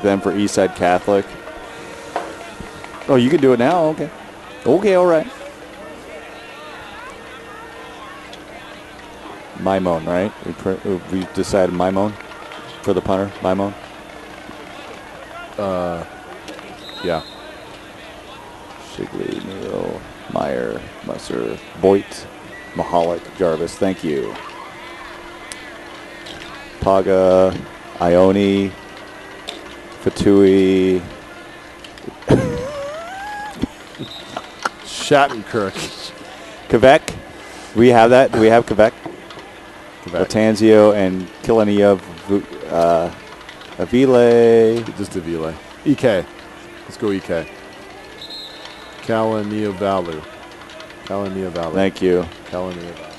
Then for Eastside Catholic. Oh, you can do it now? Okay. Okay, all right. Maimon, right? We decided Maimon for the punter. Maimon? Yeah. Shigley, Neal, Meyer, Musser, Voigt, Mahalik, Jarvis. Thank you. Paga, Ione, Fatui. Shattenkirk. Quebec. We have that. Do we have Quebec? Latanzio and Kilania Avile. Just Avile. EK. Let's go EK. Kalaniavalu. Thank you. Kalaniavalu.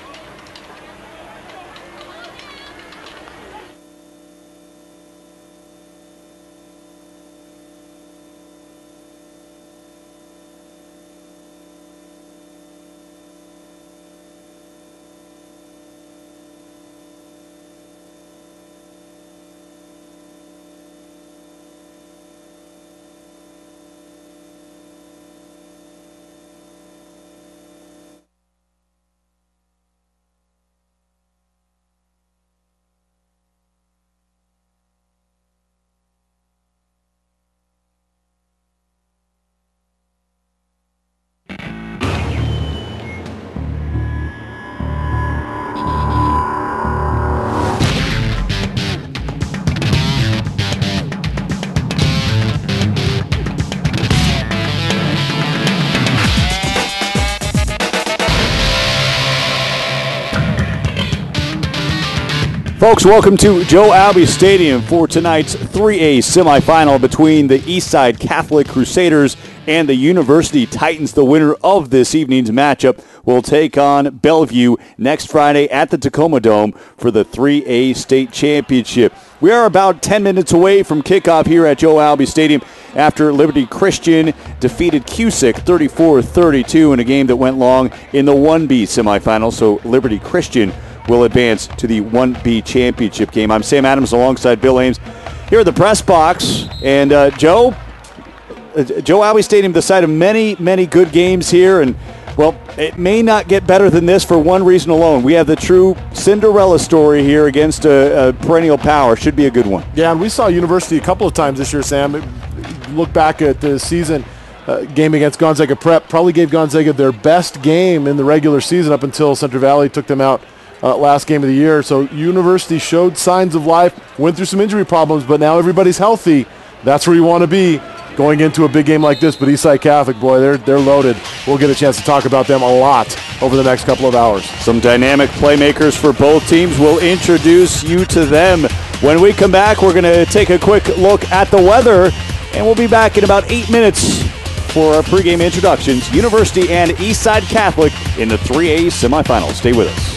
Folks, welcome to Joe Albi Stadium for tonight's 3A semifinal between the Eastside Catholic Crusaders and the University Titans. The winner of this evening's matchup will take on Bellevue next Friday at the Tacoma Dome for the 3A state championship. We are about 10 minutes away from kickoff here at Joe Albi Stadium after Liberty Christian defeated Cusick 34-32 in a game that went long in the 1B semifinal. So Liberty Christian will advance to the 1B championship game. I'm Sam Adams alongside Bill Ames here at the press box. And Joe Albi Stadium, the site of many, many good games here. And, well, it may not get better than this for one reason alone. We have the true Cinderella story here against a perennial power. Should be a good one. Yeah, and we saw University a couple of times this year, Sam. Look back at the season game against Gonzaga Prep. Probably gave Gonzaga their best game in the regular season up until Central Valley took them out last game of the year. So University showed signs of life, went through some injury problems, but now everybody's healthy. That's where you want to be going into a big game like this. But Eastside Catholic, boy, they're loaded. We'll get a chance to talk about them a lot over the next couple of hours. Some dynamic playmakers for both teams. We'll introduce you to them. When we come back, we're going to take a quick look at the weather, and we'll be back in about 8 minutes for our pregame introductions. University and Eastside Catholic in the 3A semifinals. Stay with us.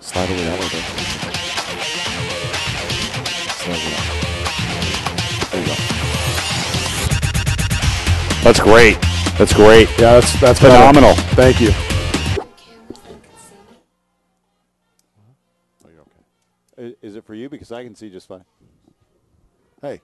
Slide away that way, though. Slide away. There you go. That's great. That's great. Yeah, that's phenomenal. Better. Thank you. Is it for you? Because I can see just fine. Hey.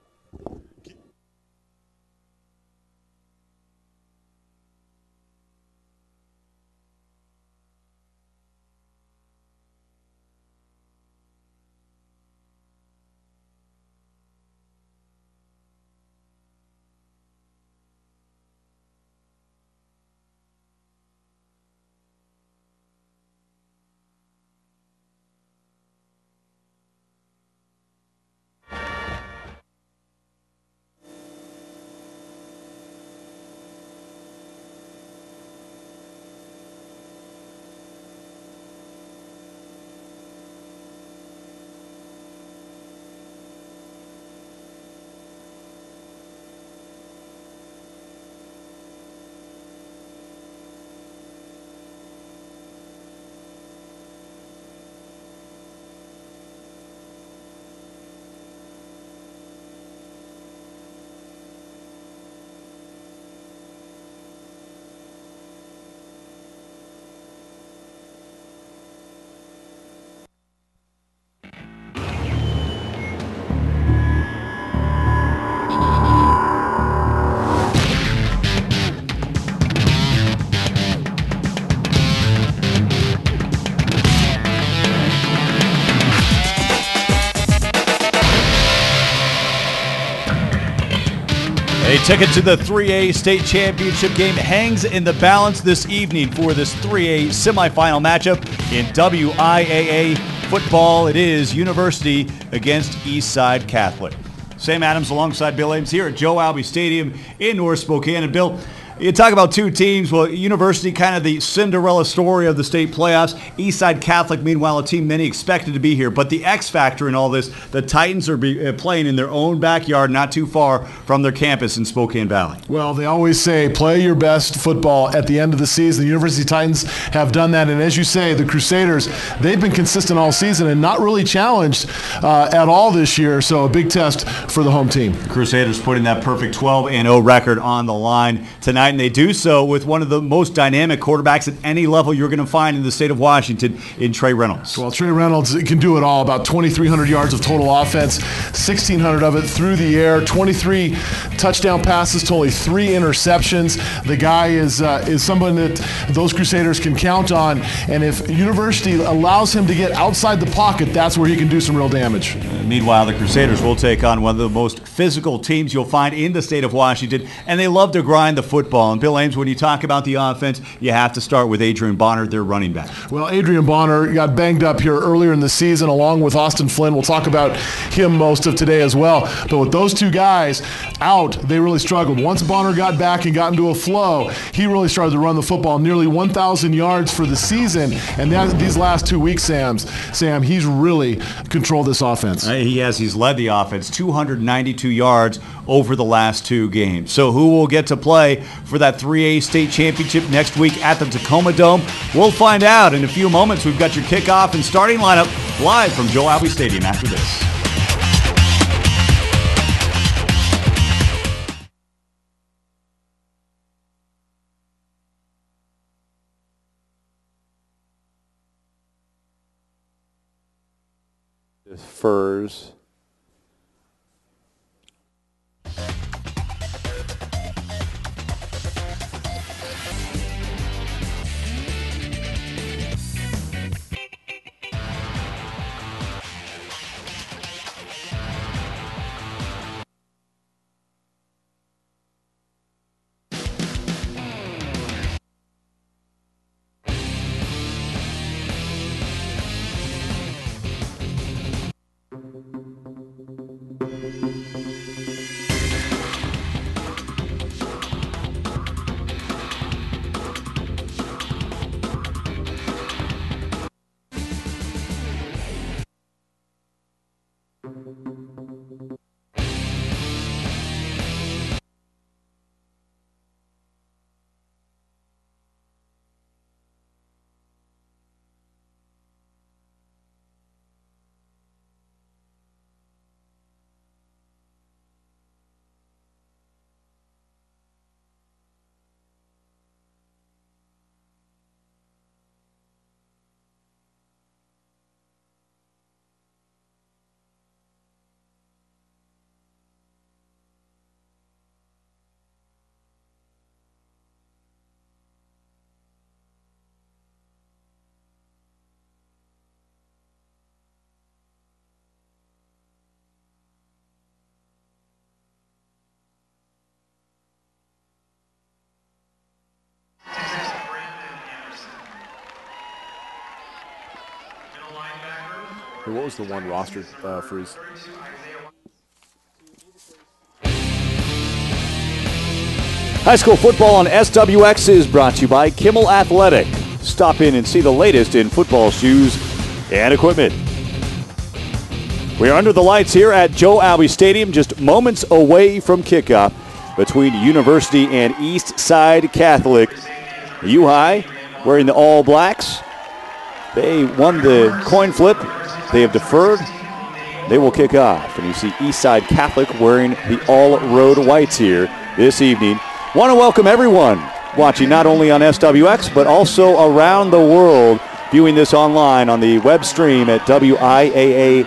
A ticket to the 3A state championship game hangs in the balance this evening for this 3A semifinal matchup in WIAA football. It is University against Eastside Catholic. Sam Adams alongside Bill Ames here at Joe Albi Stadium in North Spokane. And Bill, you talk about two teams. Well, University, kind of the Cinderella story of the state playoffs. Eastside Catholic, meanwhile, a team many expected to be here. But the X factor in all this, the Titans are playing in their own backyard, not too far from their campus in Spokane Valley. Well, they always say play your best football at the end of the season. The University Titans have done that. And as you say, the Crusaders, they've been consistent all season and not really challenged at all this year. So a big test for the home team. Crusaders putting that perfect 12-0 record on the line tonight. And they do so with one of the most dynamic quarterbacks at any level you're going to find in the state of Washington in Trey Reynolds. Well, Trey Reynolds can do it all. About 2,300 yards of total offense, 1,600 of it through the air, 23 touchdown passes to only 3 interceptions. The guy is someone that those Crusaders can count on. And if University allows him to get outside the pocket, that's where he can do some real damage. Meanwhile, the Crusaders will take on one of the most physical teams you'll find in the state of Washington, and they love to grind the football. And Bill Ames, when you talk about the offense, you have to start with Adrian Bonner, their running back. Well, Adrian Bonner got banged up here earlier in the season along with Austin Flynn. We'll talk about him most of today as well. But with those two guys out, they really struggled. Once Bonner got back and got into a flow, he really started to run the football. Nearly 1,000 yards for the season. And these last 2 weeks, Sam, he's really controlled this offense. He has. He's led the offense, 292 yards over the last 2 games. So who will get to play for that 3A state championship next week at the Tacoma Dome? We'll find out in a few moments. We've got your kickoff and starting lineup live from Joe Albi Stadium after this. Furs. What was the one roster freeze? High school football on SWX is brought to you by Kimmel Athletic. Stop in and see the latest in football shoes and equipment. We are under the lights here at Joe Albi Stadium, just moments away from kickoff between University and Eastside Catholic. U-High wearing the all blacks. They won the coin flip. They have deferred. They will kick off. And you see Eastside Catholic wearing the all road whites here this evening. Want to welcome everyone watching not only on SWX but also around the world, viewing this online on the web stream at WIAA.com.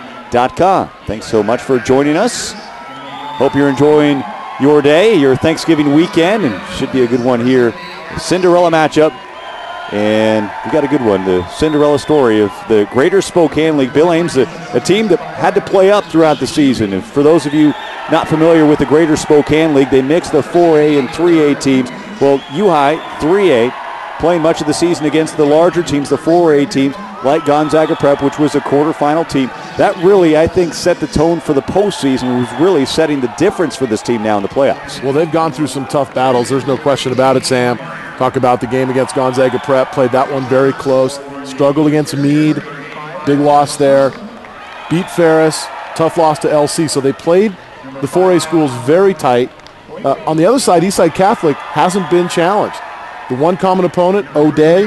Thanks so much for joining us. Hope you're enjoying your day, your Thanksgiving weekend, and should be a good one here. The Cinderella matchup, and we got a good one, the Cinderella story of the Greater Spokane League. Bill Ames, a team that had to play up throughout the season. And for those of you not familiar with the Greater Spokane League, they mix the 4A and 3A teams. Well, U-High, 3A, playing much of the season against the larger teams, the 4A teams, like Gonzaga Prep, which was a quarterfinal team. That really, I think, set the tone for the postseason. It was really setting the difference for this team now in the playoffs. Well, they've gone through some tough battles. There's no question about it, Sam. Talk about the game against Gonzaga Prep. Played that one very close. Struggled against Meade. Big loss there. Beat Ferris. Tough loss to LC. So they played the 4A schools very tight. On the other side, Eastside Catholic hasn't been challenged. The one common opponent, O'Day.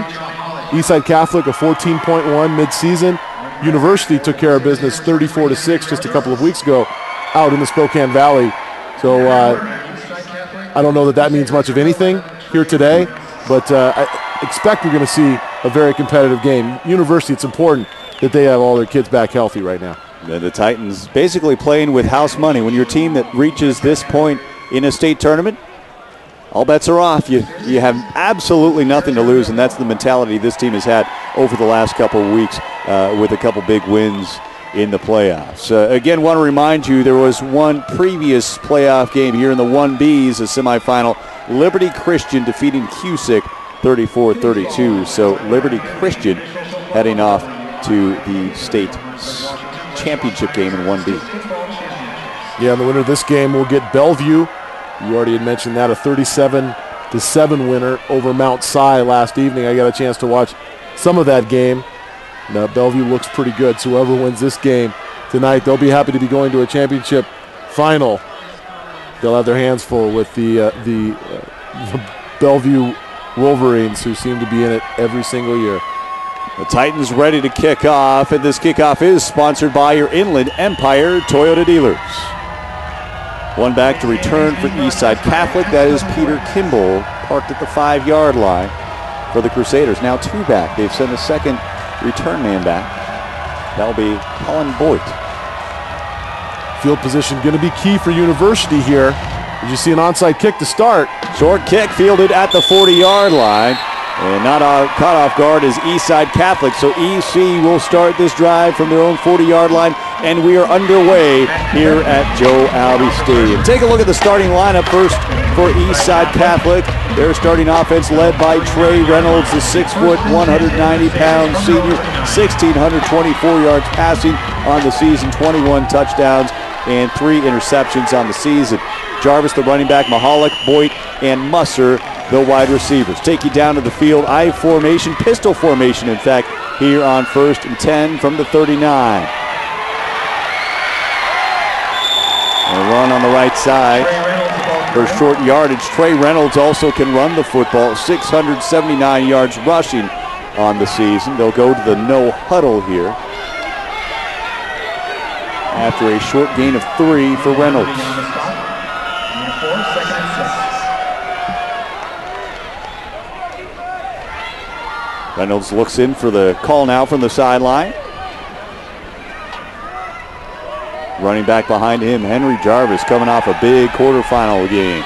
Eastside Catholic, a 14.1 mid-season. University took care of business 34-6 just a couple of weeks ago out in the Spokane Valley. So I don't know that means much of anything here today, but I expect we're going to see a very competitive game. University, it's important that they have all their kids back healthy right now. The Titans basically playing with house money. When you're a team that reaches this point in a state tournament, all bets are off. You have absolutely nothing to lose, and that's the mentality this team has had over the last couple of weeks with a couple big wins in the playoffs. Again, want to remind you there was one previous playoff game here in the 1Bs, a semifinal. Liberty Christian defeating Cusick 34-32. So Liberty Christian heading off to the state championship game in 1B. Yeah, and the winner of this game will get Bellevue. You already had mentioned that, a 37-7 winner over Mount Si last evening. I got a chance to watch some of that game. Now, Bellevue looks pretty good, so whoever wins this game tonight, they'll be happy to be going to a championship final. They'll have their hands full with the Bellevue Wolverines, who seem to be in it every single year. The Titans ready to kick off, and this kickoff is sponsored by your Inland Empire Toyota dealers. One back to return for Eastside Catholic. That is Peter Kimball, parked at the 5-yard line for the Crusaders. Now two back. They've sent a second return man back. That'll be Colin Boyd. Field position going to be key for University here. Did you see an onside kick to start? Short kick fielded at the 40-yard line. And not caught off guard is Eastside Catholic. So EC will start this drive from their own 40-yard line. And we are underway here at Joe Albi Stadium. Take a look at the starting lineup first for Eastside Catholic. Their starting offense led by Trey Reynolds, the 6-foot, 190-pound senior, 1,624 yards passing on the season, 21 touchdowns, and 3 interceptions on the season. Jarvis, the running back, Mahalik, Boyd, and Musser, the wide receivers. Take you down to the field, I formation, pistol formation, in fact, here on 1st and 10 from the 39. And a run on the right side for short yardage. Trey Reynolds also can run the football, 679 yards rushing on the season. They'll go to the no huddle here after a short gain of 3 for Reynolds. Reynolds looks in for the call now from the sideline. Running back behind him, Henry Jarvis, coming off a big quarterfinal game.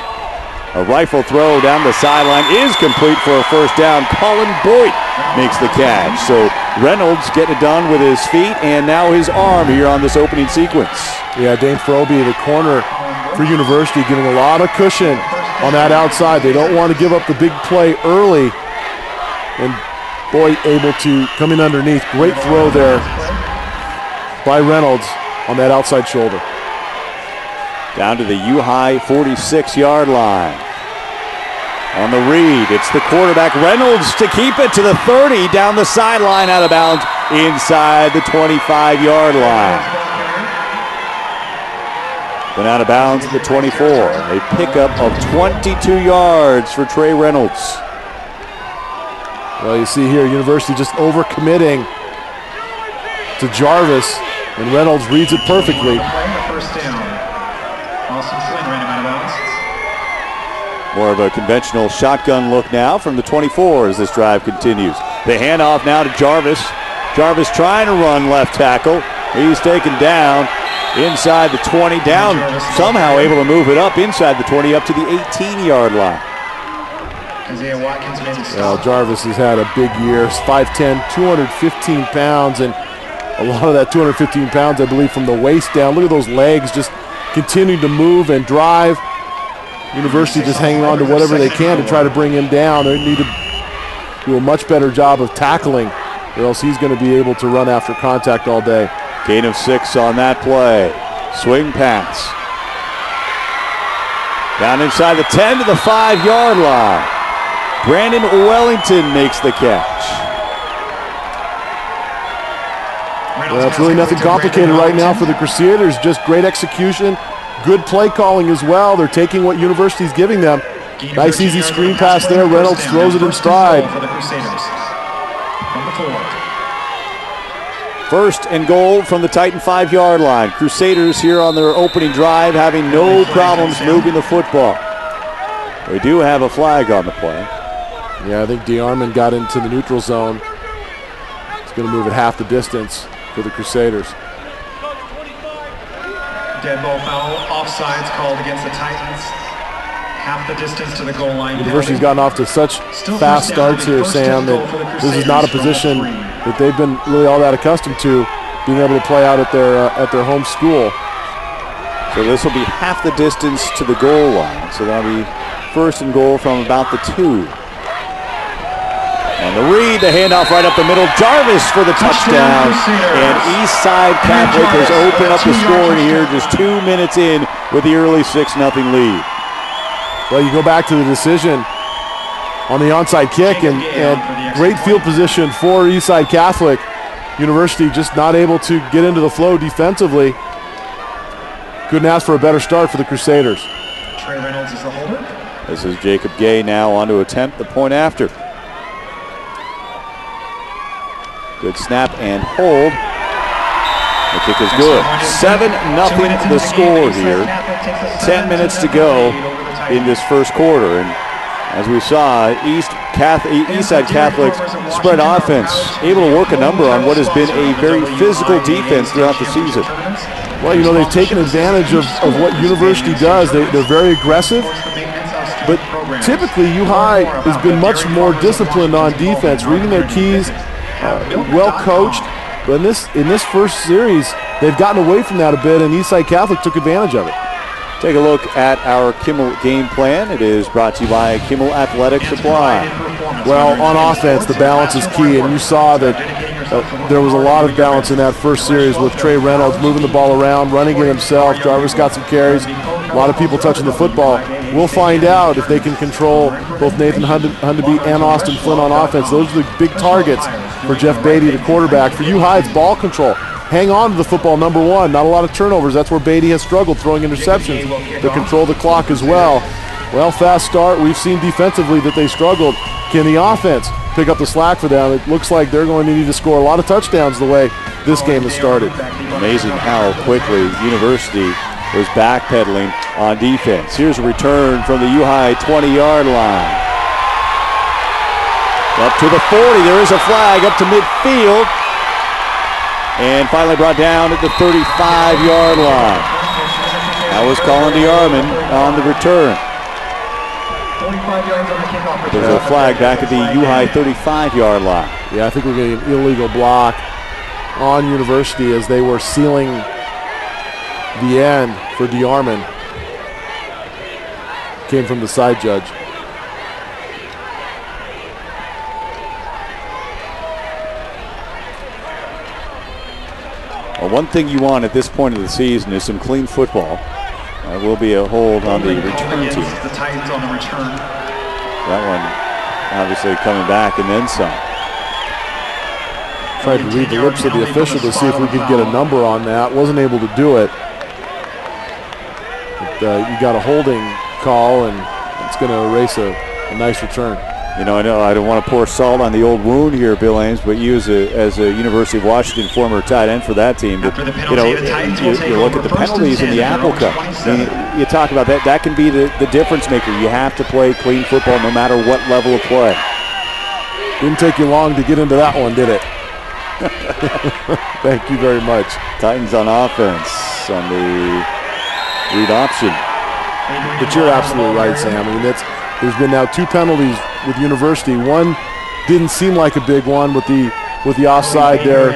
A rifle throw down the sideline is complete for a first down. Colin Boyd makes the catch. So Reynolds getting it done with his feet and now his arm here on this opening sequence. Yeah, Dane Froby, the corner for University, giving a lot of cushion on that outside. They don't want to give up the big play early. And Boyd able to come in underneath. Great throw there by Reynolds on that outside shoulder. Down to the U-High 46-yard line. On the read, it's the quarterback Reynolds to keep it to the 30, down the sideline, out of bounds, inside the 25-yard line. Then out of bounds at the 24. A pickup of 22 yards for Trey Reynolds. Well, you see here, University just overcommitting to Jarvis, and Reynolds reads it perfectly. First down. Austin Flynn ran him out of bounds. More of a conventional shotgun look now from the 24 as this drive continues. The handoff now to Jarvis. Jarvis trying to run left tackle. He's taken down inside the 20, down, somehow able to move it up inside the 20, up to the 18-yard line. Well, Jarvis has had a big year. 5'10", 215 pounds, and a lot of that 215 pounds, I believe, from the waist down. Look at those legs just continuing to move and drive. University just hanging on to whatever they can to try to bring him down. They need to do a much better job of tackling, or else he's going to be able to run after contact all day. Gain of 6 on that play. Swing pass. Down inside the 10 to the 5-yard line. Brandon Wellington makes the catch. Well, it's really nothing complicated right now for the Crusaders. Just great execution, good play calling as well. They're taking what University's giving them. Nice easy screen pass there. Reynolds throws it in stride. First and goal from the Titan 5-yard line. Crusaders here on their opening drive having no problems moving the football. We do have a flag on the play. Yeah, I think DeArmond got into the neutral zone. It's going to move it half the distance for the Crusaders. Dead ball foul, offsides called against the Titans. Half the distance to the goal line. University's gotten off to such fast starts here, Sam, that this is not a position that they've been really all that accustomed to, being able to play out at their home school. So this will be half the distance to the goal line. So that'll be first and goal from about the 2. And the read, the handoff right up the middle. Jarvis for the touchdown. And Eastside Catholic has opened up the score here just 2 minutes in with the early 6-0 lead. Well, you go back to the decision on the onside kick, and great field position for Eastside Catholic. University just not able to get into the flow defensively. Couldn't ask for a better start for the Crusaders. Trey Reynolds is the holder. This is Jacob Gay now on to attempt the point after. Good snap and hold. The kick is good. 7-0 the score here. 10 minutes to go in this first quarter. And as we saw, Eastside Catholic spread offense, able to work a number on what has been a very physical defense throughout the season. Well, you know, they've taken advantage of what University does. They're very aggressive, but typically U-High has been much more disciplined on defense, reading their keys, well coached. But in this first series, they've gotten away from that a bit, and Eastside Catholic took advantage of it. Take a look at our Kimmel game plan. It is brought to you by Kimmel Athletic Supply. Well, on offense, the balance is key, and you saw that there was a lot of balance in that first series with Trey Reynolds moving the ball around, running it himself. Jarvis got some carries, a lot of people touching the football. We'll find out if they can control both Nathan Hundeby and Austin Flynn on offense. Those are the big targets for Jeff Beatty, the quarterback. For U-High, it's ball control. Hang on to the football, number one. Not a lot of turnovers. That's where Beatty has struggled, throwing interceptions to control the clock as well. Well, fast start. We've seen defensively that they struggled. Can the offense pick up the slack for them? It looks like they're going to need to score a lot of touchdowns the way this game has started. Amazing how quickly University was backpedaling on defense. Here's a return from the U-High 20-yard line. Up to the 40. There is a flag up to midfield. And finally brought down at the 35-yard line. That was Colin DeArmond on the return. There's a flag back at the U-High 35-yard line. Yeah, I think we're getting an illegal block on University as they were sealing the end for DeArmond. Came from the side judge. One thing you want at this point of the season is some clean football. Will be a hold on the return team. The Titans on the return. That one obviously coming back and then some. Tried to read the lips of the official to see if we could get a number on that. Wasn't able to do it. But you got a holding call, and it's going to erase a nice return. You know I don't want to pour salt on the old wound here, Bill Ames, but you as a University of Washington former tight end for that team. But, you look at the penalties in the Apple Cup. You talk about that. That can be the difference maker. You have to play clean football no matter what level of play. Didn't take you long to get into that one, did it? Thank you very much. Titans on offense on the read option. But you're absolutely right, Sam. I mean, there's been now 2 penalties with University. One didn't seem like a big one with the offside there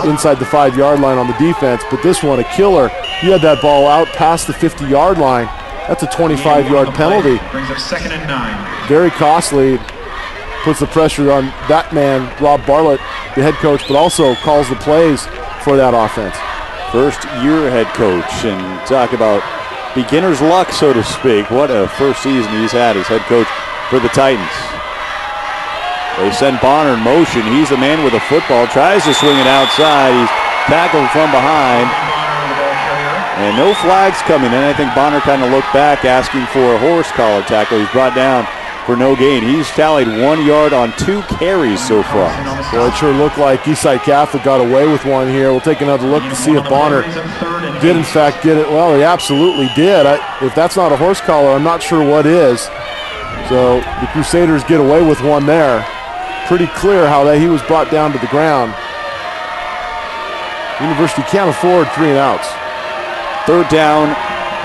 inside the 5-yard line on the defense, but this one a killer. You had that ball out past the 50-yard line. That's a 25-yard penalty. Brings up 2nd and 9. Very costly. Puts the pressure on that man, Rob Bartlett, the head coach, but also calls the plays for that offense. First-year head coach, and talk about beginner's luck, so to speak. What a first season he's had as head coach for the Titans. They send Bonner in motion. He's the man with the football. Tries to swing it outside. He's tackled from behind. And no flags coming in. I think Bonner kind of looked back asking for a horse collar tackle. He's brought down for no gain. He's tallied 1 yard on 2 carries so far. Well, it sure looked like Eastside Catholic got away with one here. We'll take another look to see if Bonner did in fact get it. Well, he absolutely did. If that's not a horse collar, I'm not sure what is. So the Crusaders get away with one there. Pretty clear how he was brought down to the ground. University can't afford 3 and outs. 3rd down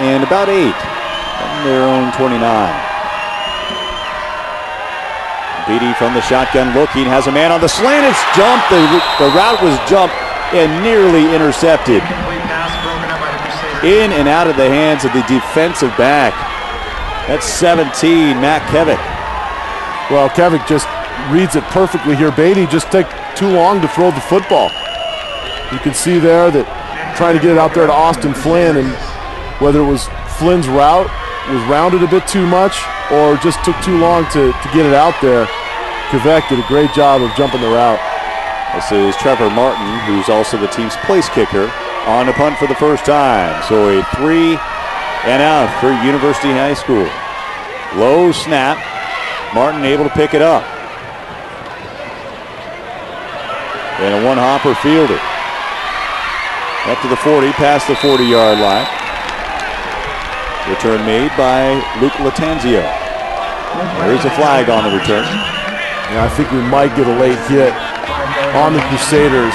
and about 8 on their own 29. Beatty from the shotgun looking, has a man on the slant. It's jumped. The route was jumped and nearly intercepted. In and out of the hands of the defensive back. That's 17, Matt Kevick. Well, Kevick just reads it perfectly here. Beatty just took too long to throw the football. You can see there that trying to get it out there to Austin Flynn, and whether it was Flynn's route was rounded a bit too much or just took too long to get it out there, Kevick did a great job of jumping the route. This is Trevor Martin, who's also the team's place kicker, on the punt for the first time. So a 3 and out for University High School. Low snap. Martin able to pick it up. And a one-hopper fielder. Up to the 40, past the 40-yard line. Return made by Luke Latanzio. There's a flag on the return. Yeah, I think we might get a late hit on the Crusaders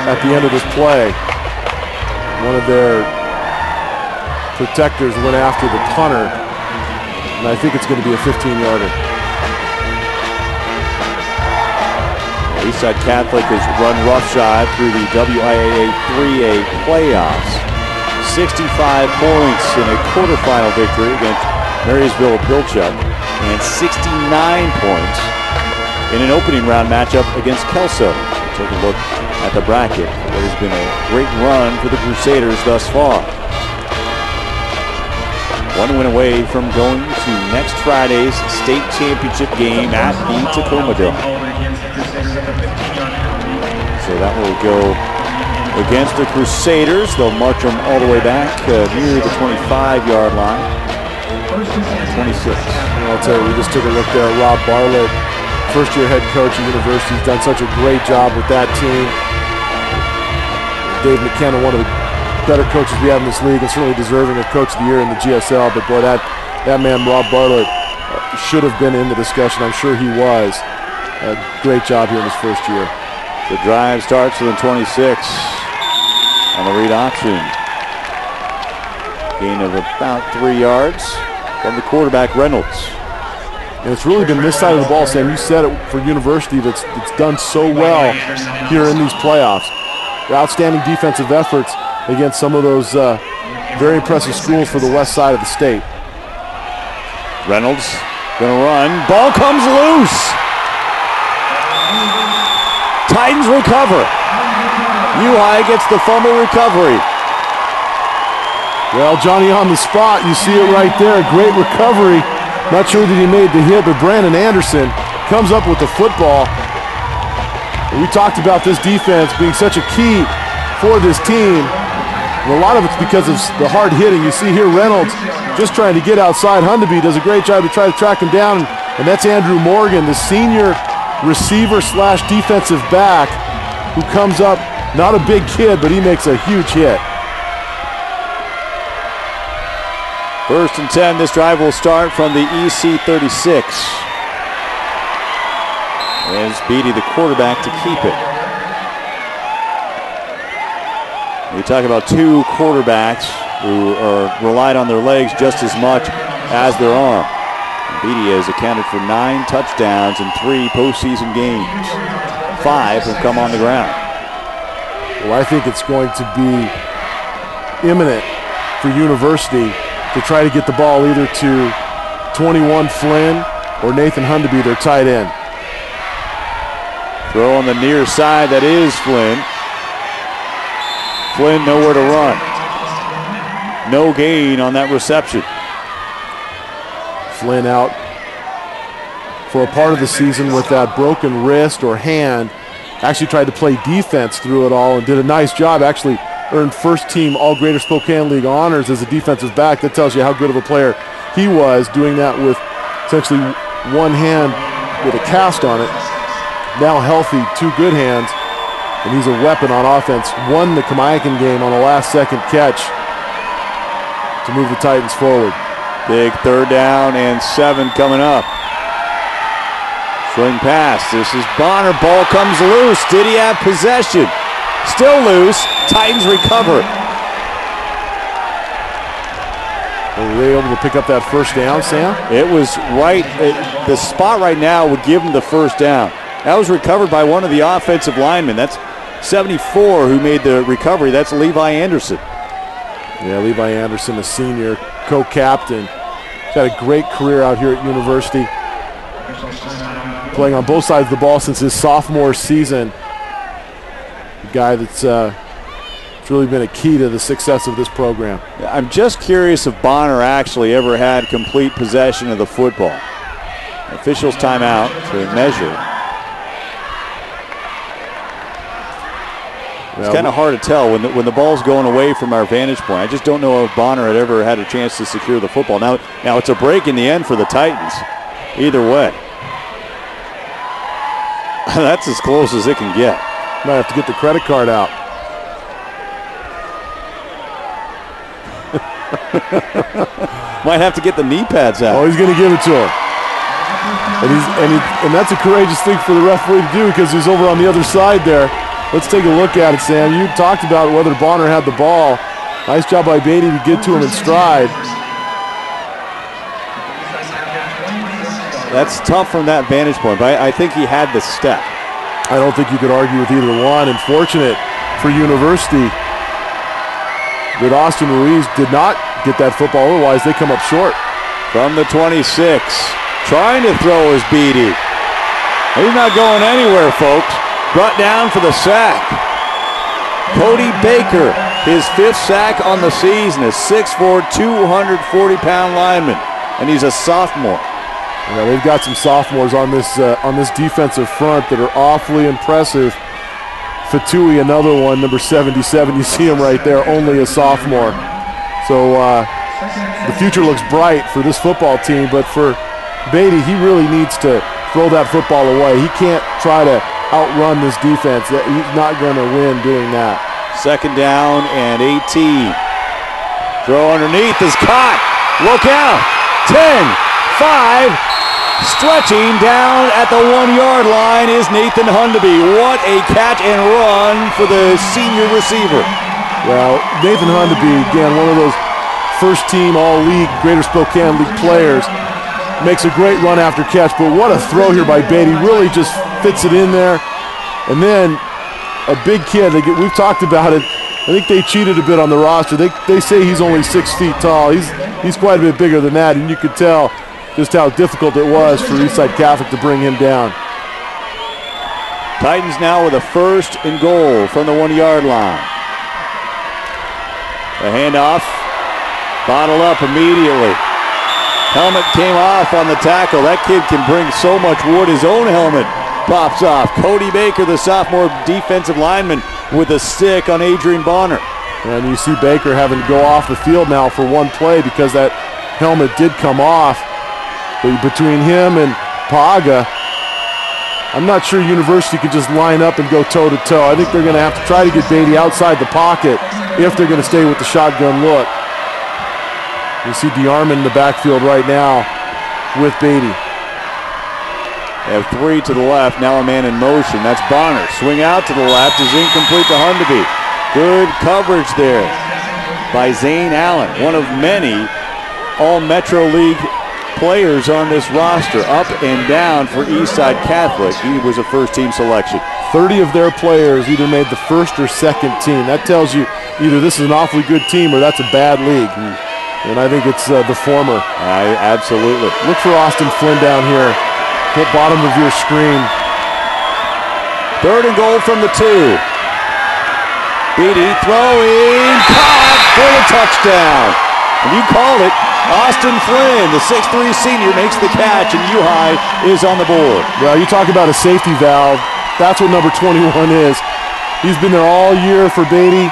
at the end of this play. One of their protectors went after the punter, and I think it's going to be a 15-yarder. Eastside Catholic has run roughshod through the WIAA 3A playoffs. 65 points in a quarterfinal victory against Marysville Pilchuck, and 69 points in an opening round matchup against Kelso. Take a look at the bracket. It has been a great run for the Crusaders thus far. One win away from going to next Friday's state championship game at the Tacoma Dome. So that will go against the Crusaders. They'll march them all the way back near the 25-yard line. 26. I'll tell you, we just took a look there at Rob Bartlett, first-year head coach at University. He's done such a great job with that team. Dave McKenna, one of the better coaches we have in this league, and certainly deserving of Coach of the Year in the GSL. But boy, that man, Rob Bartlett, should have been in the discussion. I'm sure he was. A great job here in his first year. The drive starts with a 26 on the read option. Gain of about 3 yards from the quarterback, Reynolds. And it's really been this side of the ball, Sam. You said it, for University that's done so well here in these playoffs. Their outstanding defensive efforts against some of those very impressive schools for the west side of the state. Reynolds gonna run. Ball comes loose. Titans recover. WIAA gets the fumble recovery. Well, Johnny on the spot. You see it right there. Great recovery. Not sure that he made the hit, but Brandon Anderson comes up with the football. We talked about this defense being such a key for this team. And a lot of it's because of the hard hitting. You see here Reynolds just trying to get outside. Hundeby does a great job to try to track him down. And that's Andrew Morgan, the senior receiver / defensive back, who comes up, not a big kid, but he makes a huge hit. 1st and 10, this drive will start from the EC 36. And it's Beatty, the quarterback, to keep it. We talk about two quarterbacks who are relied on their legs just as much as their arm. Beatty has accounted for 9 touchdowns in 3 postseason games. 5 have come on the ground. Well, I think it's going to be imminent for University to try to get the ball either to 21 Flynn or Nathan Hundeby, their tight end. Throw on the near side, that is Flynn. Flynn nowhere to run. No gain on that reception. Flynn out for a part of the season with that broken wrist or hand. Actually tried to play defense through it all and did a nice job. Actually earned first-team All-Greater Spokane League honors as a defensive back. That tells you how good of a player he was, doing that with essentially one hand with a cast on it. Now healthy, 2 good hands, and he's a weapon on offense. Won the Kamiakin game on a last-second catch to move the Titans forward. Big 3rd down and 7 coming up. Swing pass. This is Bonner. Ball comes loose. Did he have possession? Still loose. Titans recover. Were they able to pick up that 1st down, Sam? It was right. The spot right now would give them the 1st down. That was recovered by one of the offensive linemen. That's 74 who made the recovery. That's Levi Anderson. Yeah, Levi Anderson, a senior, co-captain. He's had a great career out here at University, playing on both sides of the ball since his sophomore season. A guy that's really been a key to the success of this program. I'm just curious if Bonner actually ever had complete possession of the football. Officials timeout to measure. It's kind of hard to tell when the ball's going away from our vantage point. I just don't know if Bonner had ever had a chance to secure the football. Now it's a break in the end for the Titans. Either way. That's as close as it can get. Might have to get the credit card out. Might have to get the knee pads out. Oh, he's going to give it to him. And that's a courageous thing for the referee to do because he's over on the other side there. Let's take a look at it, Sam. You talked about whether Bonner had the ball. Nice job by Beatty to get to him in stride. That's tough from that vantage point, but I think he had the step. I don't think you could argue with either one. And fortunate for University that Austin Ruiz did not get that football. Otherwise, they come up short. From the 26, trying to throw is Beatty. He's not going anywhere, folks. Brought down for the sack. Cody Baker, his 5th sack on the season, a 6'4", 240-pound lineman, and he's a sophomore. Yeah, they've got some sophomores on this defensive front that are awfully impressive. Fatui, another one, number 77. You see him right there, only a sophomore. So the future looks bright for this football team, but for Beatty, he really needs to throw that football away. He can't try to outrun this defense. He's not going to win doing that. 2nd down and 18. Throw underneath is caught. Look out. 10, 5. Stretching down at the 1-yard line is Nathan Hundeby. What a catch and run for the senior receiver. Well, Nathan Hundeby, again, one of those first-team All-League Greater Spokane League players, makes a great run after catch, but what a throw here by Beatty. Really just fits it in there. And then a big kid, we've talked about it. I think they cheated a bit on the roster. They say he's only 6 feet tall. He's quite a bit bigger than that, and you could tell just how difficult it was for Eastside Catholic to bring him down. Titans now with a 1st and goal from the 1-yard line. The handoff, bottled up immediately. Helmet came off on the tackle. That kid can bring so much wood. His own helmet pops off. Cody Baker, the sophomore defensive lineman, with a stick on Adrian Bonner. And you see Baker having to go off the field now for one play because that helmet did come off. But between him and Paga, I'm not sure University could just line up and go toe-to-toe. I think they're going to have to try to get Beatty outside the pocket if they're going to stay with the shotgun look. You see DeArmond in the backfield right now with Beatty. They have 3 to the left, now a man in motion. That's Bonner. Swing out to the left is incomplete to Hundeby. Good coverage there by Zane Allen, one of many All-Metro League players on this roster, up and down for Eastside Catholic. He was a first-team selection. 30 of their players either made the first or second team. That tells you either this is an awfully good team or that's a bad league. And I think it's the former. Absolutely. Look for Austin Flynn down here. Hit bottom of your screen. 3rd and goal from the 2. Beatty throwing, caught for the touchdown. And you called it. Austin Flynn, the 6'3 senior, makes the catch, and U-High is on the board. Well, you talk about a safety valve. That's what number 21 is. He's been there all year for Beatty.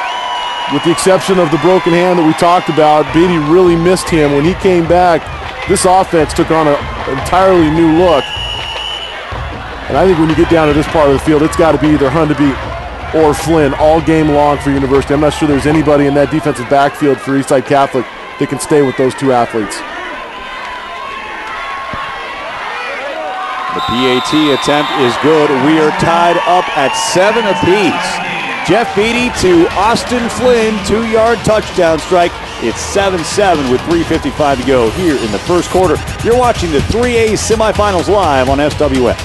With the exception of the broken hand that we talked about, Beatty really missed him. When he came back, this offense took on an entirely new look. And I think when you get down to this part of the field, it's got to be either Hundeby or Flynn all game long for University. I'm not sure there's anybody in that defensive backfield for Eastside Catholic that can stay with those 2 athletes. The PAT attempt is good. We are tied up at 7 apiece. Jeff Beatty to Austin Flynn, 2-yard touchdown strike. It's 7-7 with 3:55 to go here in the first quarter. You're watching the 3A semifinals live on SWX.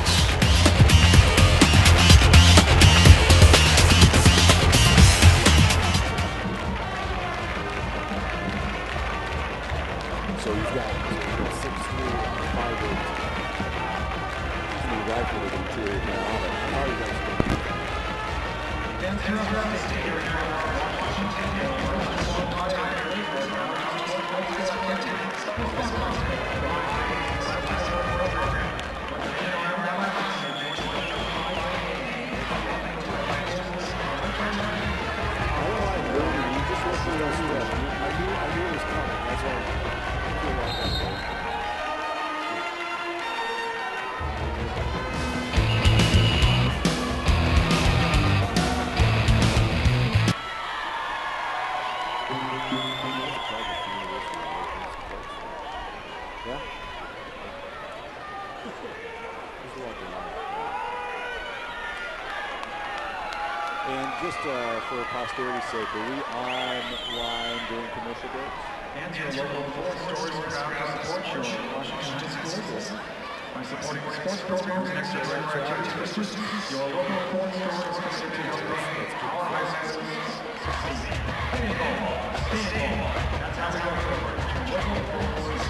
And just for posterity's sake, are we online during commercial breaks? And your local stores proud to support your Washington schools by supporting sports programs and extracurricular activities. Your local sports store is committed to helping our high schools succeed. Stay home. That's how we go forward. Your local sports.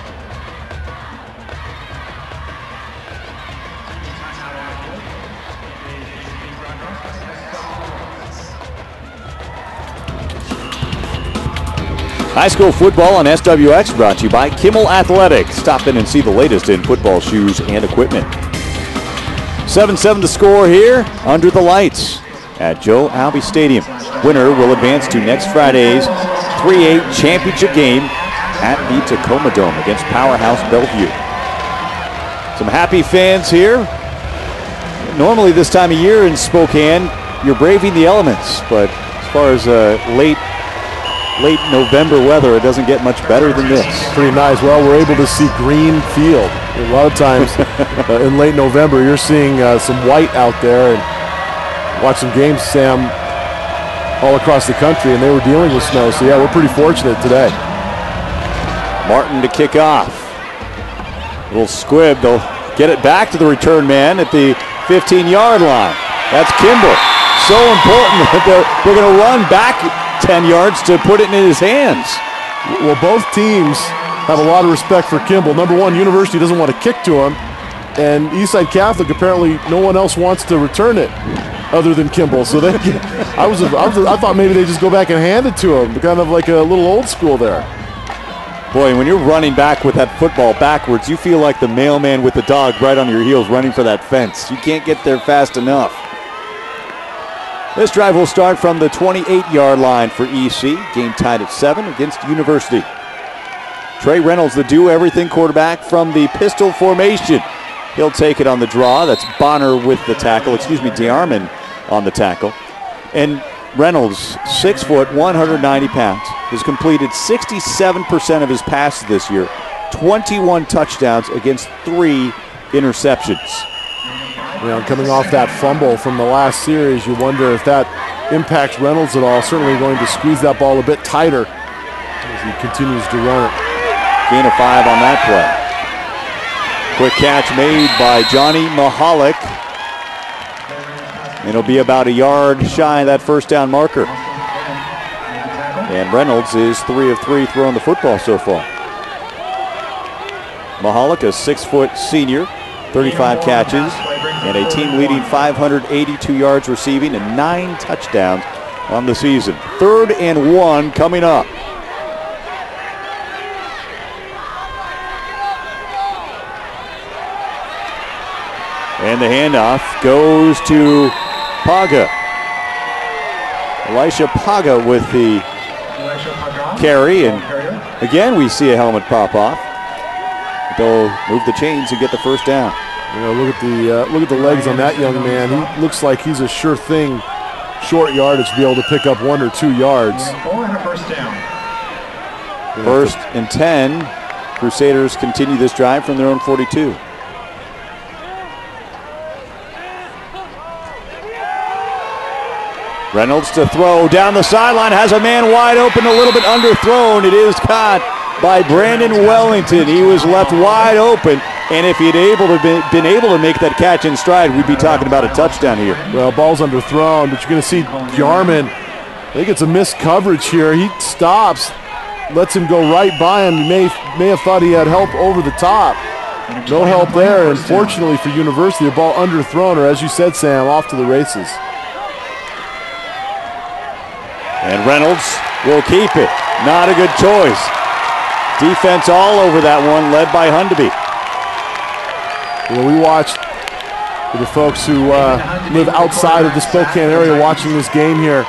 High school football on SWX brought to you by Kimmel Athletics. Stop in and see the latest in football shoes and equipment. 7-7 the score here under the lights at Joe Albi Stadium. Winner will advance to next Friday's 3A championship game at the Tacoma Dome against Powerhouse Bellevue. Some happy fans here. Normally this time of year in Spokane, you're braving the elements, but as far as late November weather, it doesn't get much better than this. Pretty nice. Well, we're able to see green field. A lot of times in late November, you're seeing some white out there. And watch some games, Sam, all across the country, and they were dealing with snow. So, yeah, we're pretty fortunate today. Martin to kick off. A little squib. They'll get it back to the return man at the 15-yard line. That's Kimball. So important that they're going to run back 10 yards to put it in his hands. Well, both teams have a lot of respect for Kimball. Number one, University doesn't want to kick to him. And Eastside Catholic, apparently no one else wants to return it other than Kimball. So they, I thought maybe they just go back and hand it to him, kind of like a little old school there. Boy, when you're running back with that football backwards, you feel like the mailman with the dog right on your heels running for that fence. You can't get there fast enough. This drive will start from the 28-yard line for EC. Game tied at 7 against University. Trey Reynolds, the do-everything quarterback from the pistol formation. He'll take it on the draw. That's Bonner with the tackle. DeArmond on the tackle. And Reynolds, 6 foot, 190 pounds, has completed 67% of his passes this year, 21 touchdowns against 3 interceptions. You know, coming off that fumble from the last series, you wonder if that impacts Reynolds at all. Certainly going to squeeze that ball a bit tighter as he continues to run it. Gain of 5 on that play. Quick catch made by Johnny Mahalik. It'll be about a yard shy of that first down marker. And Reynolds is 3 of 3 throwing the football so far. Mahalik, a 6-foot senior, 35 catches, and a team-leading 582 yards receiving and 9 touchdowns on the season. 3rd and 1 coming up. And the handoff goes to Paga. Elisha Paga with the carry, and again we see a helmet pop off. They'll move the chains and get the first down. You know, look at the legs on that young man. He looks like he's a sure thing, short yardage to be able to pick up 1 or 2 yards. First and 10. Crusaders continue this drive from their own 42. Reynolds to throw down the sideline, has a man wide open, a little bit underthrown. It is caught by Brandon Wellington. He was left wide open, and if he'd been able to make that catch in stride, we'd be talking about a touchdown here. Well, ball's underthrown, but you're going to see Yarman. I think it's a missed coverage here. He stops, lets him go right by him. He may have thought he had help over the top. No help there, and fortunately for University, the ball underthrown, or as you said, Sam, off to the races. And Reynolds will keep it. Not a good choice. Defense all over that one, led by Hundeby. You know, we watched the folks who live outside of the Spokane area watching this game here.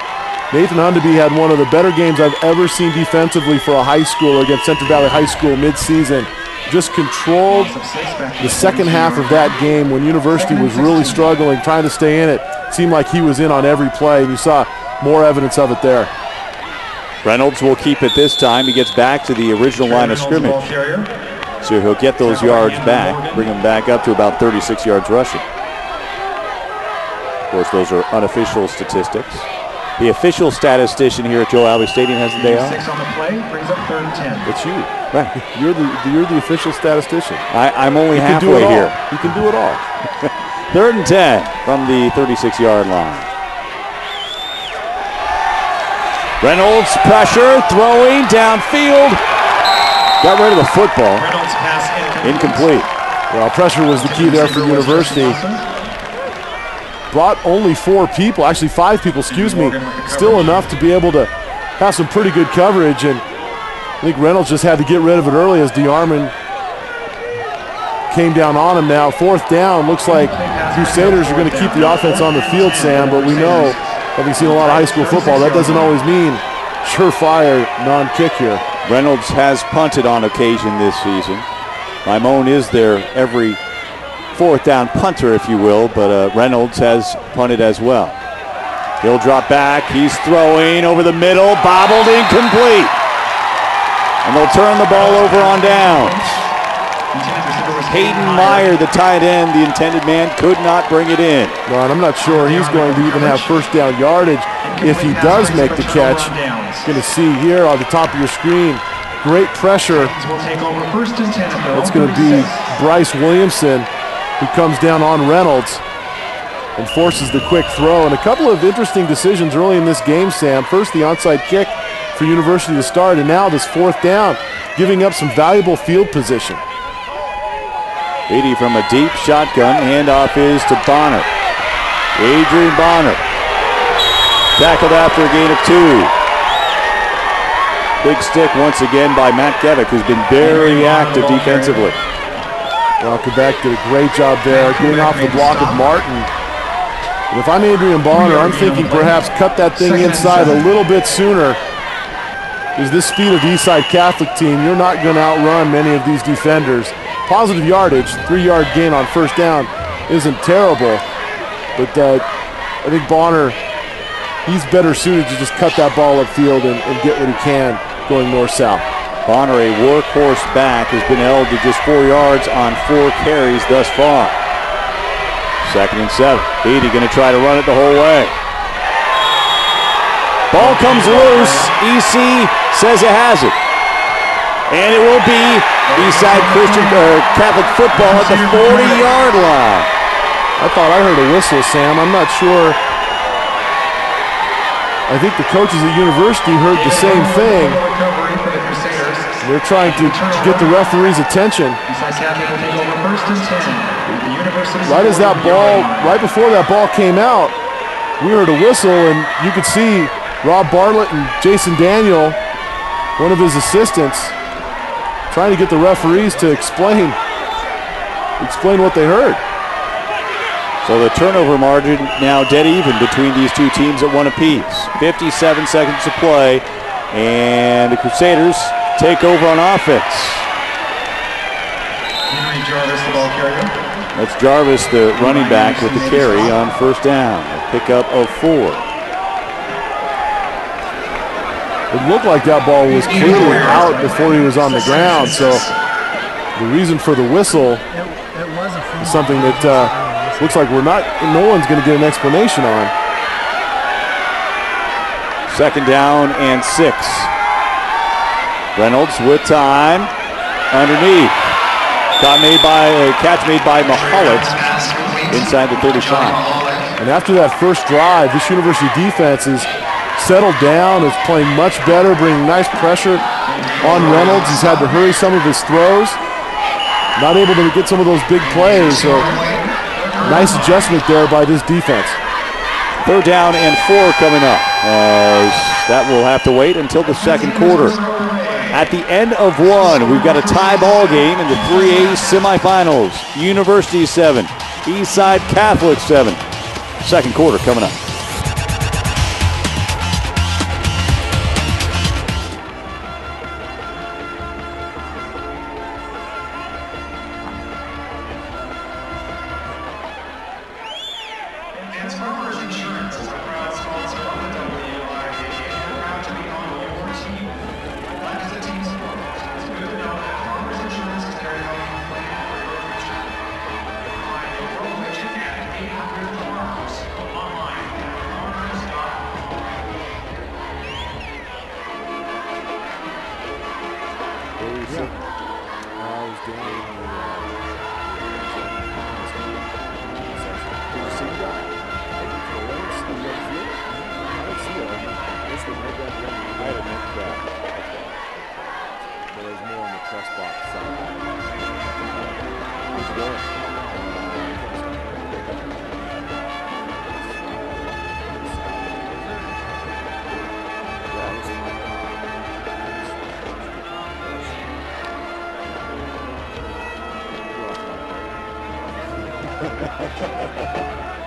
Nathan Hundeby had one of the better games I've ever seen defensively for a high schooler against Central Valley High School mid-season. Just controlled the second half of that game when University was really struggling, trying to stay in it. Seemed like he was in on every play, and you saw more evidence of it there. Reynolds will keep it this time. He gets back to the original line of scrimmage. So he'll get those yards back, bring them back up to about 36 yards rushing. Of course, those are unofficial statistics. The official statistician here at Joe Albi Stadium has the day off. 6 on the play, brings up 3rd and 10. It's you. Right. You're the official statistician. I'm only halfway here. You can do it all. 3rd and 10 from the 36-yard line. Reynolds pressure, throwing downfield. Got rid of the football. Reynolds pass incomplete. Well, pressure was the key there for University. Brought only 4 people, actually 5 people, excuse me. Still enough to be able to have some pretty good coverage, and I think Reynolds just had to get rid of it early as DeArmond came down on him now. 4th down, looks like Crusaders are going to keep the offense on the field, Sam, but we know, having seen a lot of high school football, that doesn't always mean surefire non-kick here. Reynolds has punted on occasion this season. Limon is there every 4th down punter, if you will, but Reynolds has punted as well. He'll drop back. He's throwing over the middle, bobbled, incomplete. And they'll turn the ball over on downs. Hayden Meyer, the tight end, the intended man, could not bring it in. Well, I'm not sure he's going to even have first down yardage if he does make the catch. Going to see here on the top of your screen, great pressure. It's going to be Bryce Williamson who comes down on Reynolds and forces the quick throw. And a couple of interesting decisions early in this game, Sam. First, the onside kick for University to start, and now this 4th down, giving up some valuable field position. Beatty from a deep shotgun. Handoff is to Bonner. Adrian Bonner. Tackled after a gain of 2. Big stick once again by Matt Gevick, who's been very active defensively. Well, Quebec did a great job there, getting off the block of Martin. And if I'm Adrian Bonner, I'm thinking perhaps cut that thing inside a little bit sooner. Because this speed of the Eastside Catholic team, you're not going to outrun many of these defenders. Positive yardage, 3-yard gain on first down isn't terrible. But I think Bonner, he's better suited to just cut that ball upfield and get what he can going north-south. Bonner, a workhorse back, has been held to just 4 yards on 4 carries thus far. 2nd and 7. Beatty going to try to run it the whole way. Ball comes loose. EC says it has it. And it will be Eastside Christian Catholic football at the 40-yard line. I thought I heard a whistle, Sam. I'm not sure. I think the coaches at university heard the same thing. They're trying to get the referee's attention. Right as that ball, right before that ball came out, we heard a whistle, and you could see Rob Bartlett and Jason Daniel, one of his assistants, trying to get the referees to explain what they heard. So the turnover margin now dead even between these two teams at 1 apiece. 57 seconds to play, and the Crusaders take over on offense. Jarvis, the ball carrier. That's Jarvis, the running back, with the carry on first down. A pickup of 4. It looked like that ball was clearly out before he was on the ground, so the reason for the whistle is something that looks like no one's going to get an explanation on. 2nd down and 6. Reynolds with time underneath. Catch made by Mahalit inside the 35. And after that first drive, this university defense is settled down, is playing much better, bringing nice pressure on Reynolds. He's had to hurry some of his throws. Not able to get some of those big plays. So nice adjustment there by this defense. 3rd down and 4 coming up, as that will have to wait until the 2nd quarter. At the end of 1, we've got a tie ball game in the 3A semifinals. University 7, Eastside Catholic 7. 2nd quarter coming up.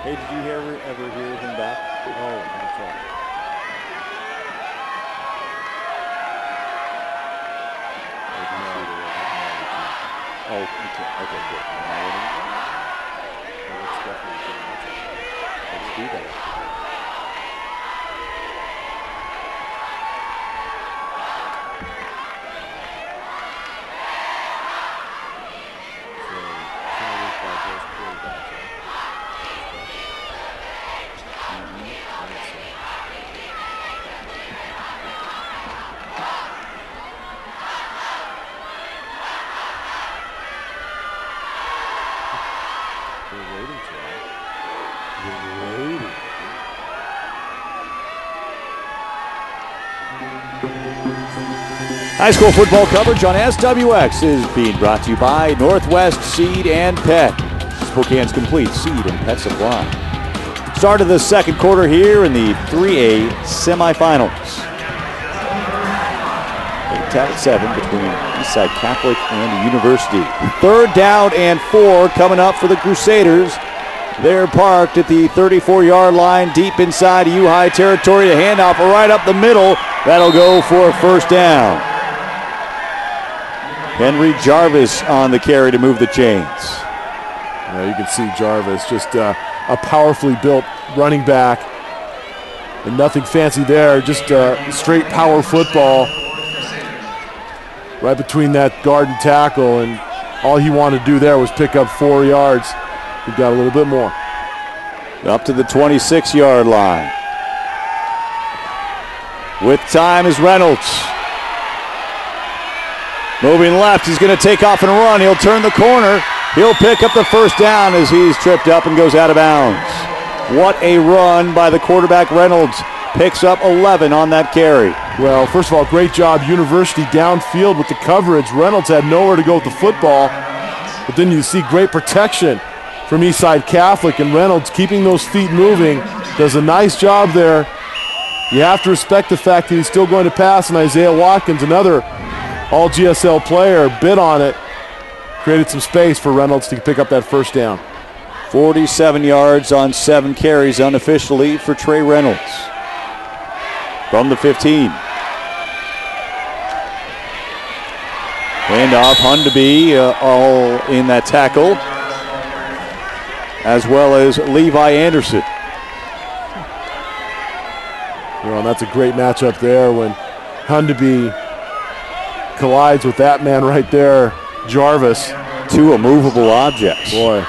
Hey, did you ever hear him back? Oh, that's right. Oh, okay, good. Let's do that. High school football coverage on SWX is being brought to you by Northwest Seed and Pet, Spokane's complete seed and pet supply. Start of the second quarter here in the 3A semifinals. 8-7 between Eastside Catholic and University. 3rd down and 4 coming up for the Crusaders. They're parked at the 34-yard line deep inside U High territory. The handoff right up the middle. That'll go for a first down. Henry Jarvis on the carry to move the chains. You can see Jarvis, just a powerfully built running back. And nothing fancy there, just straight power football. Right between that guard and tackle, and all he wanted to do there was pick up 4 yards. He got a little bit more. Up to the 26-yard line. With time is Reynolds. Moving left, he's going to take off and run. He'll turn the corner. He'll pick up the first down as he's tripped up and goes out of bounds. What a run by the quarterback, Reynolds. Picks up 11 on that carry. Well, first of all, great job, University downfield with the coverage. Reynolds had nowhere to go with the football. But then you see great protection from Eastside Catholic, and Reynolds keeping those feet moving. Does a nice job there. You have to respect the fact that he's still going to pass, and Isaiah Watkins, another all-GSL player, bid on it. Created some space for Reynolds to pick up that first down. 47 yards on 7 carries unofficially for Trey Reynolds. From the 15. Handoff, Hundeby all in that tackle, as well as Levi Anderson. Well, that's a great matchup there when Hundeby collides with that man right there, Jarvis. 2 immovable objects. Boy.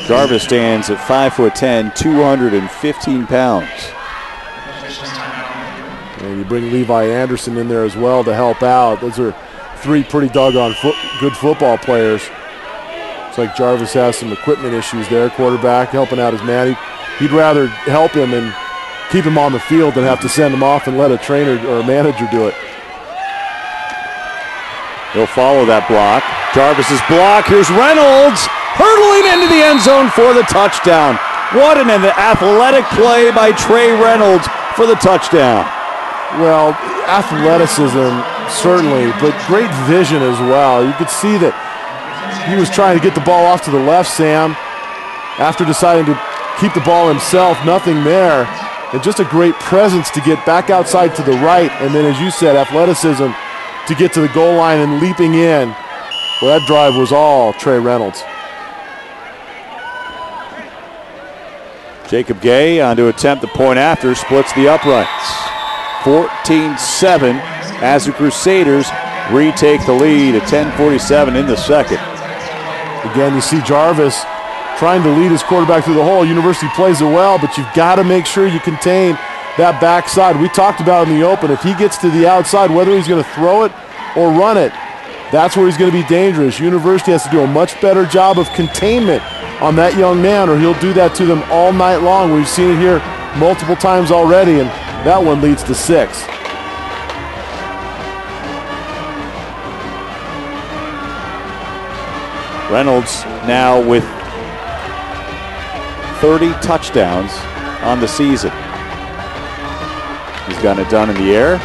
Jarvis stands at 5'10", 215 pounds. And you bring Levi Anderson in there as well to help out. Those are 3 pretty doggone good football players. It's like Jarvis has some equipment issues there, quarterback, helping out his man. He'd rather help him and keep him on the field than have to send him off and let a trainer or a manager do it. He'll follow that block. Jarvis's block. Here's Reynolds hurtling into the end zone for the touchdown. What an athletic play by Trey Reynolds for the touchdown. Well, athleticism, certainly, but great vision as well. You could see that he was trying to get the ball off to the left, Sam, after deciding to keep the ball himself, nothing there. And just a great presence to get back outside to the right, and then, as you said, athleticism to get to the goal line and leaping in. Well, that drive was all Trey Reynolds. Jacob Gay on to attempt the point after, splits the uprights. 14-7 as the Crusaders retake the lead at 10:47 in the second. Again, you see Jarvis trying to lead his quarterback through the hole. University plays it well, but you've got to make sure you contain that backside. We talked about in the open, if he gets to the outside, whether he's going to throw it or run it, that's where he's going to be dangerous. University has to do a much better job of containment on that young man, or he'll do that to them all night long. We've seen it here multiple times already, and that one leads to 6. Reynolds now with 30 touchdowns on the season. He's gotten it done in the air.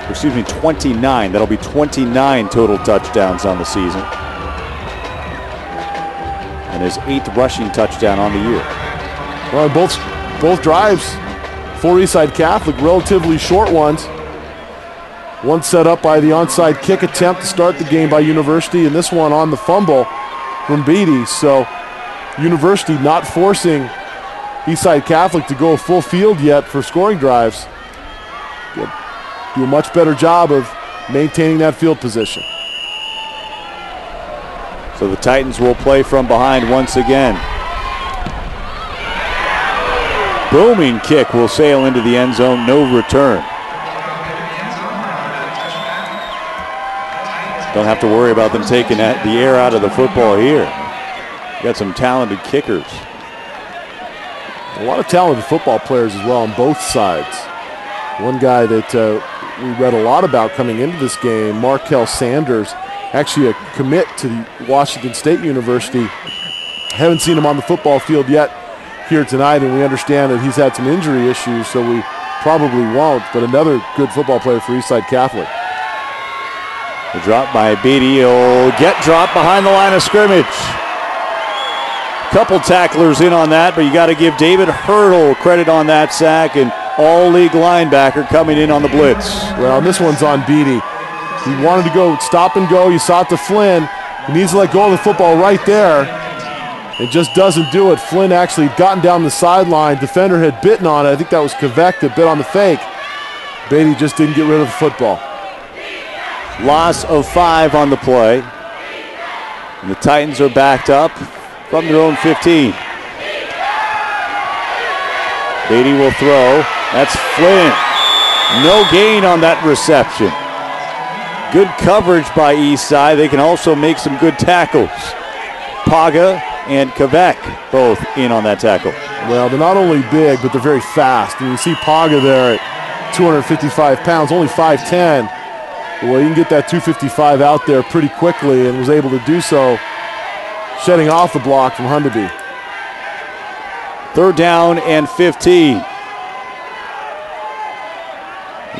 Excuse me, 29. That'll be 29 total touchdowns on the season. And his 8th rushing touchdown on the year. Well, both drives for Eastside Catholic, relatively short ones. One set up by the onside kick attempt to start the game by University, and this one on the fumble from Beatty. So University not forcing Eastside Catholic to go full field yet for scoring drives. Do a much better job of maintaining that field position. So the Titans will play from behind once again. Booming kick will sail into the end zone, no return. Don't have to worry about them taking the air out of the football here. Got some talented kickers. A lot of talented football players as well on both sides. One guy that we read a lot about coming into this game, Markel Sanders, actually a commit to the Washington State University. Haven't seen him on the football field yet here tonight, and we understand that he's had some injury issues, so we probably won't, but another good football player for Eastside Catholic. The drop by Beatty. He'll get dropped behind the line of scrimmage. Couple tacklers in on that, but you got to give David Hurdle credit on that sack, and all-league linebacker coming in on the blitz. Well, this one's on Beatty. He wanted to go stop and go. You saw it to Flynn. He needs to let go of the football right there. It just doesn't do it. Flynn actually had gotten down the sideline. Defender had bitten on it. I think that was Kvek that bit on the fake. Beatty just didn't get rid of the football. Loss of 5 on the play. And the Titans are backed up from their own 15. Beatty will throw. That's Flynn. No gain on that reception. Good coverage by Eastside. They can also make some good tackles. Paga and Kvek both in on that tackle. Well, they're not only big, but they're very fast. And you see Paga there at 255 pounds, only 5'10". Well, you can get that 255 out there pretty quickly, and was able to do so, shedding off the block from Hundeby. 3rd down and 15.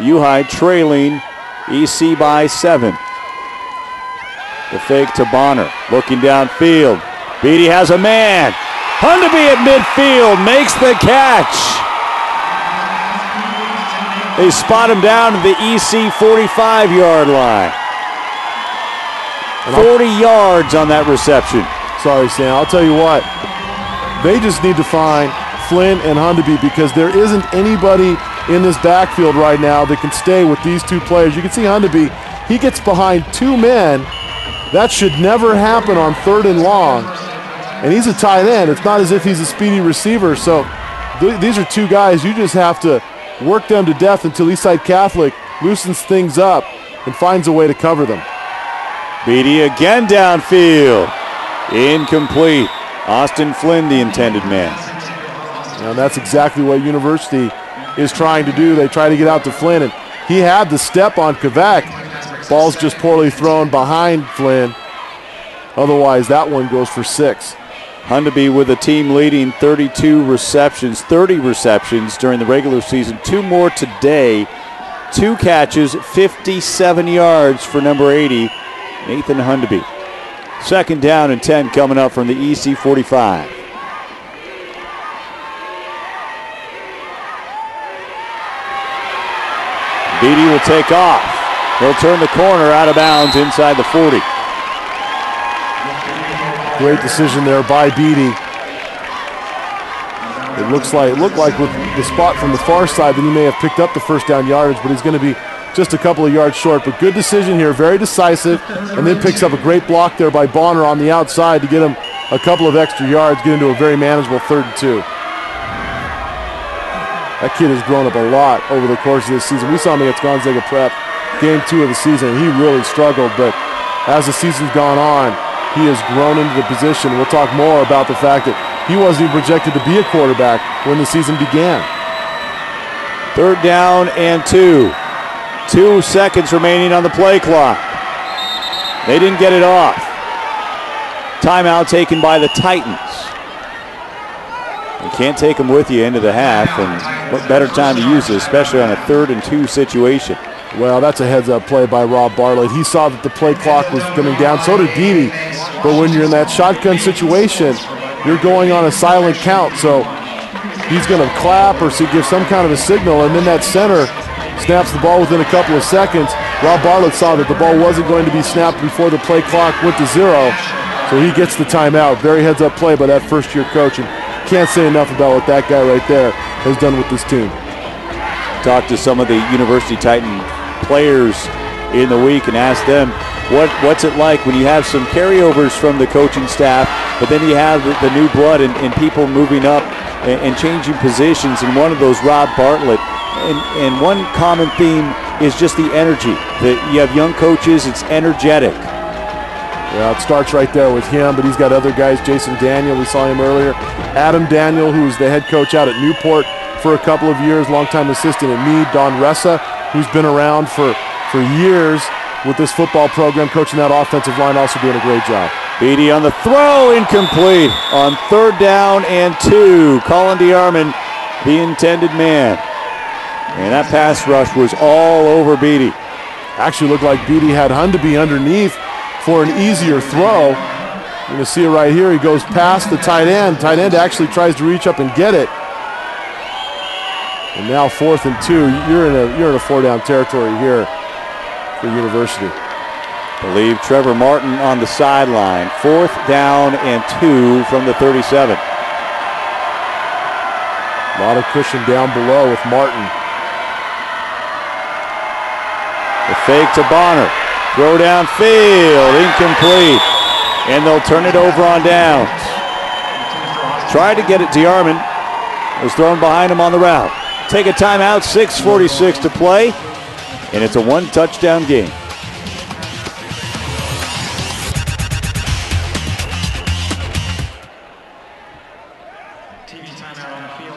U-High trailing EC by 7. The fake to Bonner, looking downfield. Beatty has a man. Hundeby at midfield makes the catch. They spot him down to the EC 45-yard line. 40 yards on that reception. Sorry, Sam. I'll tell you what. They just need to find Flynn and Hundeby, because there isn't anybody in this backfield right now that can stay with these two players. You can see Hundeby, he gets behind 2 men. That should never happen on 3rd and long. And he's a tight end. It's not as if he's a speedy receiver. So these are 2 guys you just have to work them to death until Eastside Catholic loosens things up and finds a way to cover them. Beatty again downfield. Incomplete. Austin Flynn, the intended man. And that's exactly what University is trying to do. They try to get out to Flynn, and he had the step on Kvek. Ball's just poorly thrown behind Flynn. Otherwise, that one goes for 6. Hundeby with a team leading 32 receptions, 30 receptions during the regular season. 2 more today. 2 catches, 57 yards for number 80, Nathan Hundeby. 2nd down and 10 coming up from the EC 45. Beatty will take off. He'll turn the corner out of bounds inside the 40. Great decision there by Beatty. It looked like with the spot from the far side that he may have picked up the 1st down yardage, but he's going to be just a couple of yards short. But good decision here, very decisive, and then picks up a great block there by Bonner on the outside to get him a couple of extra yards, get into a very manageable 3rd and 2. That kid has grown up a lot over the course of this season. We saw him against Gonzaga Prep, game 2 of the season, and he really struggled, but as the season's gone on, he has grown into the position. We'll talk more about the fact that he wasn't even projected to be a quarterback when the season began. 3rd down and 2. 2 seconds remaining on the play clock. They didn't get it off. Timeout taken by the Titans. You can't take them with you into the half, and what better time to use it, especially on a 3rd and 2 situation. Well, that's a heads-up play by Rob Bartlett. He saw that the play clock was coming down. So did Beatty. But when you're in that shotgun situation, you're going on a silent count. So he's going to clap or give some kind of a signal, and then that center snaps the ball within a couple of seconds. Rob Bartlett saw that the ball wasn't going to be snapped before the play clock went to 0. So he gets the timeout. Very heads-up play by that first-year coach. And can't say enough about what that guy right there has done with this team. Talked to some of the University Titan players in the week and asked them what's it like when you have some carryovers from the coaching staff, but then you have the new blood and people moving up and changing positions, and one of those Rob Bartlett. And one common theme is just the energy. You have young coaches, it's energetic. Yeah, it starts right there with him, but he's got other guys. Jason Daniel, we saw him earlier. Adam Daniel, who was the head coach out at Newport for a couple of years, longtime assistant at Meade. Don Ressa, who's been around for years with this football program, coaching that offensive line, also doing a great job. Beatty on the throw, incomplete on 3rd down and 2. Colin DeArmond, the intended man. And that pass rush was all over Beatty. Actually looked like Beatty had Hundeby underneath for an easier throw. You're going to see it right here. He goes past the tight end. Tight end actually tries to reach up and get it. And now 4th and 2. You're in a 4-down territory here for University. Believe Trevor Martin on the sideline. 4th down and 2 from the 37. A lot of cushion down below with Martin. The fake to Bonner. Throw downfield, incomplete. And they'll turn it over on downs. Tried to get it, DeArmond was thrown behind him on the route. Take a timeout, 6:46 to play, and it's a 1-touchdown game. TV timeout on the field.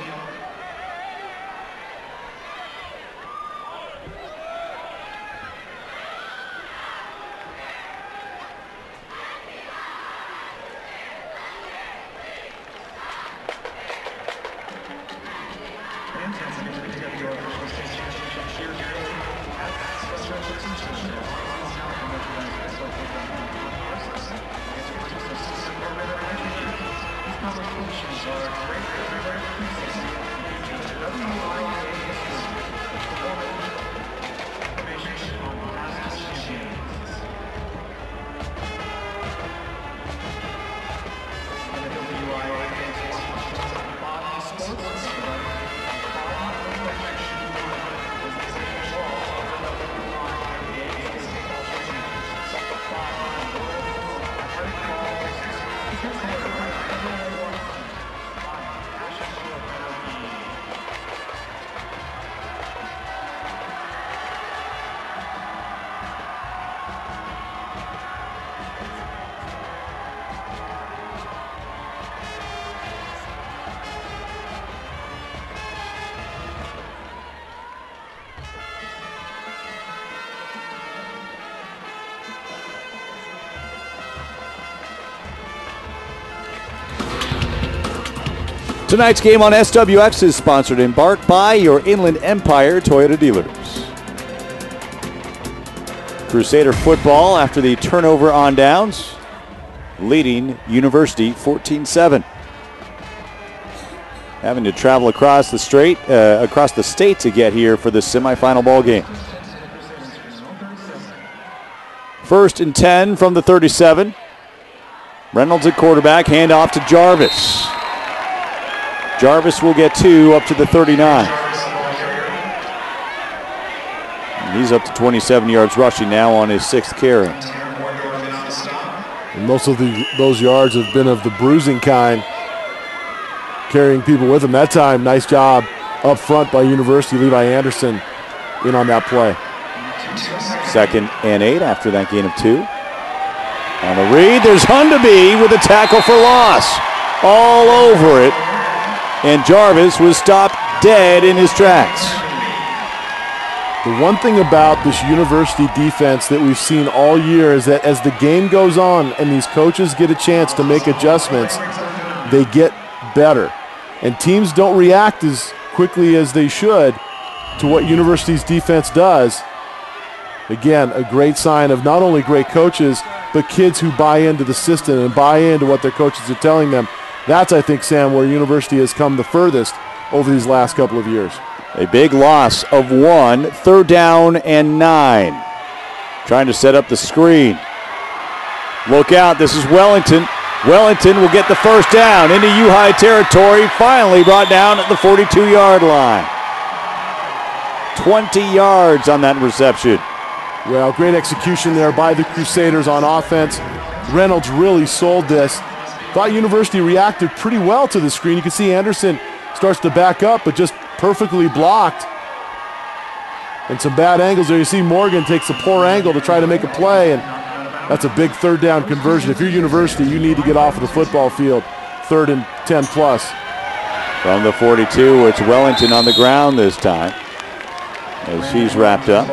Tonight's game on SWX is sponsored in part by your Inland Empire Toyota dealers. Crusader football after the turnover on downs, leading University 14-7. Having to travel across the state to get here for the semifinal ball game. 1st and 10 from the 37. Reynolds at quarterback, handoff to Jarvis. Jarvis will get 2 up to the 39. And he's up to 27 yards rushing now on his 6th carry. And most of those yards have been of the bruising kind, carrying people with him. That time, nice job up front by University. Levi Anderson in on that play. 2nd and 8 after that gain of 2. On the read, there's Hundeby with a tackle for loss. All over it. And Jarvis was stopped dead in his tracks. The one thing about this University defense that we've seen all year is that as the game goes on and these coaches get a chance to make adjustments, they get better. And teams don't react as quickly as they should to what University's defense does. Again, a great sign of not only great coaches, but kids who buy into the system and buy into what their coaches are telling them. That's, I think, Sam, where University has come the furthest over these last couple of years. A big loss of 1, 3rd down and 9. Trying to set up the screen. Look out, this is Wellington. Wellington will get the 1st down into U-High territory, finally brought down at the 42-yard line. 20 yards on that reception. Well, great execution there by the Crusaders on offense. Reynolds really sold this. Thought University reacted pretty well to the screen. You can see Anderson starts to back up, but just perfectly blocked. And some bad angles there. You see Morgan takes a poor angle to try to make a play, and that's a big 3rd down conversion. If you're University, you need to get off of the football field. 3rd and 10 plus. From the 42, it's Wellington on the ground this time. as he's wrapped up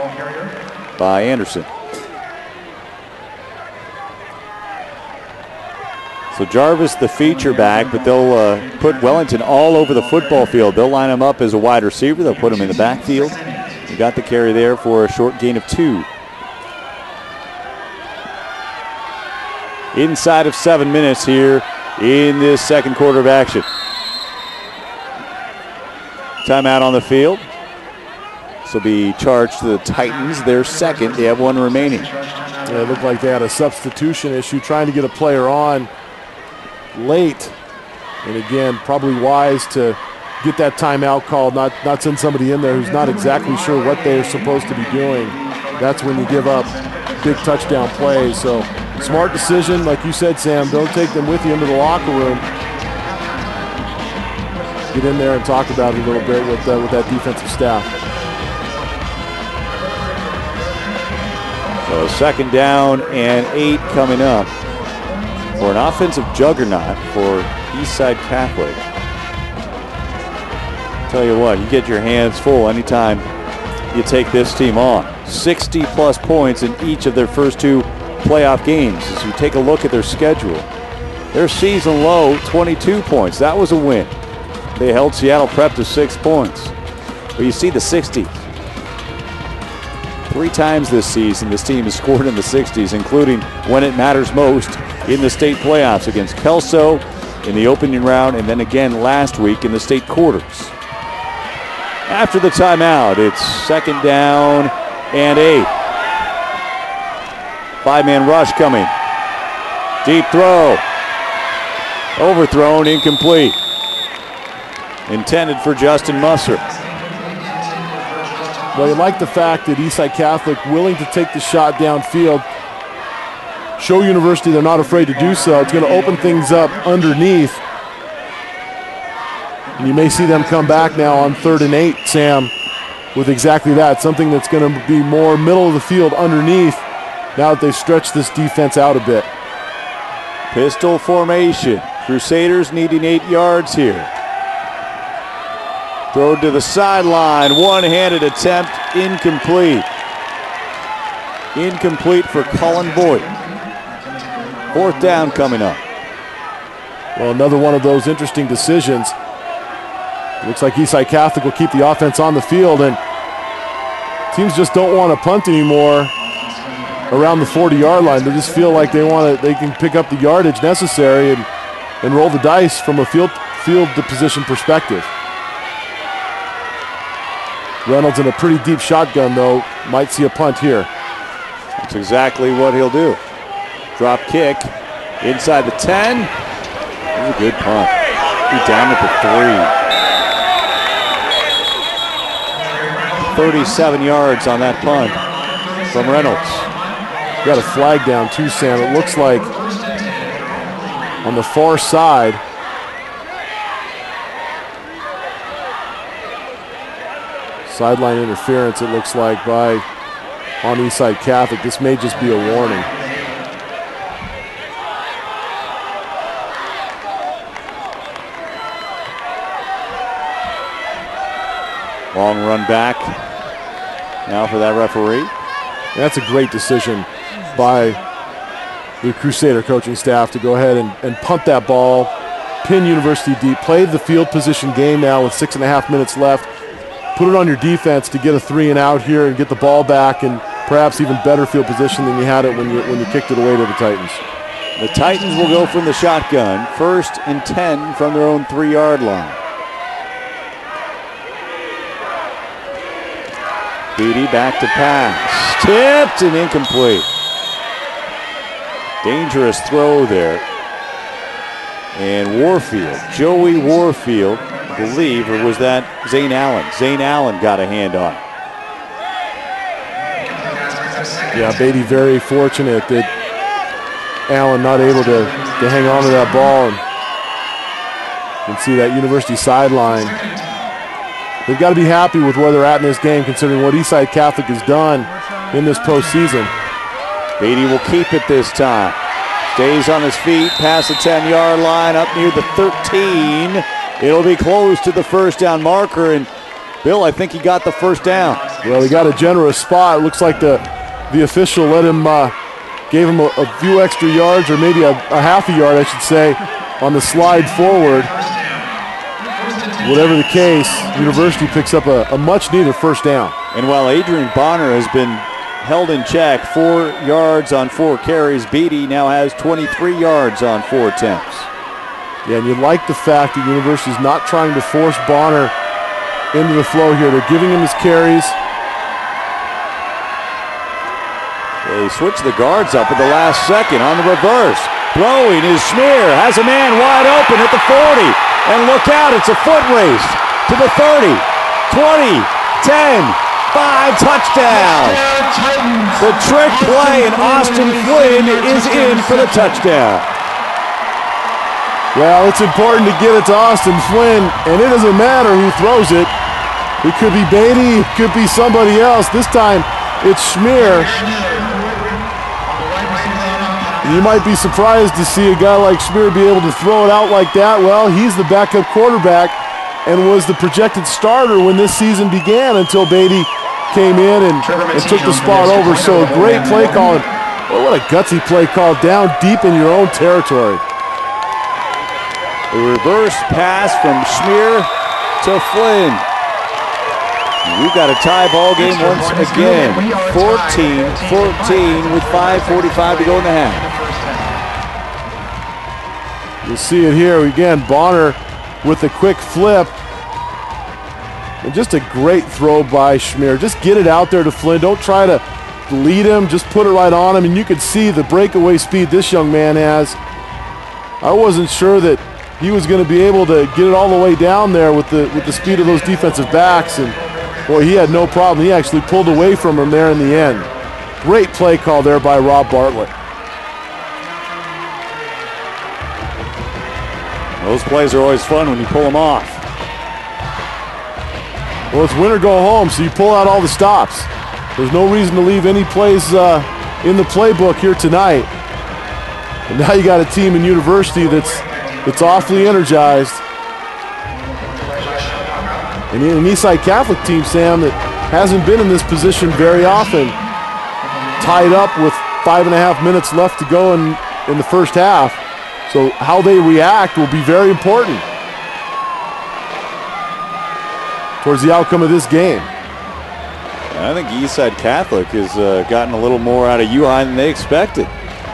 by Anderson. So Jarvis the feature back, but they'll put Wellington all over the football field. They'll line him up as a wide receiver. They'll put him in the backfield. He got the carry there for a short gain of 2. Inside of 7 minutes here in this second quarter of action. Timeout on the field. This will be charged to the Titans, their second. They have 1 remaining. Yeah, it looked like they had a substitution issue trying to get a player on late. And again, probably wise to get that timeout called, not send somebody in there who's not exactly sure what they're supposed to be doing. That's when you give up big touchdown plays. So smart decision, like you said, Sam. Don't take them with you into the locker room. Get in there and talk about it a little bit with that defensive staff. So 2nd down and 8 coming up for an offensive juggernaut for Eastside Catholic. Tell you what, you get your hands full anytime you take this team on. 60-plus points in each of their first 2 playoff games. As you take a look at their schedule, their season low, 22 points. That was a win. They held Seattle Prep to 6 points. But you see the 60s. 3 times this season, this team has scored in the 60s, including when it matters most in the state playoffs against Kelso in the opening round, and then again last week in the state quarters. After the timeout, it's 2nd down and 8. 5-man rush coming. Deep throw. Overthrown, incomplete. Intended for Justin Musser. Well, you like the fact that Eastside Catholic willing to take the shot downfield. Show University they're not afraid to do so. It's going to open things up underneath. And you may see them come back now on 3rd and 8, Sam, with exactly that. Something that's going to be more middle of the field underneath now that they've stretched this defense out a bit. Pistol formation. Crusaders needing 8 yards here. Throw to the sideline. One-handed attempt. Incomplete. Incomplete for Colin Boyd. 4th down coming up. Well, another one of those interesting decisions. Looks like Eastside Catholic will keep the offense on the field, and teams just don't want to punt anymore around the 40-yard line. They just feel like they can pick up the yardage necessary and roll the dice from a field position perspective. Reynolds in a pretty deep shotgun, though. Might see a punt here. That's exactly what he'll do. Drop kick inside the 10. That's a good punt. He's down at the 3. 37 yards on that punt from Reynolds. Got a flag down too, Sam. It looks like on the far side. Sideline interference, it looks like, on Eastside Catholic. This may just be a warning. Long run back now for that referee. That's a great decision by the Crusader coaching staff to go ahead and punt that ball, pin University deep, play the field position game now with 6.5 minutes left. Put it on your defense to get a 3 and out here and get the ball back and perhaps even better field position than you had it when you kicked it away to the Titans. The Titans will go from the shotgun, 1st and 10 from their own 3-yard line. Beatty back to pass. Tipped and incomplete. Dangerous throw there. And Warfield, Joey Warfield, I believe, or was that Zane Allen? Zane Allen got a hand on it. Yeah, Beatty very fortunate that Allen not able to hang on to that ball. And you can see that University sideline. They've got to be happy with where they're at in this game, considering what Eastside Catholic has done in this postseason. Beatty will keep it this time. Stays on his feet, past the 10-yard line, up near the 13. It'll be close to the 1st down marker, and Bill, I think he got the 1st down. Well, he got a generous spot. It looks like the official let him, gave him a few extra yards, or maybe a half a yard, I should say, on the slide forward. Whatever the case, University picks up a much-needed first down. And while Adrian Bonner has been held in check, 4 yards on 4 carries, Beatty now has 23 yards on 4 attempts. Yeah, and you like the fact that University is not trying to force Bonner into the flow here. They're giving him his carries. They switch the guards up at the last second on the reverse. Throwing is Schmier, has a man wide open at the 40. And look out, it's a foot race to the 30, 20, 10, 5, touchdown. The trick play, and Austin Flynn is in for the touchdown. Well, it's important to get it to Austin Flynn, and it doesn't matter who throws it. It could be Beatty, it could be somebody else. This time, it's Schmier. You might be surprised to see a guy like Schmier be able to throw it out like that. Well, he's the backup quarterback and was the projected starter when this season began until Beatty came in and took the spot over. So a great play call. Well, what a gutsy play call down deep in your own territory. A reverse pass from Schmier to Flynn. We've got a tie ball game once again. 14-14 with 5:45 to go in the half. You'll see it here again. Bonner with a quick flip. And just a great throw by Schmier. Just get it out there to Flynn. Don't try to lead him. Just put it right on him. And you can see the breakaway speed this young man has. I wasn't sure that he was going to be able to get it all the way down there with the speed of those defensive backs. And boy, he had no problem. He actually pulled away from him there in the end. Great play call there by Rob Bartlett. Those plays are always fun when you pull them off. Well, it's win or go home, so you pull out all the stops. There's no reason to leave any plays in the playbook here tonight. And now you got a team in University that's awfully energized. And an Eastside Catholic team, Sam, that hasn't been in this position very often. Tied up with 5.5 minutes left to go in the first half. So how they react will be very important towards the outcome of this game. I think Eastside Catholic has gotten a little more out of UI than they expected.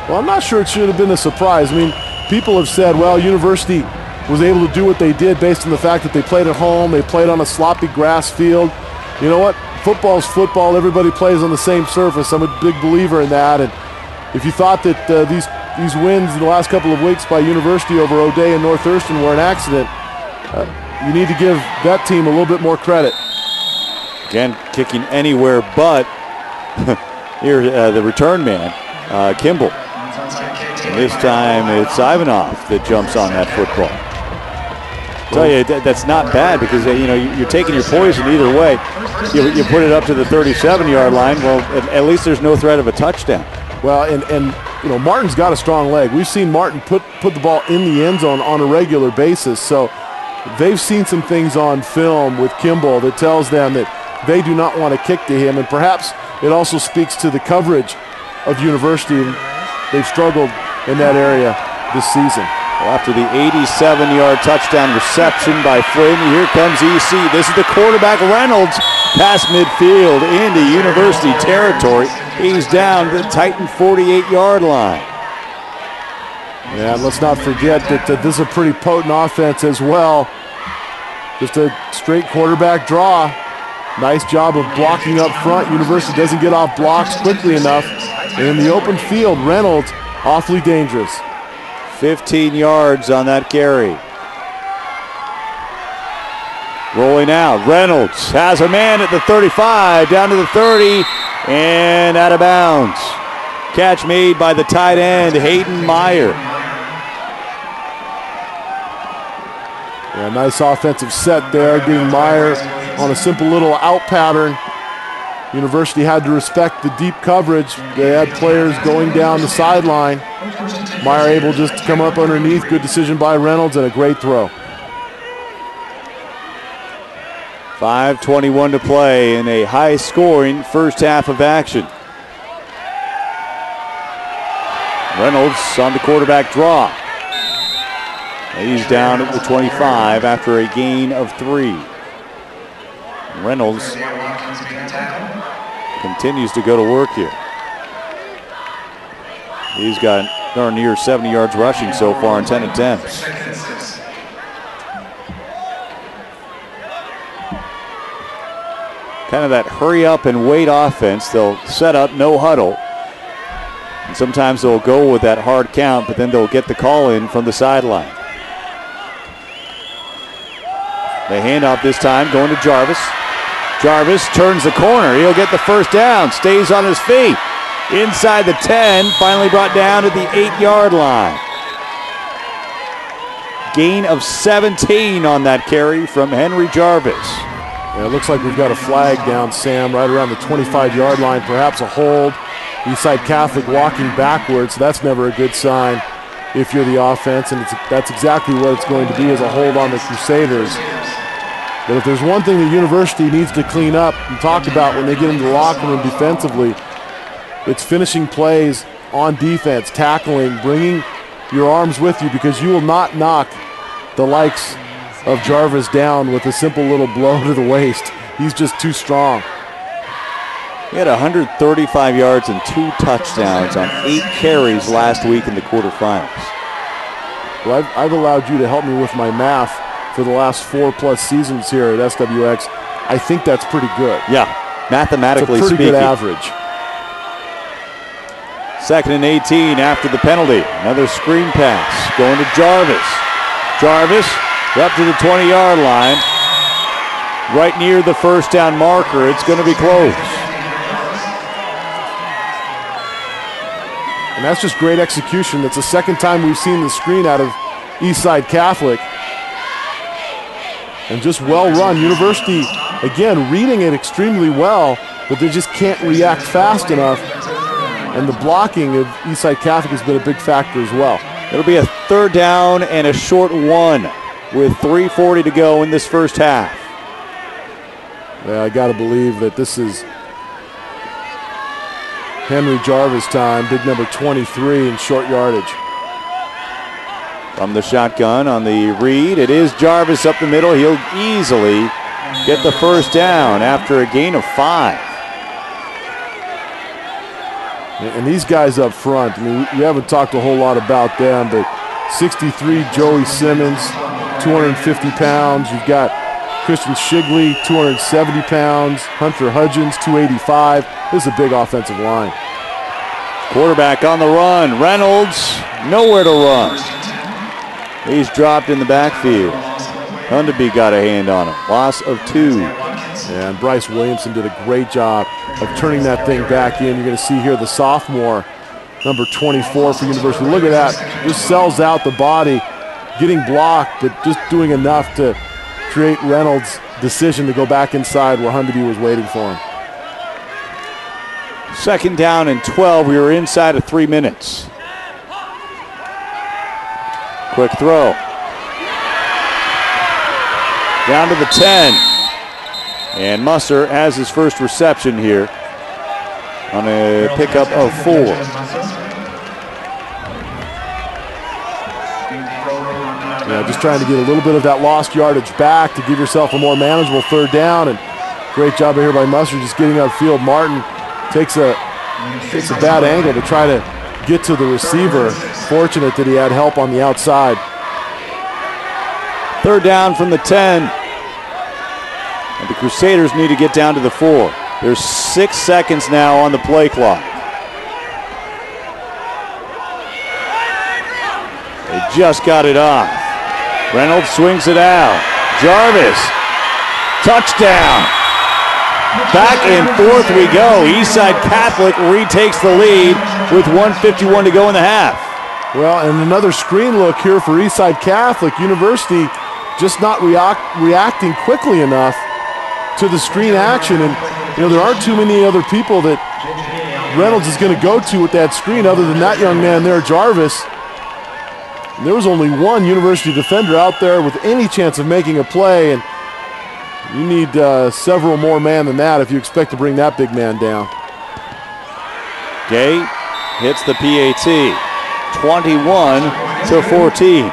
Well, I'm not sure it should have been a surprise. I mean, people have said, well, University was able to do what they did based on the fact that they played at home, they played on a sloppy grass field. You know what? Football's football. Everybody plays on the same surface. I'm a big believer in that. And if you thought that these wins in the last couple of weeks by University over O'Day and North Thurston were an accident, you need to give that team a little bit more credit. Again, kicking anywhere but here, the return man, Kimball. And this time it's Ivanov that jumps on that football. I tell you, that's not bad because you're taking your poison either way. You put it up to the 37-yard line. Well, at least there's no threat of a touchdown. Well, and Martin's got a strong leg. We've seen Martin put the ball in the end zone on a regular basis. So they've seen some things on film with Kimball that tells them that they do not want to kick to him. And perhaps it also speaks to the coverage of University. They've struggled in that area this season. Well, after the 87-yard touchdown reception by Flynn, here comes EC. This is the quarterback, Reynolds, past midfield into University territory. He's down to the Titan 48-yard line. Yeah, and let's not forget that this is a pretty potent offense as well. Just a straight quarterback draw. Nice job of blocking up front. University doesn't get off blocks quickly enough. And in the open field, Reynolds, awfully dangerous. 15 yards on that carry. Rolling out, Reynolds has a man at the 35, down to the 30, and out of bounds. Catch made by the tight end, Hayden Meyer. Yeah, nice offensive set there, getting Meyer on a simple little out pattern. University had to respect the deep coverage. They had players going down the sideline. Meyer able just to come up underneath. Good decision by Reynolds and a great throw. 5:21 to play in a high-scoring first half of action. Reynolds on the quarterback draw. He's down at the 25 after a gain of 3. Reynolds continues to go to work here. He's got darn near 70 yards rushing so far in 10 attempts. Kind of that hurry up and wait offense. They'll set up, no huddle. And sometimes they'll go with that hard count, but then they'll get the call in from the sideline. The handoff this time going to Jarvis. Jarvis turns the corner. He'll get the first down. Stays on his feet. Inside the 10. Finally brought down at the 8-yard line. Gain of 17 on that carry from Henry Jarvis. Yeah, it looks like we've got a flag down, Sam, right around the 25-yard line. Perhaps a hold. Eastside Catholic walking backwards. That's never a good sign if you're the offense, and that's exactly what it's going to be, as a hold on the Crusaders. But if there's one thing the university needs to clean up and talk about when they get into the locker room defensively, it's finishing plays on defense, tackling, bringing your arms with you, because you will not knock the likes of Jarvis down with a simple little blow to the waist. He's just too strong. He had 135 yards and 2 touchdowns on 8 carries last week in the quarterfinals. Well, I've allowed you to help me with my math for the last 4+ seasons here at SWX. I think that's pretty good. Yeah, mathematically it's a pretty speaking. good average. 2nd and 18 after the penalty. Another screen pass going to Jarvis. Jarvis up to the 20-yard line. Right near the first down marker. It's going to be close. And that's just great execution. It's the second time we've seen the screen out of Eastside Catholic. And just well run. University, again, reading it extremely well, but they just can't react fast enough. And the blocking of Eastside Catholic has been a big factor as well. It'll be a 3rd down and a short 1 with 3:40 to go in this first half. Yeah, I got to believe that this is Henry Jarvis time, big number 23 in short yardage. From the shotgun on the read, it is Jarvis up the middle. He'll easily get the first down after a gain of 5. And these guys up front, I mean, we haven't talked a whole lot about them, but 63, Joey Simmons, 250 pounds. You've got Christian Shigley, 270 pounds. Hunter Hudgens, 285. This is a big offensive line. Quarterback on the run. Reynolds, nowhere to run. He's dropped in the backfield. Hundeby got a hand on him. Loss of 2. And Bryce Williamson did a great job of turning that thing back in. You're going to see here the sophomore, number 24 for University. Look at that. Just sells out the body, getting blocked, but just doing enough to create Reynolds' decision to go back inside where Hundeby was waiting for him. 2nd down and 12. We were inside of 3 minutes. Quick throw. Down to the 10. And Musser has his first reception here on a pickup of 4. Yeah, just trying to get a little bit of that lost yardage back to give yourself a more manageable 3rd down. And great job here by Musser just getting upfield. Martin takes a bad angle to try to get to the receiver. Fortunate that he had help on the outside. 3rd down from the 10. And the Crusaders need to get down to the 4. There's 6 seconds now on the play clock. They just got it off. Reynolds swings it out. Jarvis, touchdown. Back and forth we go. Eastside Catholic retakes the lead with 1:51 to go in the half. Well, and another screen look here for Eastside Catholic. University just not reacting quickly enough to the screen action. And, you know, there aren't too many other people that Reynolds is going to go to with that screen other than that young man there, Jarvis. And there was only one University defender out there with any chance of making a play. And You need several more men than that if you expect to bring that big man down. Gay hits the PAT, 21-14.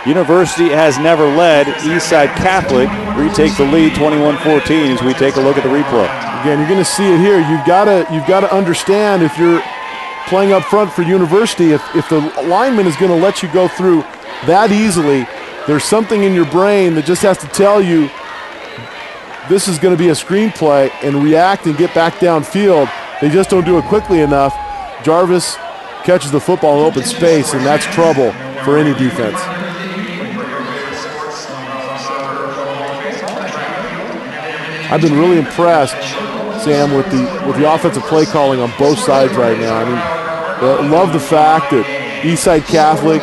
University has never led. Eastside Catholic retake the lead, 21-14, as we take a look at the replay. Again, you're going to see it here. You've got to understand, if you're playing up front for University, if the lineman is going to let you go through that easily, there's something in your brain that just has to tell you this is going to be a screenplay, and react and get back downfield. They just don't do it quickly enough. Jarvis catches the football in open space, and that's trouble for any defense. I've been really impressed, Sam, with the offensive play calling on both sides right now. I mean, I love the fact that Eastside Catholic,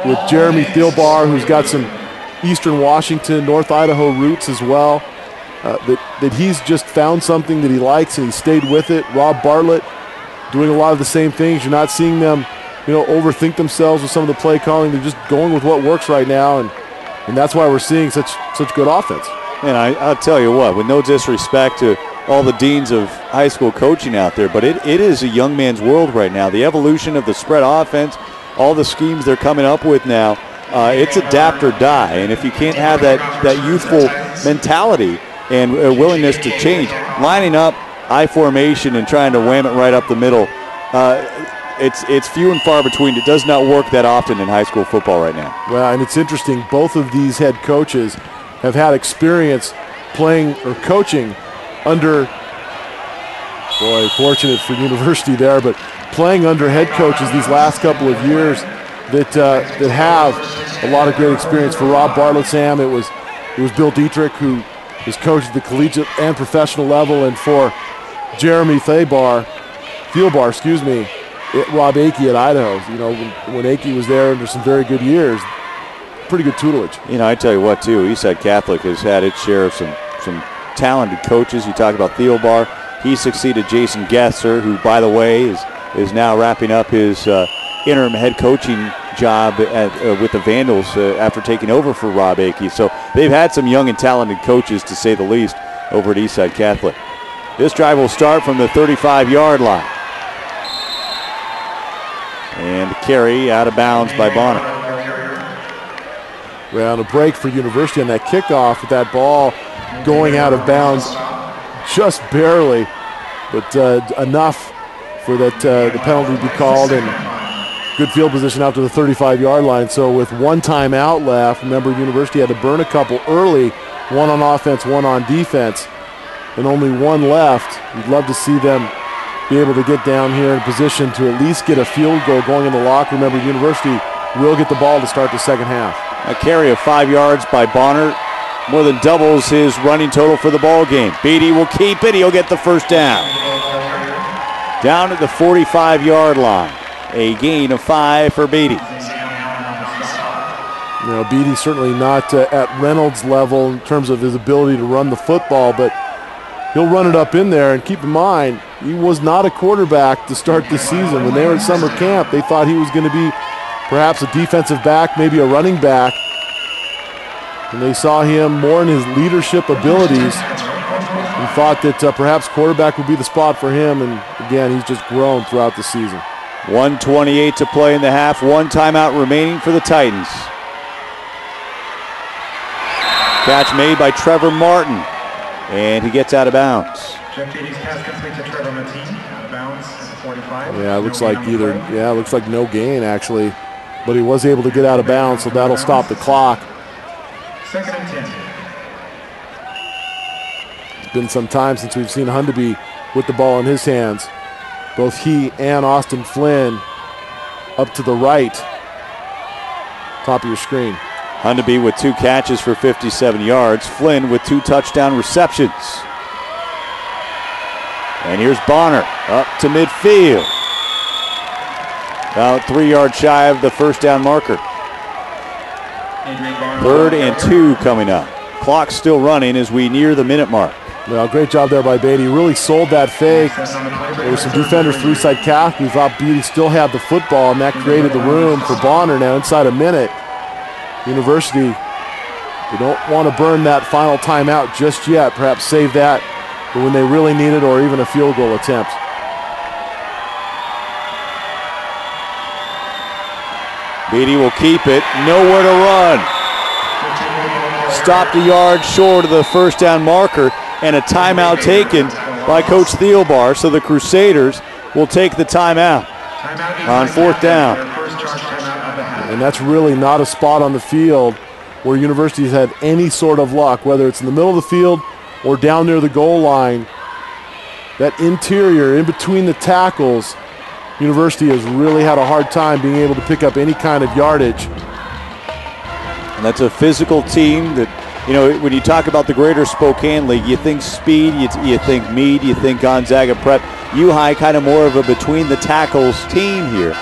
with Jeremy Thielbar, who's got some Eastern Washington, North Idaho roots as well, that he's just found something that he likes and he stayed with it. Rob Bartlett doing a lot of the same things. You're not seeing them, overthink themselves with some of the play calling. They're just going with what works right now, and that's why we're seeing such good offense. And I'll tell you what, with no disrespect to all the deans of high school coaching out there, but it is a young man's world right now. The evolution of the spread offense, all the schemes they're coming up with now, it's adapt or die. And if you can't have that youthful mentality and willingness to change, lining up I formation and trying to wham it right up the middle, it's few and far between. It does not work that often in high school football right now. Well, and it's interesting, both of these head coaches have had experience playing or coaching under, fortunate for University there, but playing under head coaches these last couple of years that have a lot of great experience. For Rob Bartlett, Sam, it was Bill Dietrich, who has coached at the collegiate and professional level, and for Jeremy Thielbar, Rob Akey at Idaho. When Akey was there under some very good years, pretty good tutelage. I tell you what, too, Eastside Catholic has had its share of some talented coaches. You talk about Thielbar. He succeeded Jason Getzer, who, by the way, is now wrapping up his interim head coaching job with the Vandals after taking over for Rob Akey. So they've had some young and talented coaches, to say the least, over at Eastside Catholic. This drive will start from the 35-yard line. And the carry out of bounds by Bonner. Well, and a break for University on that kickoff, with that ball going out of bounds just barely, but enough for the penalty to be called, and good field position out to the 35-yard line. So with one timeout left, remember University had to burn a couple early, one on offense, one on defense, and only one left. You'd love to see them be able to get down here in position to at least get a field goal going in the lock. Remember, University will get the ball to start the second half. A carry of 5 yards by Bonner more than doubles his running total for the ball game. Beatty will keep it. He'll get the first down. Down at the 45-yard line. A gain of 5 for Beatty. Beatty certainly not at Reynolds' level in terms of his ability to run the football, but he'll run it up in there. And keep in mind, he was not a quarterback to start this season. When they were at summer camp, they thought he was going to be perhaps a defensive back, maybe a running back. And they saw him more in his leadership abilities and thought that perhaps quarterback would be the spot for him. And again, he's just grown throughout the season. 1:28 to play in the half. One timeout remaining for the Titans. Catch made by Trevor Martin, and he gets out of bounds. Jeff Beatty's pass complete to Trevor Martin, out of bounds at the 45. Yeah, it looks like it looks like no gain actually, but he was able to get out of bounds, so that'll stop the clock. 2nd and 10. It's been some time since we've seen Hundeby with the ball in his hands. Both he and Austin Flynn up to the right, top of your screen. Hundeby with 2 catches for 57 yards. Flynn with 2 touchdown receptions. And here's Bonner up to midfield. About 3 yards shy of the first down marker. 3rd and 2 coming up. Clock's still running as we near the minute mark. Well, great job there by Beatty. Really sold that fake. There were some defenders for Eastside Catholic who thought Beatty still had the football, and that created the room for Bonner. Now inside a minute, University They don't want to burn that final timeout just yet. Perhaps save that for when they really need it, or even a field goal attempt. Beatty will keep it. Nowhere to run. Stopped a yard short of the first down marker, and a timeout taken by Coach Theobar. So the Crusaders will take the timeout on fourth down. And that's really not a spot on the field where University's had any sort of luck, whether it's in the middle of the field or down near the goal line. That interior, in between the tackles, University has really had a hard time being able to pick up any kind of yardage. And that's a physical team that, you know, when you talk about the greater Spokane League, you think speed, you think Meade, you think Gonzaga Prep. U-High kind of more of a between the tackles team here.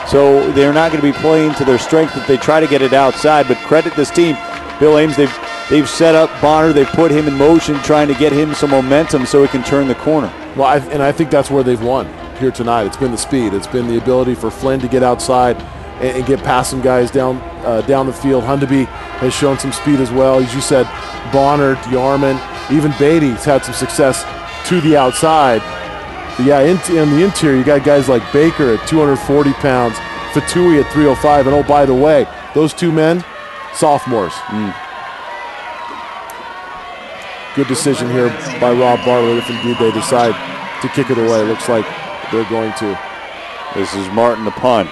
So they're not going to be playing to their strength if they try to get it outside. But credit this team. Bill Ames, they've set up Bonner. They've put him in motion, trying to get him some momentum so he can turn the corner. Well, I think that's where they've won here tonight. It's been the speed. It's been the ability for Flynn to get outside and get past some guys down the field. Hundeby has shown some speed as well. As you said, Bonner, DeArmond, even Beatty's had some success to the outside. But yeah, in the interior, you got guys like Baker at 240 pounds, Fatui at 305, and oh, by the way, those two men, sophomores. Good decision here by Rob Bartlett if indeed they decide to kick it away. Looks like they're going to. This is Martin the punt.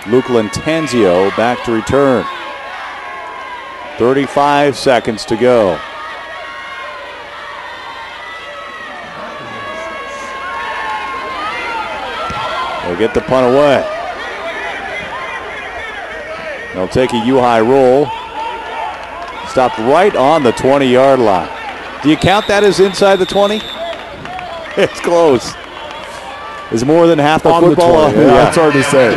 Luke Lantanzio back to return. 35 seconds to go. They'll get the punt away. They'll take a U-High roll. Stopped right on the 20-yard line. Do you count that as inside the 20? It's close. It's more than half the on football. The 20. Yeah, it's hard to say.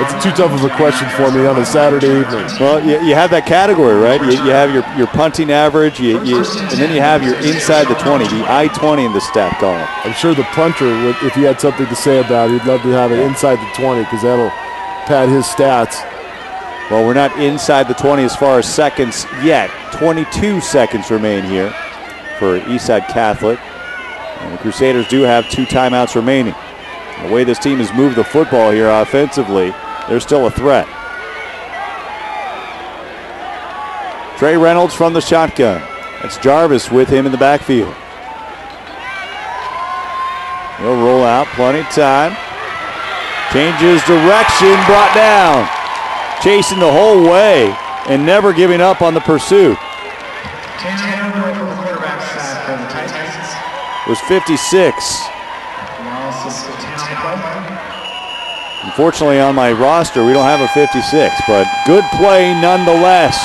It's too tough of a question for me on a Saturday evening. Well, you have that category, right? You have your punting average, and then you have your inside the 20, the I-20 in the stat column. I'm sure the punter, would, if he had something to say about it, he'd love to have it inside the 20 because that'll pad his stats. Well, we're not inside the 20 as far as seconds yet. 22 seconds remain here for Eastside Catholic. And the Crusaders do have 2 timeouts remaining. The way this team has moved the football here offensively, they're still a threat. Trey Reynolds from the shotgun. That's Jarvis with him in the backfield. He'll roll out, plenty of time. Changes direction, brought down. Chasing the whole way and never giving up on the pursuit. It was 56. Unfortunately, on my roster, we don't have a 56, but good play nonetheless.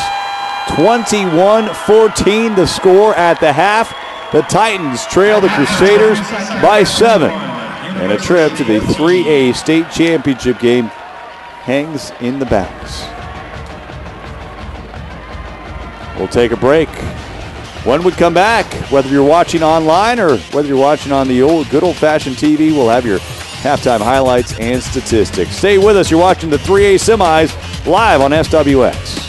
21-14 the score at the half. The Titans trail the Crusaders by 7. And a trip to the 3A state championship game hangs in the balance. We'll take a break. When we come back, whether you're watching online or whether you're watching on the good old-fashioned TV, we'll have your halftime highlights and statistics. Stay with us. You're watching the 3A semis live on SWX.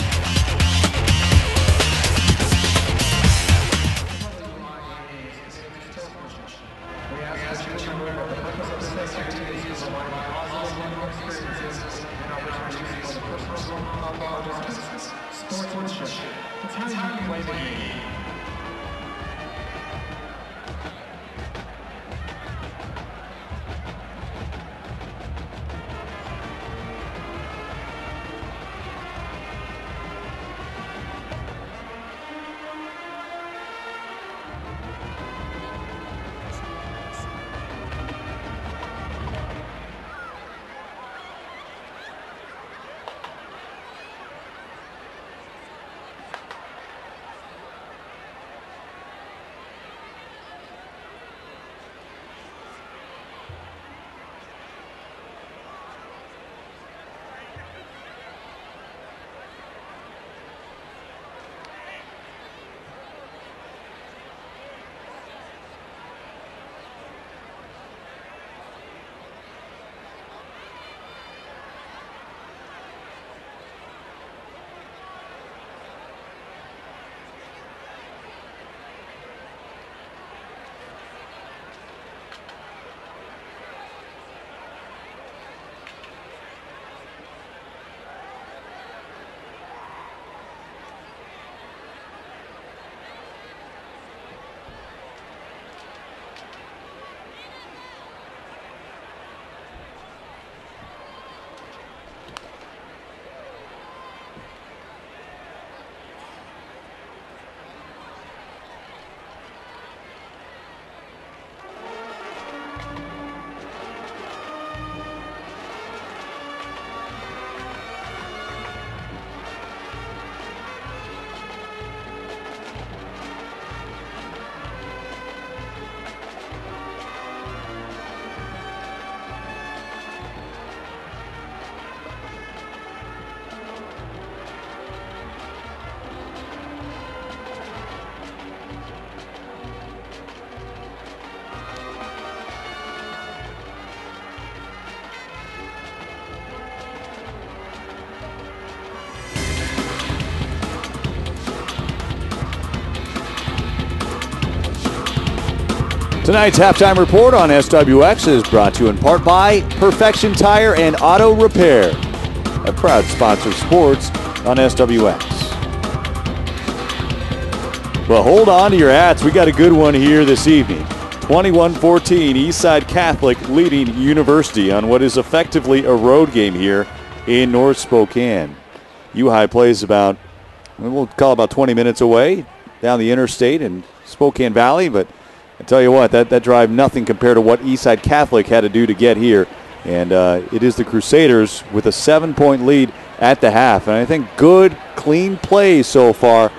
Tonight's halftime report on SWX is brought to you in part by Perfection Tire and Auto Repair, a proud sponsor of sports on SWX. Well, hold on to your hats. We got a good one here this evening. 21-14, Eastside Catholic leading University on what is effectively a road game here in North Spokane. U-High plays about, we'll call about 20 minutes away down the interstate in Spokane Valley, but I tell you what, that drive, nothing compared to what Eastside Catholic had to do to get here. And it is the Crusaders with a 7-point lead at the half. And I think good, clean play so far,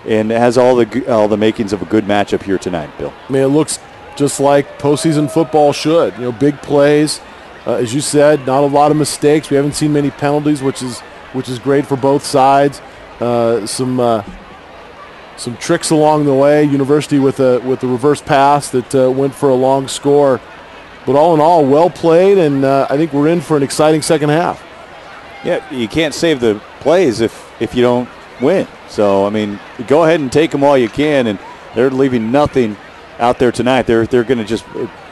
and it has all the makings of a good matchup here tonight, Bill. I mean, it looks just like postseason football should. You know, big plays. As you said, not a lot of mistakes. We haven't seen many penalties, which is great for both sides. Some tricks along the way. University with a reverse pass that went for a long score. But all in all, well played, and I think we're in for an exciting second half. Yeah, you can't save the plays if you don't win. So, I mean, go ahead and take them all you can, and they're leaving nothing out there tonight. They're going to just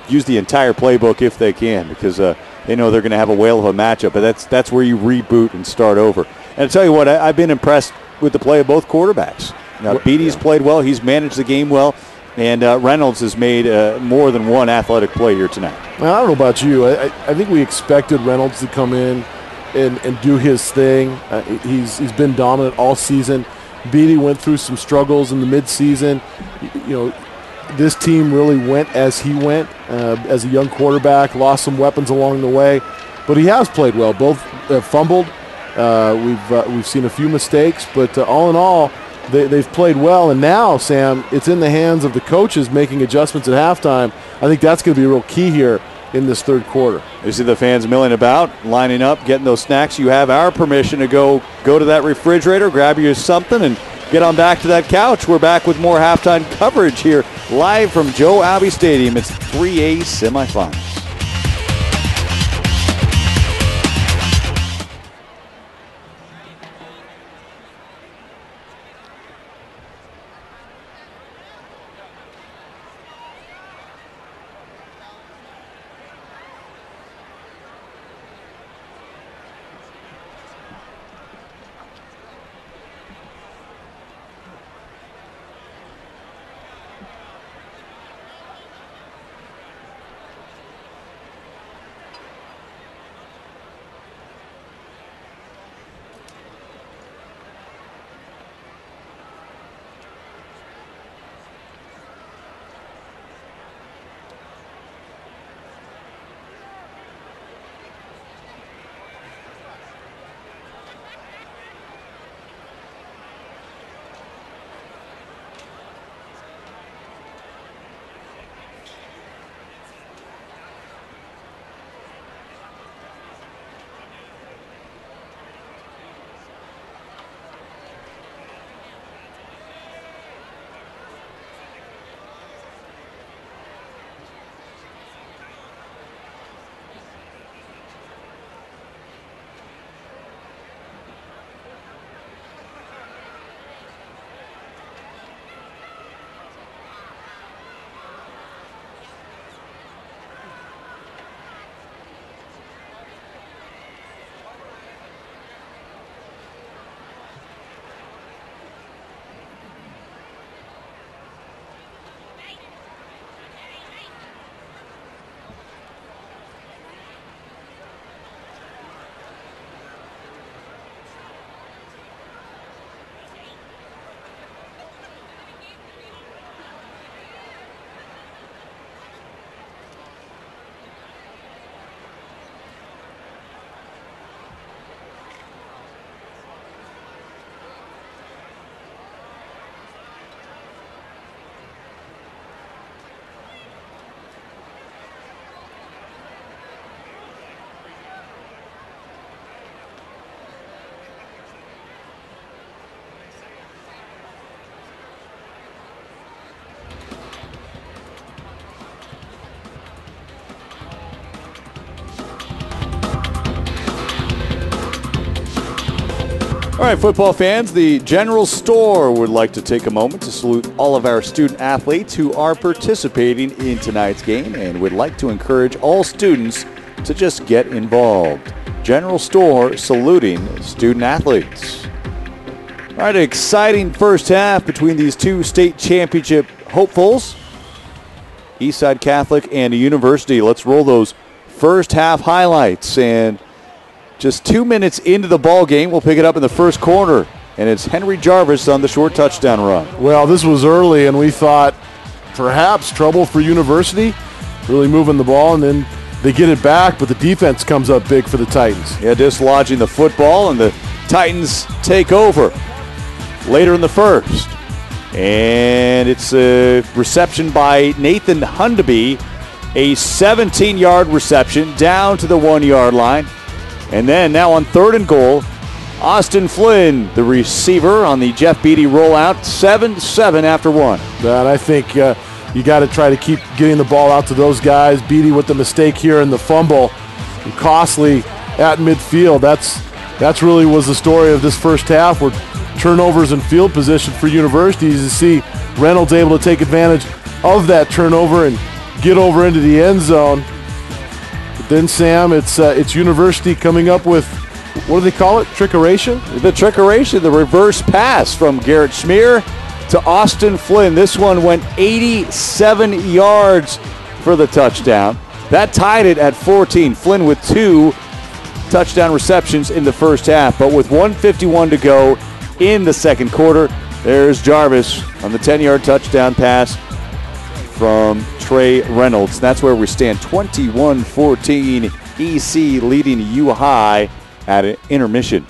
use the entire playbook if they can, because they know they're going to have a whale of a matchup. But that's where you reboot and start over. And I'll tell you what, I've been impressed with the play of both quarterbacks. Now, Beatty's played well. He's managed the game well. And Reynolds has made more than one athletic play here tonight. Well, I don't know about you. I think we expected Reynolds to come in and do his thing. He's been dominant all season. Beatty went through some struggles in the midseason. You know, this team really went as he went as a young quarterback, lost some weapons along the way. But he has played well. Both fumbled. We've seen a few mistakes. But all in all, they've played well, and now, Sam, it's in the hands of the coaches making adjustments at halftime. I think that's going to be a real key here in this third quarter. You see the fans milling about, lining up, getting those snacks. You have our permission to go to that refrigerator, grab you something, and get on back to that couch. We're back with more halftime coverage here, live from Joe Albi Stadium. It's 3A semifinals. All right, football fans, the General Store would like to take a moment to salute all of our student athletes who are participating in tonight's game and would like to encourage all students to just get involved. General Store saluting student athletes. All right, an exciting first half between these two state championship hopefuls, Eastside Catholic and University. Let's roll those first half highlights. And just 2 minutes into the ball game, we'll pick it up in the first quarter, and it's Henry Jarvis on the short touchdown run. Well, this was early, and we thought perhaps trouble for University, really moving the ball, and then they get it back, but the defense comes up big for the Titans. Yeah, dislodging the football, and the Titans take over later in the first. And it's a reception by Nathan Hundeby, a 17-yard reception down to the 1-yard line. And then now on 3rd and goal, Austin Flynn, the receiver on the Jeff Beatty rollout, 7-7 after 1. And I think you got to try to keep getting the ball out to those guys. Beatty with the mistake here in the fumble, and Costly at midfield. That's really was the story of this first half, where turnovers and field position for universities. You see Reynolds able to take advantage of that turnover and get over into the end zone. But then, Sam, it's University coming up with, what do they call it? Trickeration? The trickeration, the reverse pass from Garrett Schmier to Austin Flynn. This one went 87 yards for the touchdown. That tied it at 14. Flynn with 2 touchdown receptions in the first half. But with 1:51 to go in the second quarter, there's Jarvis on the 10-yard touchdown pass from Trey Reynolds. That's where we stand, 21-14, EC leading U High at an intermission.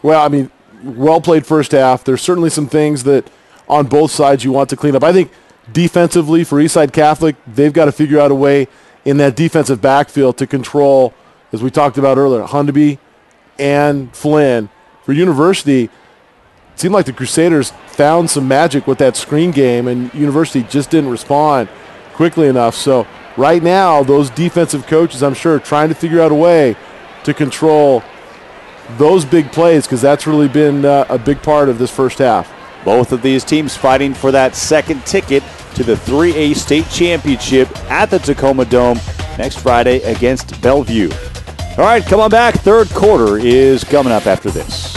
Well, I mean, well played first half. There's certainly some things that on both sides you want to clean up. I think defensively for Eastside Catholic, they've got to figure out a way in that defensive backfield to control, as we talked about earlier, Hundeby and Flynn. For University, it seemed like the Crusaders found some magic with that screen game, and University just didn't respond quickly enough. So right now, those defensive coaches, I'm sure, are trying to figure out a way to control those big plays, because that's really been a big part of this first half. Both of these teams fighting for that second ticket to the 3A state championship at the Tacoma Dome next Friday against Bellevue. All right, come on back. Third quarter is coming up after this.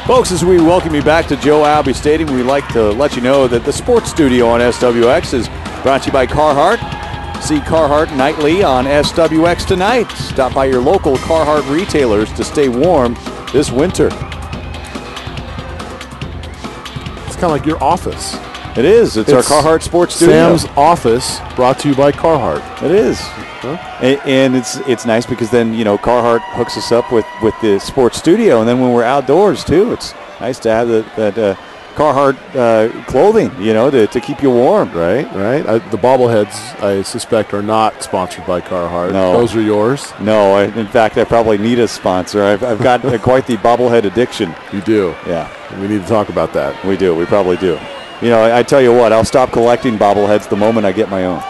Folks, as we welcome you back to Joe Albi Stadium, we'd like to let you know that the sports studio on SWX is brought to you by Carhartt. See Carhartt nightly on SWX tonight. Stop by your local Carhartt retailers to stay warm this winter. It's kind of like your office. It is. It's our Carhartt sports studio. Sam's office, brought to you by Carhartt. It is. Huh? And it's nice because then, you know, Carhartt hooks us up with the sports studio, and then when we're outdoors too, it's nice to have that Carhartt clothing, you know, to keep you warm. Right. The bobbleheads, I suspect, are not sponsored by Carhartt. No. Those are yours? No. In fact, I probably need a sponsor. I've got quite the bobblehead addiction. You do? Yeah. We need to talk about that. We do. We probably do. You know, I tell you what, I'll stop collecting bobbleheads the moment I get my own.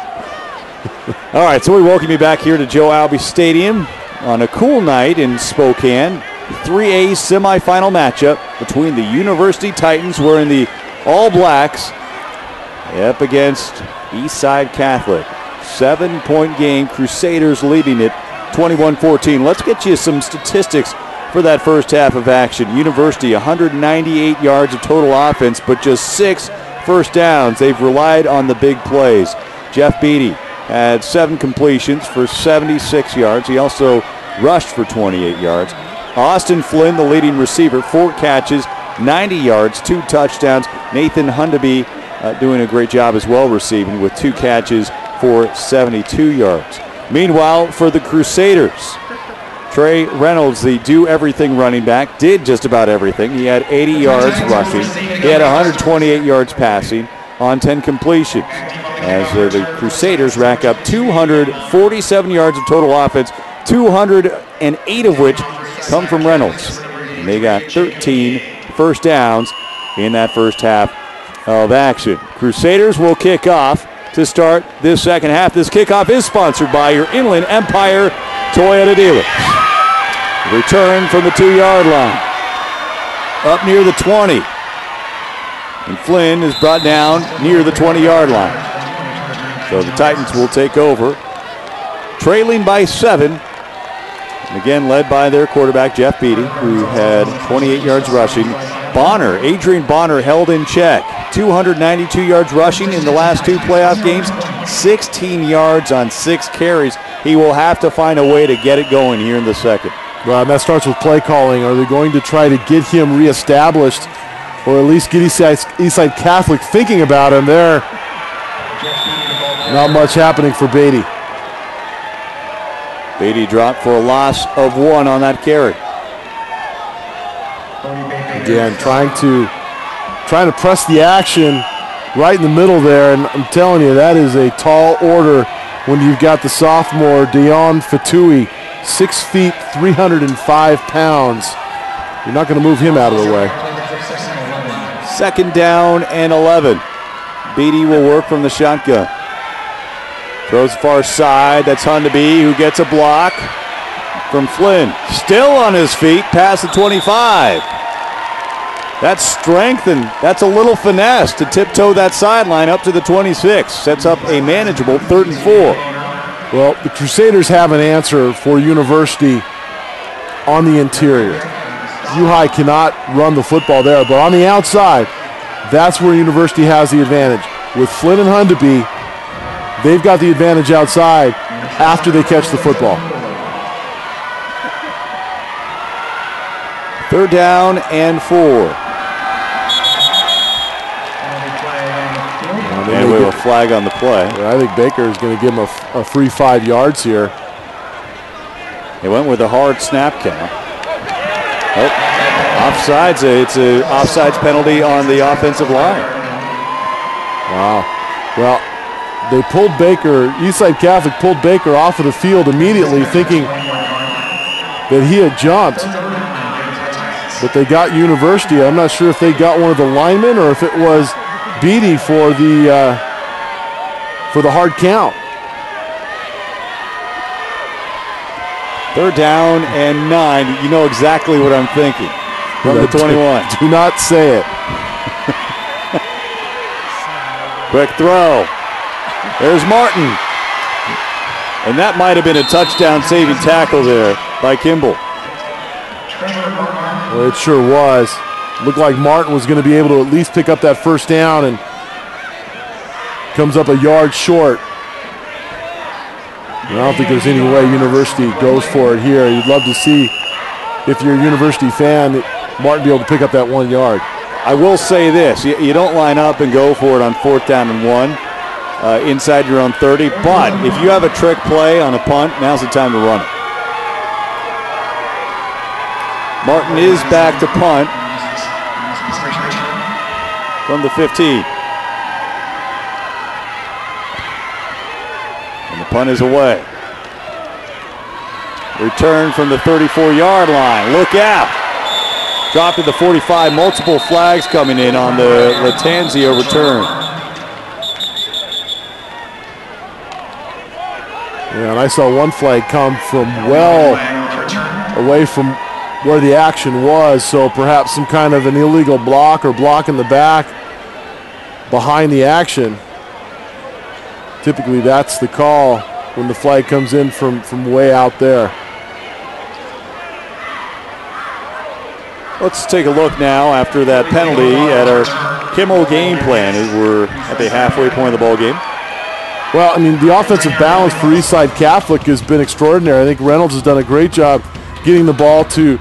All right, so we welcome you back here to Joe Albi Stadium on a cool night in Spokane. 3A semifinal matchup between the University Titans wearing the All Blacks up against Eastside Catholic. 7-point game, Crusaders leading it 21-14. Let's get you some statistics for that first half of action. University, 198 yards of total offense, but just 6 first downs. They've relied on the big plays. Jeff Beattie had 7 completions for 76 yards. He also rushed for 28 yards. Austin Flynn, the leading receiver, 4 catches, 90 yards, 2 touchdowns. Nathan Hundeby doing a great job as well receiving with 2 catches for 72 yards. Meanwhile, for the Crusaders, Trey Reynolds, the do-everything running back, did just about everything. He had 80 yards rushing. He had 128 yards passing on 10 completions. As the Crusaders rack up 247 yards of total offense, 208 of which come from Reynolds. And they got 13 first downs in that first half of action. Crusaders will kick off to start this second half. This kickoff is sponsored by your Inland Empire Toyota dealers. Return from the 2-yard line. Up near the 20. And Flynn is brought down near the 20-yard line. So the Titans will take over, trailing by 7. And again, led by their quarterback, Jeff Beattie, who had 28 yards rushing. Adrian Bonner held in check. 292 yards rushing in the last 2 playoff games. 16 yards on 6 carries. He will have to find a way to get it going here in the second. Well, and that starts with play calling. Are they going to try to get him reestablished, or at least get Eastside Catholic thinking about him there? Not much happening for Beattie. Beattie dropped for a loss of 1 on that carry. Again, trying to press the action right in the middle there, and I'm telling you, that is a tall order when you've got the sophomore Dion Fatui, 6 feet, 305 pounds. You're not going to move him out of the way. Second down and 11. Beattie will work from the shotgun. Throws far side. That's Hundeby, who gets a block from Flynn. Still on his feet past the 25. That's strength, and that's a little finesse to tiptoe that sideline up to the 26. Sets up a manageable 3rd and 4. Well, the Crusaders have an answer for University on the interior. U-High cannot run the football there, but on the outside, that's where University has the advantage. With Flynn and Hundeby, they've got the advantage outside after they catch the football. 3rd down and 4. And we have a flag on the play. I think Baker is going to give him a free 5 yards here. They went with a hard snap count. Oh, offsides. It's an offsides penalty on the offensive line. Wow. Well, they pulled Baker, Eastside Catholic pulled Baker off of the field immediately thinking that he had jumped. But they got University. I'm not sure if they got one of the linemen or if it was Beattie for the hard count. 3rd down and 9. You know exactly what I'm thinking. From the 21. Do not say it. Quick throw. There's Martin. And that might have been a touchdown saving tackle there by Kimball. Well, it sure was. Looked like Martin was going to be able to at least pick up that first down, and comes up a yard short. And I don't think there's any way University goes for it here. You'd love to see, if you're a University fan, Martin be able to pick up that 1 yard. I will say this, you don't line up and go for it on 4th down and 1 inside your own 30, but if you have a trick play on a punt, now's the time to run it. Martin is back to punt from the 15. And the punt is away. Return from the 34-yard line. Look out. Dropped at the 45. Multiple flags coming in on the Latanzio return. Yeah, and I saw one flag come from well away from where the action was, so perhaps some kind of an illegal block or block in the back behind the action. Typically that's the call when the flag comes in from way out there. Let's take a look now after that penalty at our Kimmel game plan as we're at the halfway point of the ball game. Well, I mean, the offensive balance for Eastside Catholic has been extraordinary. I think Reynolds has done a great job getting the ball to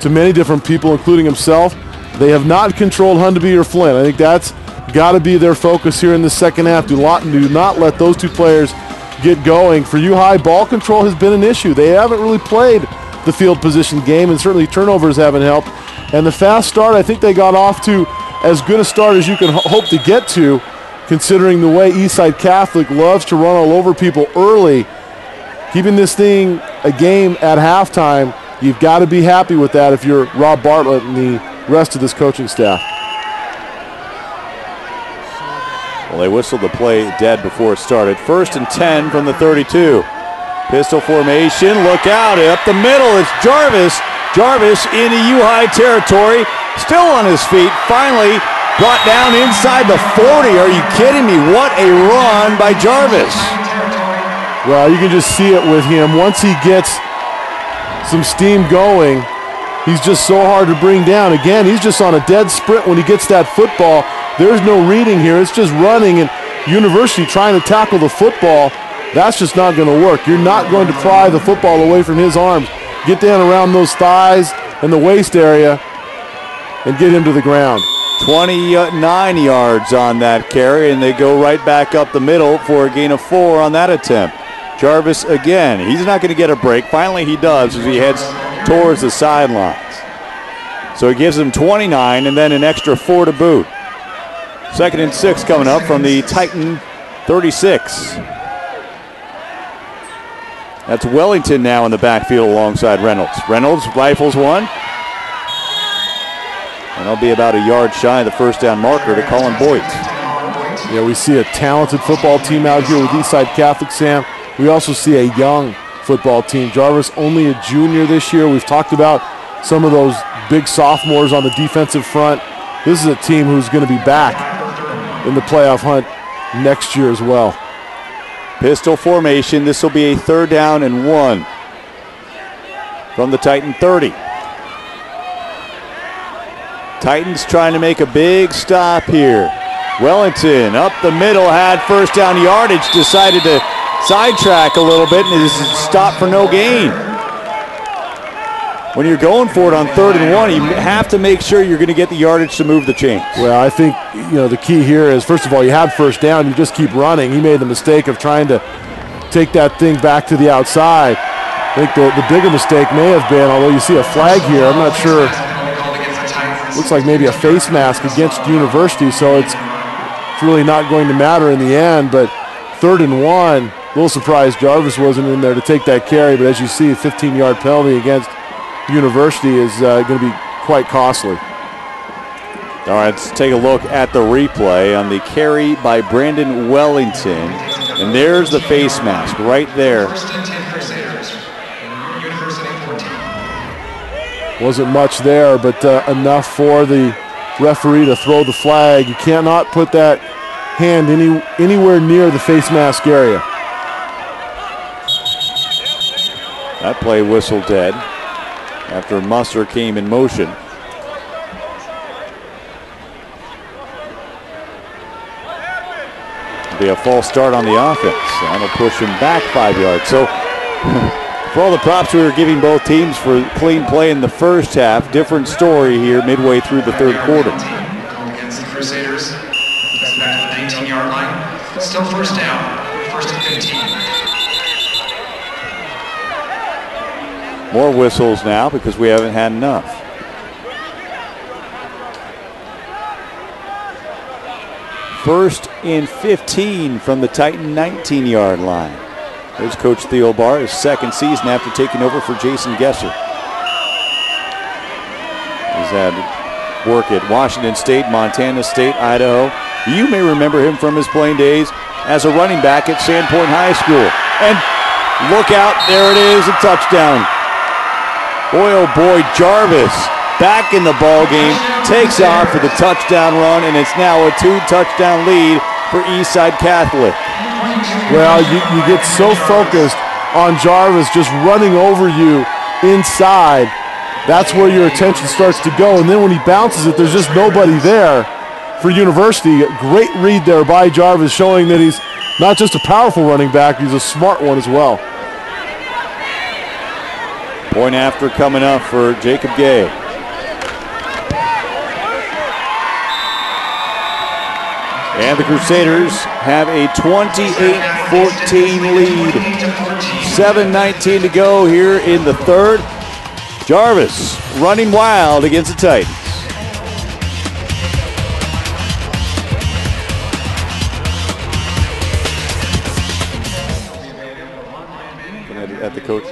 many different people, including himself. They have not controlled Hundeby or Flynn. I think that's got to be their focus here in the second half. Do not let those two players get going. For U High, ball control has been an issue. They haven't really played the field position game, and certainly turnovers haven't helped. And the fast start, I think they got off to as good a start as you can hope to get to, considering the way Eastside Catholic loves to run all over people early. Keeping this thing a game at halftime, you've got to be happy with that if you're Rob Bartlett and the rest of this coaching staff. Well, they whistled the play dead before it started. 1st and 10 from the 32. Pistol formation, look out, up the middle, it's Jarvis. Jarvis into U-High territory, still on his feet, finally brought down inside the 40. Are you kidding me? What a run by Jarvis. Well, you can just see it with him. Once he gets some steam going, he's just so hard to bring down. Again, he's just on a dead sprint when he gets that football. There's no reading here. It's just running, and University trying to tackle the football. That's just not going to work. You're not going to pry the football away from his arms. Get down around those thighs and the waist area and get him to the ground. 29 yards on that carry, and they go right back up the middle for a gain of 4 on that attempt. Jarvis again. He's not going to get a break. Finally he does as he heads towards the sidelines. So he gives them 29 and then an extra 4 to boot. 2nd and 6 coming up from the Titan 36. That's Wellington now in the backfield alongside Reynolds. Reynolds rifles one. And they'll be about a yard shy of the first down marker to Colin Boyd. Yeah, we see a talented football team out here with Eastside Catholic, Sam. We also see a young football team. Jarvis only a junior this year. We've talked about some of those big sophomores on the defensive front. This is a team who's going to be back in the playoff hunt next year as well. Pistol formation. This will be a 3rd down and 1 from the Titan 30. Titans trying to make a big stop here. Wellington up the middle, had first down yardage, decided to sidetrack a little bit and is stopped for no gain. When you're going for it on 3rd and 1, you have to make sure you're going to get the yardage to move the chains. Well, I think the key here is, first of all, you have first down, you just keep running. He made the mistake of trying to take that thing back to the outside. I think the bigger mistake may have been, although you see a flag here, I'm not sure. Looks like maybe a face mask against University, so it's really not going to matter in the end. But 3rd and 1, a little surprised Jarvis wasn't in there to take that carry, but as you see, a 15-yard penalty against University is going to be quite costly. All right, let's take a look at the replay on the carry by Brandon Wellington. And there's the face mask right there. Wasn't much there, but enough for the referee to throw the flag. You cannot put that hand anywhere near the face mask area. That play whistled dead after Musser came in motion. It'll be a false start on the offense. That'll push him back 5 yards. So for all the props we were giving both teams for clean play in the first half, different story here midway through the third quarter. Against the Crusaders, that's back to the 19-yard line. Still first down, first and 15. More whistles now because we haven't had enough. First and 15 from the Titan 19-yard line. There's Coach Theo Barr, his second season after taking over for Jason Gesser. He's had work at Washington State, Montana State, Idaho. You may remember him from his playing days as a running back at Sandpoint High School. And look out, there it is, a touchdown. Boy, oh boy, Jarvis back in the ball game, takes off for the touchdown run, and it's now a 2-touchdown lead for Eastside Catholic. Well, you get so focused on Jarvis just running over you inside. That's where your attention starts to go. And then when he bounces it, there's just nobody there for University. Great read there by Jarvis, showing that he's not just a powerful running back, he's a smart one as well. Point after coming up for Jacob Gay. And the Crusaders have a 28-14 lead. 7:19 to go here in the third. Jarvis running wild against the Titans. At the coach.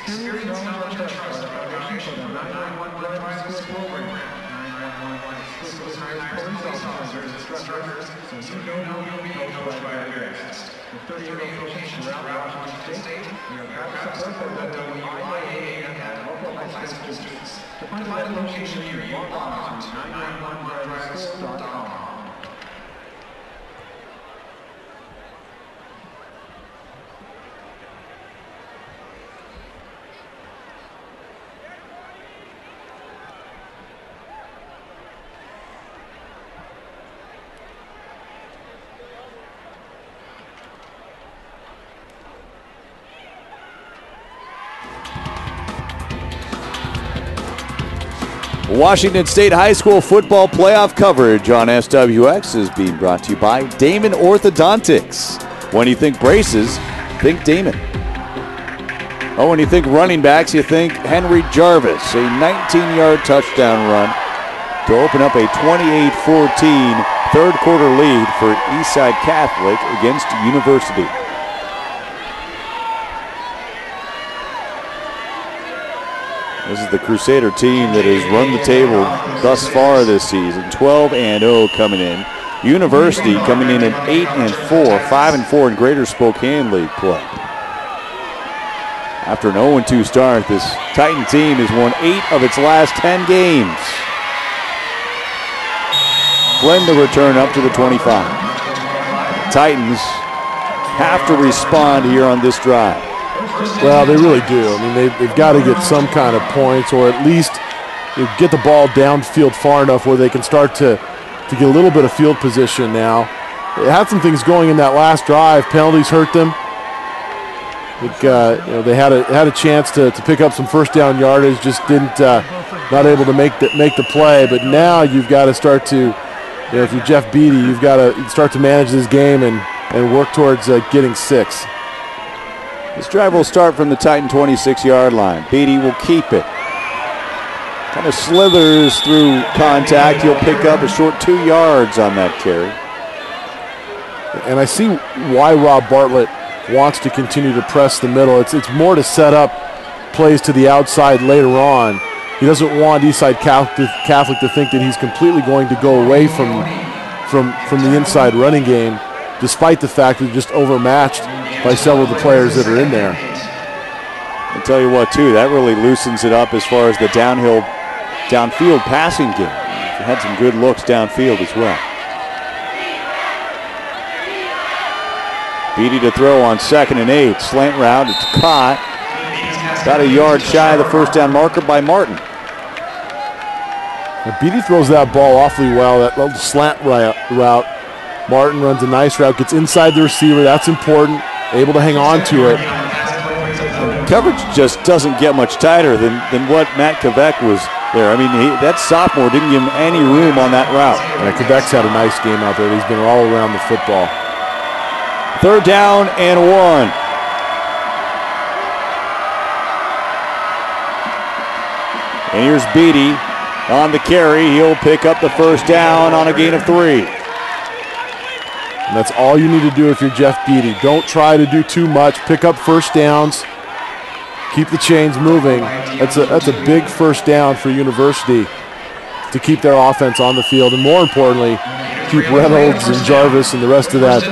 Experience knowledge and trust are the foundation of the 911 Drive School program. 911 School hires police officers and instructors, so you know you'll be coached by your guests. With 38 locations throughout Washington State, we are proud to support the WIAA and local high school students. To find a location near you, log on to 911driveschool.com. Washington State High School football playoff coverage on SWX is being brought to you by Damon Orthodontics. When you think braces, think Damon. Oh, when you think running backs, you think Henry Jarvis. A 19-yard touchdown run to open up a 28-14 third quarter lead for Eastside Catholic against University. This is the Crusader team that has run the table thus far this season. 12-0 coming in. University coming in at 8-4, 5-4 in Greater Spokane League play. After an 0-2 start, this Titan team has won 8 of its last 10 games. Glenn the return up to the 25. Titans have to respond here on this drive. Well, they really do. I mean, they've got to get some kind of points, or at least get the ball downfield far enough where they can start to get a little bit of field position now. They had some things going in that last drive. Penalties hurt them. They had a chance to pick up some first down yardage, just not able to make the play. But now you've got to start to, if you're Jeff Beatty, you've got to start to manage this game and work towards getting 6. This drive will start from the Titan 26-yard line. Beatty will keep it. Kind of slithers through contact. He'll pick up a short 2 yards on that carry. And I see why Rob Bartlett wants to continue to press the middle. It's more to set up plays to the outside later on. He doesn't want Eastside Catholic to think that he's completely going to go away from the inside running game, despite the fact that they're just overmatched by several of the players that are in there. I'll tell you what, too, that really loosens it up as far as the downfield passing game. He had some good looks downfield as well. Beatty to throw on 2nd and 8. Slant route, it's caught. About a yard shy of the first down marker by Martin. Now Beatty throws that ball awfully well, that little slant route. Martin runs a nice route, gets inside the receiver. That's important. Able to hang on to it. Coverage just doesn't get much tighter than what Matt Quebec was there. I mean, that sophomore didn't give him any room on that route. Yeah, Quebec's had a nice game out there. He's been all around the football. 3rd down and 1. And here's Beatty on the carry. He'll pick up the first down on a gain of 3. And that's all you need to do if you're Jeff Beatty. Don't try to do too much. Pick up first downs. Keep the chains moving. That's a big first down for University to keep their offense on the field, and more importantly, keep Reynolds and Jarvis and the rest of that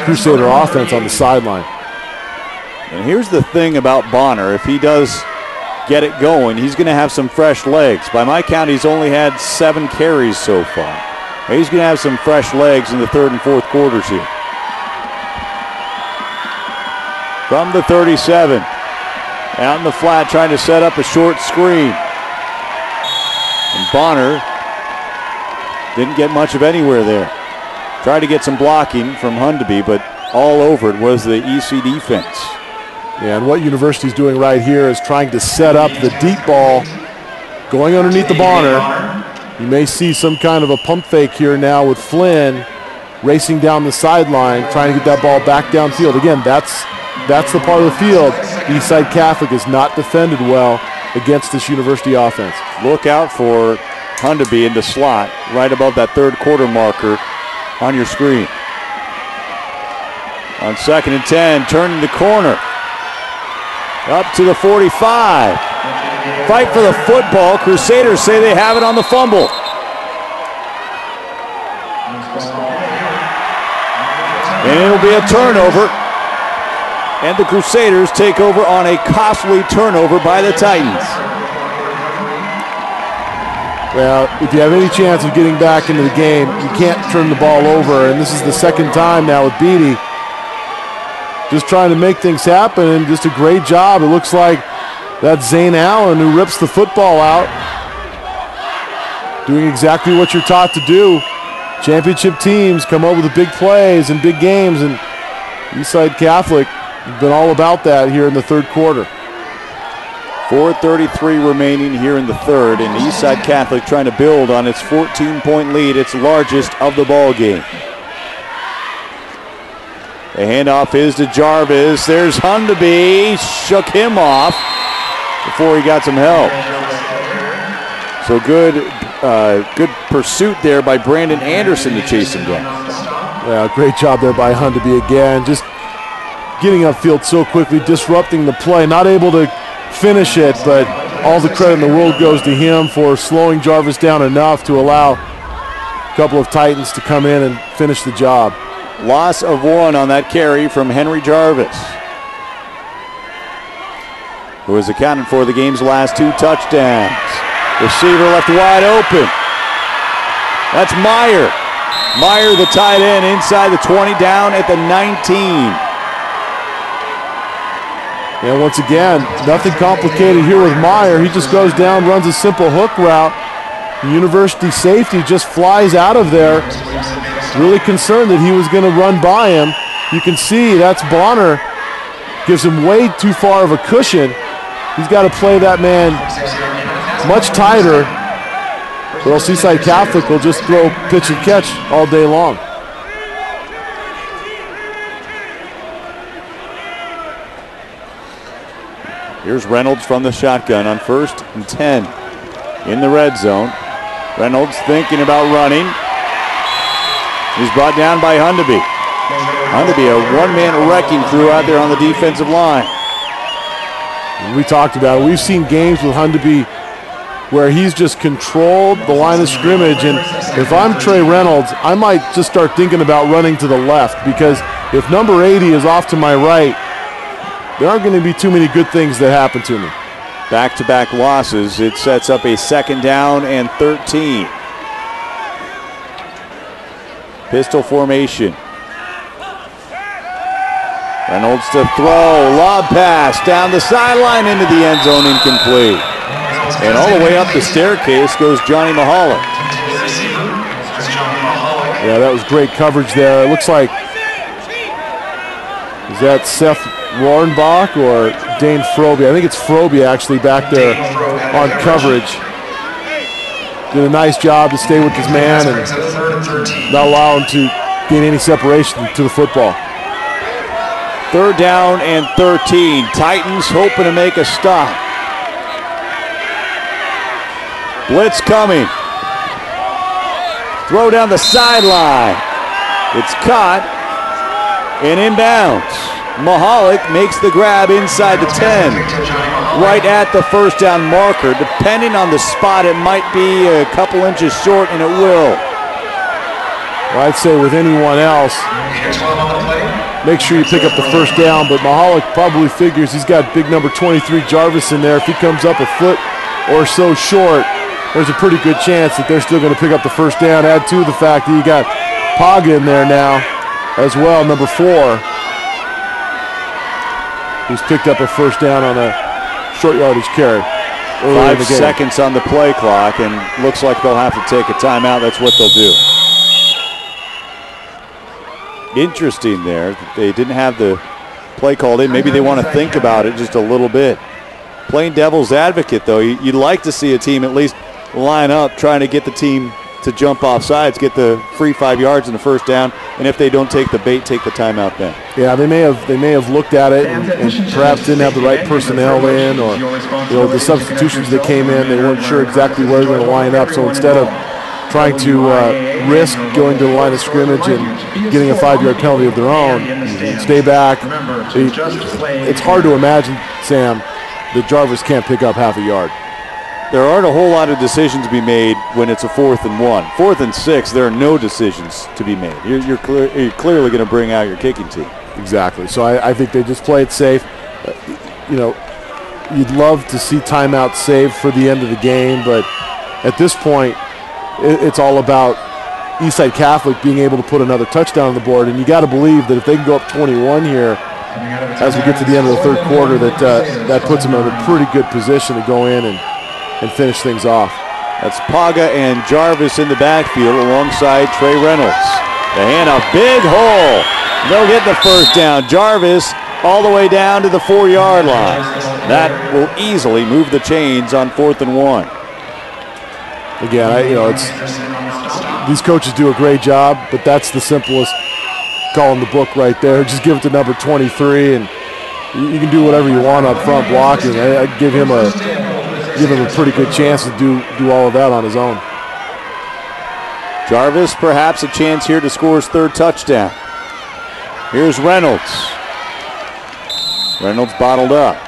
Crusader offense on the sideline. And here's the thing about Bonner. If he does get it going, he's going to have some fresh legs. By my count, he's only had 7 carries so far. He's going to have some fresh legs in the 3rd and 4th quarters here. From the 37. Out in the flat, trying to set up a short screen. And Bonner didn't get much of anywhere there. Tried to get some blocking from Hundeby, but all over it was the EC defense. Yeah, and what University's doing right here is trying to set up the deep ball going underneath the Bonner. You may see some kind of a pump fake here now with Flynn racing down the sideline, trying to get that ball back downfield. Again, that's the part of the field Eastside Catholic is not defended well against this University offense. Look out for Hundeby in the slot right above that 3rd quarter marker on your screen. On 2nd and 10, turning the corner. Up to the 45. Fight for the football. Crusaders say they have it on the fumble. And it'll be a turnover. And the Crusaders take over on a costly turnover by the Titans. Well, if you have any chance of getting back into the game, you can't turn the ball over. And this is the 2nd time now with Beatty. Just trying to make things happen, and just a great job. It looks like that's Zane Allen who rips the football out. Doing exactly what you're taught to do. Championship teams come up with the big plays and big games, and Eastside Catholic has been all about that here in the 3rd quarter. 4:33 remaining here in the 3rd, and Eastside Catholic trying to build on its 14-point lead, its largest of the ball game. The handoff is to Jarvis. There's Hundeby. Shook him off before he got some help. So good pursuit there by Brandon Anderson to chase him down. Yeah, great job there by Hundeby again. Just getting upfield so quickly, disrupting the play. Not able to finish it, but all the credit in the world goes to him for slowing Jarvis down enough to allow a couple of Titans to come in and finish the job. Loss of 1 on that carry from Henry Jarvis, who has accounted for the game's last 2 touchdowns. Receiver left wide open. That's Meyer. Meyer, the tight end, inside the 20, down at the 19. And once again, nothing complicated here with Meyer. He just goes down, runs a simple hook route. The University safety just flies out of there. Really concerned that he was going to run by him. You can see that's Bonner. Gives him way too far of a cushion. He's got to play that man much tighter, or else Eastside Catholic will just throw pitch and catch all day long. Here's Reynolds from the shotgun on 1st and 10 in the red zone. Reynolds thinking about running. He's brought down by Hundeby. Going to be a one-man wrecking crew out there on the defensive line. We talked about it. We've seen games with Hundeby where he's just controlled the line of scrimmage, and if I'm Trey Reynolds, I might just start thinking about running to the left, because if number 80 is off to my right, there aren't going to be too many good things that happen to me. Back-to-back losses. It sets up a 2nd down and 13. Pistol formation. Reynolds to throw. Lob pass down the sideline into the end zone, incomplete. And all the way up the staircase goes Johnny Mahalik. Yeah, that was great coverage there. It looks like, is that Seth Warrenbach or Dane Froby? I think it's Froby actually back there on coverage. Did a nice job to stay with his man and not allow him to gain any separation to the football. 3rd down and 13. Titans hoping to make a stop. Blitz coming. Throw down the sideline. It's caught and inbounds. Mahalik makes the grab inside the 10. Right at the 1st down marker. Depending on the spot, it might be a couple inches short, and it will. Well, I'd say with anyone else, make sure you pick up the 1st down, but Mahalik probably figures he's got big number 23 Jarvis in there. If he comes up a foot or so short, there's a pretty good chance that they're still going to pick up the 1st down. Add to the fact that you got Paga in there now as well, number 4, who's picked up a 1st down on a short yardage carry. 5 seconds on the play clock, and looks like they'll have to take a timeout. That's what they'll do. Interesting there. They didn't have the play called in. Maybe they want to think about it just a little bit. Playing devil's advocate, though, you'd like to see a team at least line up, trying to get the team to jump off sides, get the free 5 yards and the 1st down, and if they don't take the bait, take the timeout then. Yeah, they may have looked at it and perhaps didn't have the right personnel in, or the substitutions that came in, they weren't sure exactly where they're going to line up. So instead of trying to risk going to the line of scrimmage and getting a 5-yard penalty of their own, stay back. It's hard to imagine, Sam, that Jarvis can't pick up half a yard. There aren't a whole lot of decisions to be made when it's a 4th and 1. 4th and 6, there are no decisions to be made. You're clearly going to bring out your kicking team. Exactly. So I think they just play it safe. You'd love to see timeouts saved for the end of the game, but at this point, it's all about Eastside Catholic being able to put another touchdown on the board, and you got to believe that if they can go up 21 here as we get to the end of the 3rd quarter, that puts them in a pretty good position to go in and finish things off. That's Paga and Jarvis in the backfield alongside Trey Reynolds. The handoff, big hole. They'll get the 1st down. Jarvis all the way down to the 4-yard line. That will easily move the chains on 4th and 1. Again, these coaches do a great job, but that's the simplest call in the book right there. Just give it to number 23, and you can do whatever you want up front blocking. I'd give him a pretty good chance to do all of that on his own. Jarvis, perhaps a chance here to score his 3rd touchdown. Here's Reynolds. Reynolds bottled up.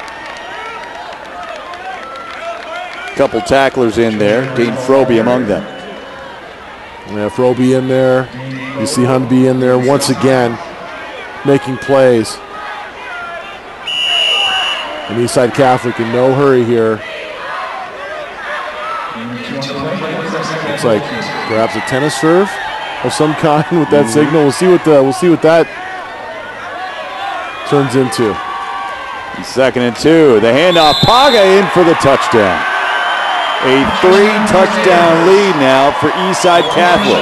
Couple tacklers in there. Dean Froby among them. Yeah, Froby in there. You see Hundeby in there once again, making plays. And Eastside Catholic in no hurry here. Looks like perhaps a tennis serve of some kind with that signal. We'll see what that turns into. 2nd and 2. The handoff, Paga in for the touchdown. A 3-touchdown lead now for Eastside Catholic.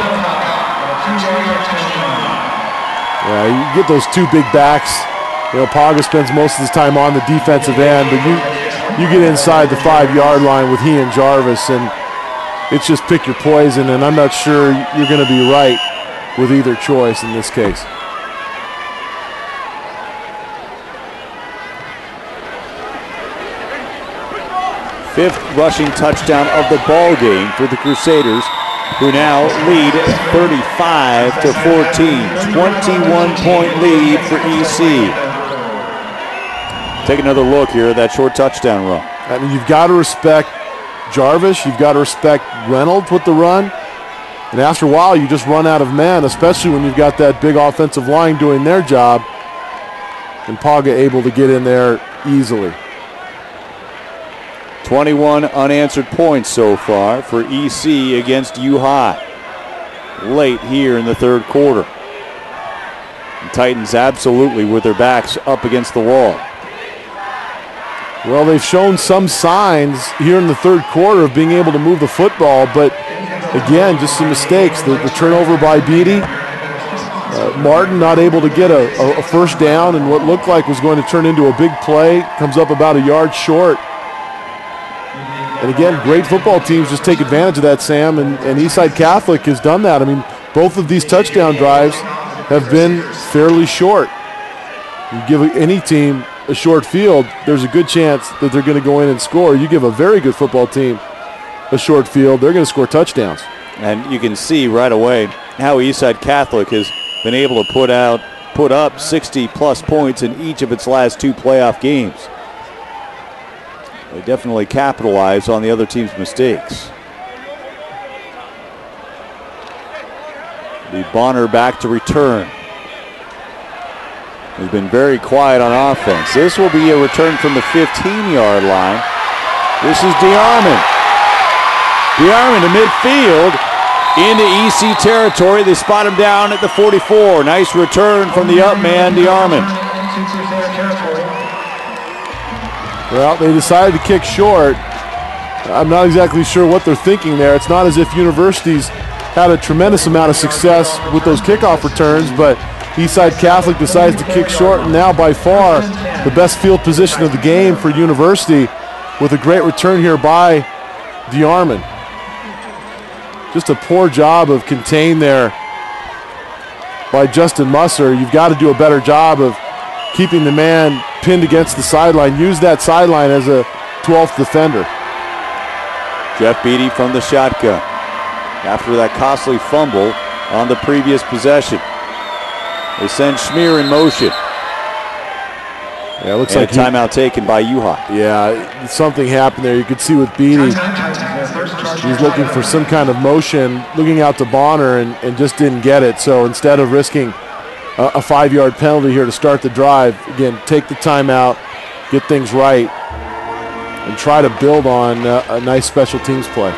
Yeah, you get those 2 big backs. Paga spends most of his time on the defensive end, but you get inside the 5-yard line with he and Jarvis, and it's just pick your poison, and I'm not sure you're going to be right with either choice in this case. Fifth rushing touchdown of the ball game for the Crusaders. who now lead 35 to 14. 21-point lead for EC. Take another look here at that short touchdown run. I mean, you've got to respect Jarvis. You've got to respect Reynolds with the run. And after a while, you just run out of men, especially when you've got that big offensive line doing their job. And Paga able to get in there easily. 21 unanswered points so far for EC against U-High. Late here in the third quarter. The Titans absolutely with their backs up against the wall. Well, they've shown some signs here in the third quarter of being able to move the football, but again, just some mistakes. The turnover by Beatty. Martin not able to get a first down, and what looked like was going to turn into a big play. Comes up about a yard short. And again, great football teams just take advantage of that, Sam, and Eastside Catholic has done that. I mean, both of these touchdown drives have been fairly short. You give any team a short field, there's a good chance that they're going to go in and score. You give a very good football team a short field, they're going to score touchdowns. And you can see right away how Eastside Catholic has been able to put up 60-plus points in each of its last two playoff games. They definitely capitalize on the other team's mistakes. The Bonner back to return. He's been very quiet on offense. This will be a return from the 15-yard line. This is DeArmond. DeArmond to midfield into EC territory. They spot him down at the 44. Nice return from the up man, DeArmond. Well, they decided to kick short. I'm not exactly sure what they're thinking there. It's not as if University's had a tremendous amount of success with those kickoff returns, but Eastside Catholic decides to kick short, and now by far the best field position of the game for University with a great return here by DeArmond. Just a poor job of contain there by Justin Musser. You've got to do a better job of keeping the man pinned against the sideline. Use that sideline as a 12th defender. Jeff Beatty from the shotgun after that costly fumble on the previous possession. They send Schmier in motion. Yeah, it looks and like a timeout taken by U-High. Yeah, something happened there. You could see with Beatty, he's looking for some kind of motion, looking out to Bonner, and just didn't get it. So instead of risking a 5-yard penalty here to start the drive, again, take the timeout, get things right, and try to build on a nice special teams play.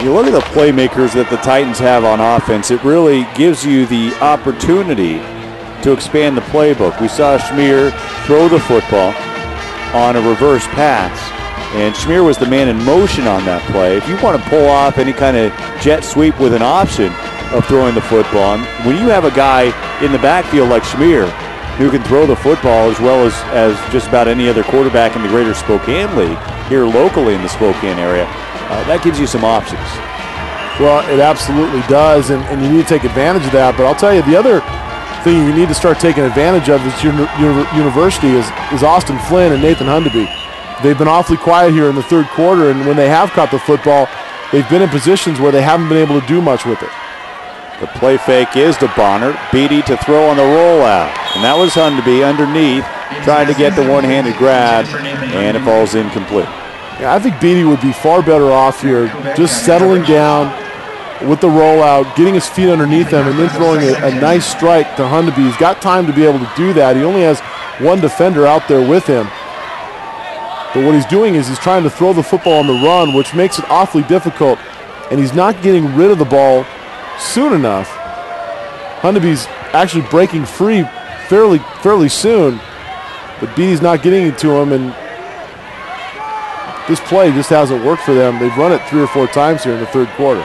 You look at the playmakers that the Titans have on offense, it really gives you the opportunity to expand the playbook. We saw Schmier throw the football on a reverse pass, and Schmier was the man in motion on that play. If you want to pull off any kind of jet sweep with an option of throwing the football, when you have a guy in the backfield like Schmier who can throw the football as well as just about any other quarterback in the greater Spokane League, here locally in the Spokane area, that gives you some options. Well, it absolutely does, and you need to take advantage of that. But I'll tell you, the other thing you need to start taking advantage of is University is Austin Flynn and Nathan Hundeby. They've been awfully quiet here in the third quarter, and when they have caught the football, they've been in positions where they haven't been able to do much with it. The play fake is to Bonner. Beatty to throw on the rollout. And that was Hundeby underneath, trying to get the one-handed grab, and it falls incomplete. Yeah, I think Beatty would be far better off here just settling down with the rollout, getting his feet underneath him, and then throwing a nice strike to Hundeby. He's got time to be able to do that. He only has one defender out there with him. But what he's doing is he's trying to throw the football on the run, which makes it awfully difficult, and he's not getting rid of the ball soon enough. Hundeby's actually breaking free fairly soon, but Beatty's not getting it to him, and this play just hasn't worked for them. They've run it 3 or 4 times here in the third quarter.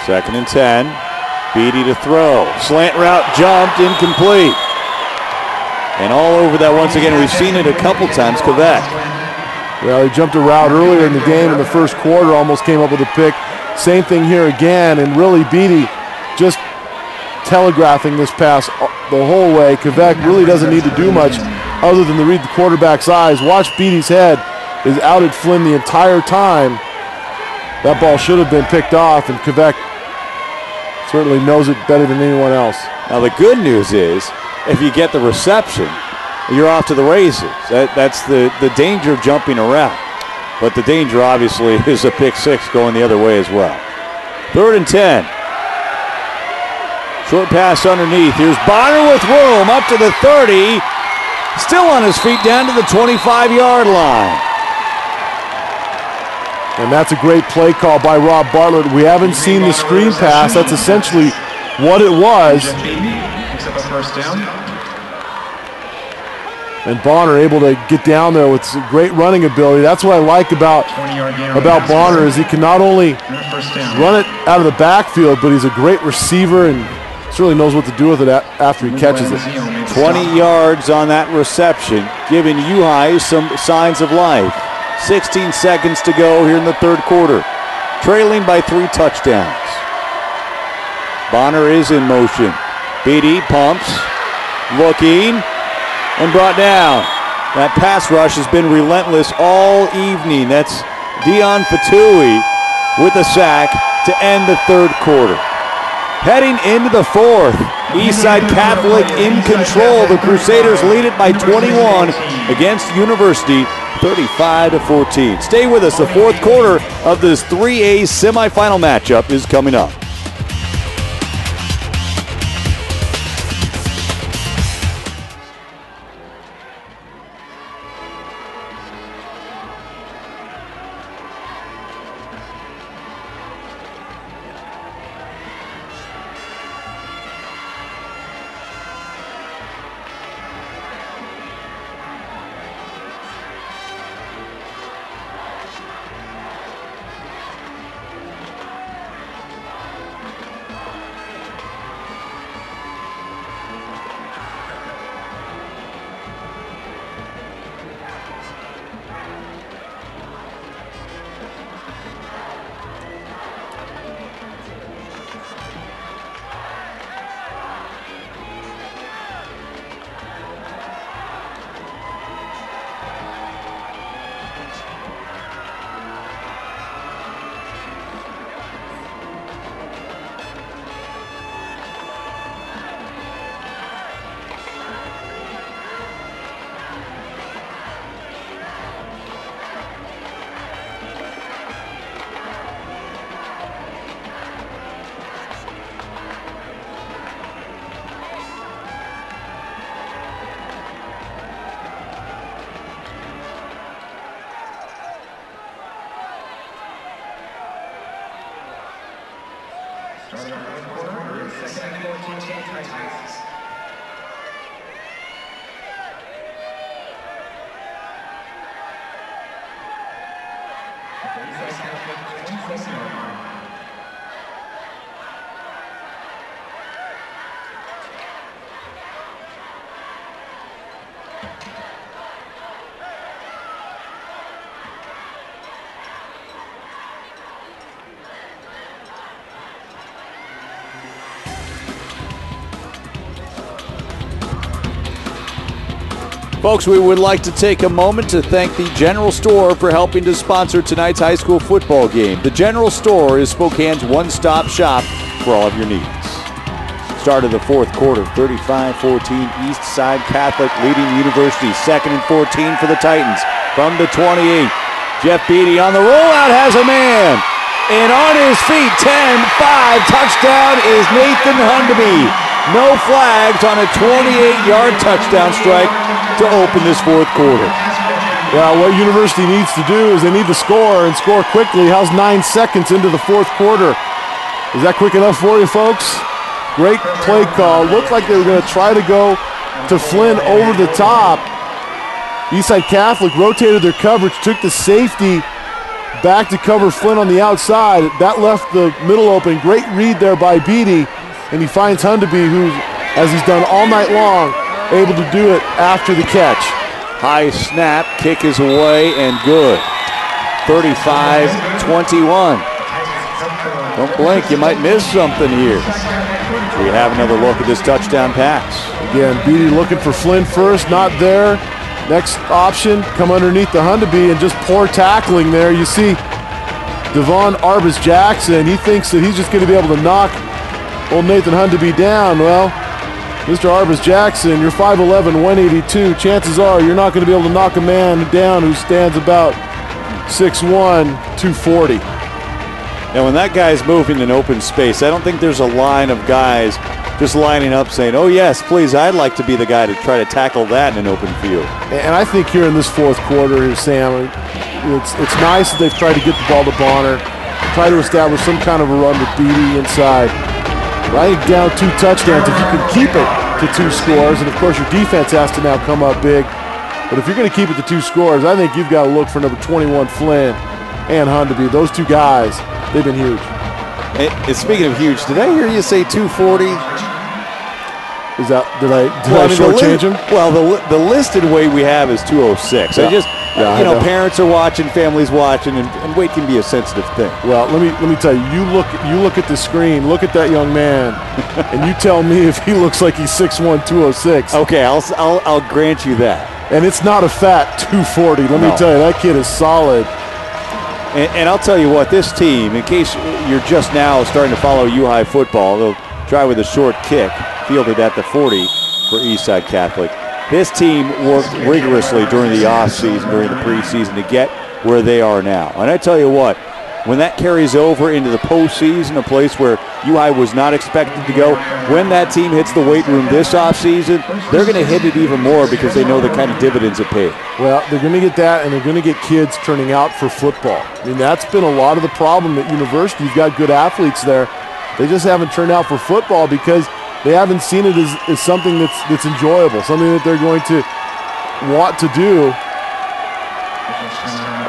2nd and 10. Beatty to throw. Slant route jumped, incomplete. And all over that once again. We've seen it a couple times. Quebec. Well, he jumped a route earlier in the game in the first quarter, almost came up with a pick. Same thing here again, and really Beatty just telegraphing this pass the whole way. Quebec really doesn't need to do much other than to read the quarterback's eyes. Watch Beatty's head is out at Flynn the entire time. That ball should have been picked off, and Quebec certainly knows it better than anyone else. Now the good news is, if you get the reception, you're off to the races. That's the danger of jumping around. But the danger, obviously, is a pick six going the other way as well. 3rd and 10. Short pass underneath. Here's Bonner with room up to the 30. Still on his feet down to the 25-yard line. And that's a great play call by Rob Bartlett. We haven't seen the screen pass. That's essentially what it was. Picks up a first down. And Bonner able to get down there with some great running ability. That's what I like about Bonner is he can not only run it out of the backfield, but he's a great receiver and certainly knows what to do with it after he catches it. 20 yards on that reception, giving U-High some signs of life. 16 seconds to go here in the 3rd quarter. Trailing by 3 touchdowns. Bonner is in motion. Beatty pumps, looking, and brought down. That pass rush has been relentless all evening. That's Dion Fatui with a sack to end the 3rd quarter. Heading into the 4th, Eastside Catholic in control. The Crusaders lead it by 21 against University, 35-14. Stay with us. The 4th quarter of this 3A semifinal matchup is coming up. Folks, we would like to take a moment to thank the General Store for helping to sponsor tonight's high school football game. The General Store is Spokane's one-stop shop for all of your needs. Start of the 4th quarter, 35-14, Eastside Catholic leading University. 2nd and 14 for the Titans. From the 28, Jeff Beatty on the rollout has a man. And on his feet, 10-5, touchdown is Nathan Hundeby. No flags on a 28-yard touchdown strike to open this 4th quarter. Well, what University needs to do is they need to score and score quickly. How's 9 seconds into the 4th quarter? Is that quick enough for you, folks? Great play call. Looked like they were going to try to go to Flynn over the top. Eastside Catholic rotated their coverage, took the safety back to cover Flynn on the outside. That left the middle open. Great read there by Beatty. And he finds Hundeby, who, as he's done all night long, able to do it after the catch. High snap, kick is away and good. 35-21. Don't blink, you might miss something here. We have another look at this touchdown pass. Again, Beatty looking for Flynn first, not there. Next option, come underneath the Hundeby and just poor tackling there. You see Devon Arbus-Jackson. He thinks that he's just going to be able to knock old Nathan Hundeby down. Well, Mr. Arbus-Jackson, you're 5'11", 182. Chances are you're not going to be able to knock a man down who stands about 6'1", 240. And when that guy's moving in open space, I don't think there's a line of guys just lining up saying, oh, yes, please, I'd like to be the guy to try to tackle that in an open field. And I think here in this fourth quarter, Sam, it's nice that they've tried to get the ball to Bonner, try to establish some kind of a run with Beatty inside. But I think down 2 touchdowns, if you can keep it to 2 scores, and of course your defense has to now come up big, but if you're going to keep it to 2 scores, I think you've got to look for number 21 Flynn and Hundeby. Those 2 guys, they've been huge. And speaking of huge, did I hear you say 240? Is that, did I shortchange him? Well, the listed weight we have is 206. Yeah. I know, parents are watching, families watching, and weight can be a sensitive thing. Well, let me tell you. You look at the screen. Look at that young man, and you tell me if he looks like he's 6'1", 206. Okay, I'll grant you that. And it's not a fat 240. Let me tell you, that kid is solid. And I'll tell you what, this team, in case you're just now starting to follow U High football, they'll try with a short kick, fielded at the 40 for Eastside Catholic. This team worked rigorously during the offseason, during the preseason to get where they are now. And I tell you what, when that carries over into the postseason, a place where UI was not expected to go, when that team hits the weight room this offseason, they're going to hit it even more because they know the kind of dividends it pays. Well, they're going to get that, and they're going to get kids turning out for football. I mean, that's been a lot of the problem at university. You've got good athletes there. They just haven't turned out for football because they haven't seen it as something that's enjoyable, something that they're going to want to do.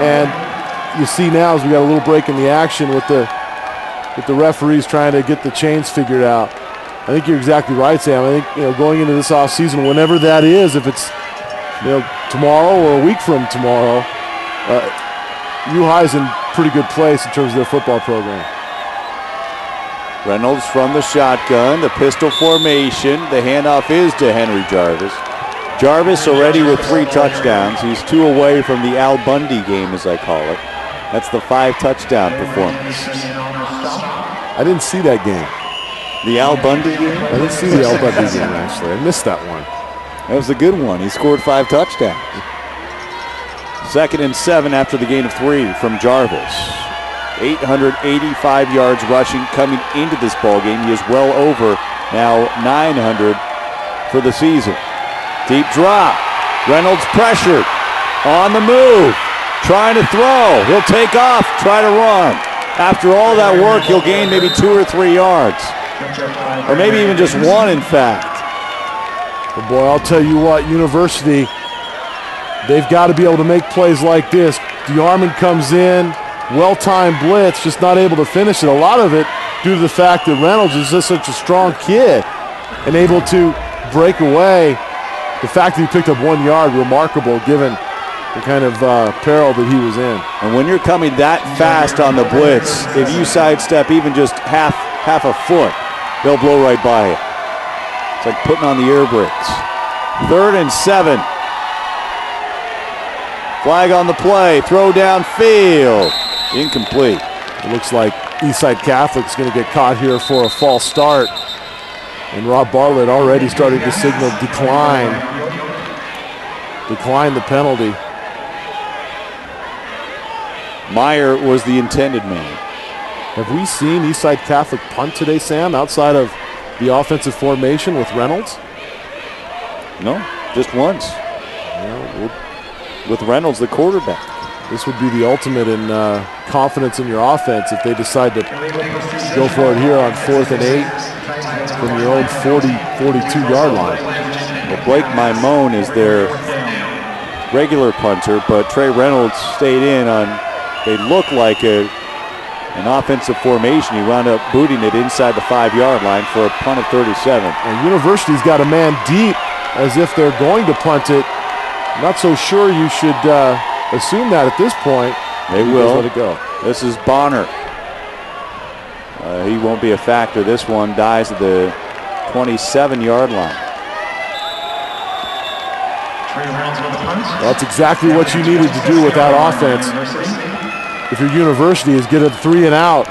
And you see now as we got a little break in the action with the referees trying to get the chains figured out. I think you're exactly right, Sam. I think going into this offseason, whenever that is, if it's tomorrow or a week from tomorrow, U-High's in pretty good place in terms of their football program. Reynolds from the shotgun, the pistol formation. The handoff is to Henry Jarvis. Jarvis already with 3 touchdowns. He's 2 away from the Al Bundy game, as I call it. That's the 5-touchdown performance. I didn't see that game. The Al Bundy game? I didn't see the Al Bundy game, actually. I missed that one. That was a good one. He scored 5 touchdowns. 2nd and 7 after the gain of 3 from Jarvis. 885 yards rushing coming into this ballgame. He is well over now 900 for the season. Deep drop. Reynolds pressured. On the move. Trying to throw. He'll take off. Try to run. After all that work, he'll gain maybe 2 or 3 yards. Or maybe even just 1, in fact. But boy, I'll tell you what, University, they've got to be able to make plays like this. DeArmond comes in. Well-timed blitz, just not able to finish it. A lot of it due to the fact that Reynolds is just such a strong kid and able to break away. The fact that he picked up 1 yard, remarkable given the kind of peril that he was in. And when you're coming that fast on the blitz, if you sidestep even just half a foot, they'll blow right by you. It's like putting on the air brakes. 3rd and 7. Flag on the play, throw downfield. Incomplete. It looks like Eastside Catholic's going to get caught here for a false start. And Rob Bartlett already started to signal decline the penalty. Meyer was the intended man. Have we seen Eastside Catholic punt today, Sam, outside of the offensive formation with Reynolds? No, just once. With Reynolds, the quarterback. This would be the ultimate in confidence in your offense if they decide to go for it here on 4th and 8 from your own 42-yard line. Well, Blake Mimone is their regular punter, but Trey Reynolds stayed in on, they look like an offensive formation. He wound up booting it inside the 5-yard line for a punt of 37. And University's got a man deep as if they're going to punt it. Not so sure you should assume that at this point. They will. Let it go. This is Bonner. He won't be a factor. This one dies at the 27-yard line. Well, that's exactly what you needed to do with that offense. if you're University, is get a 3 and out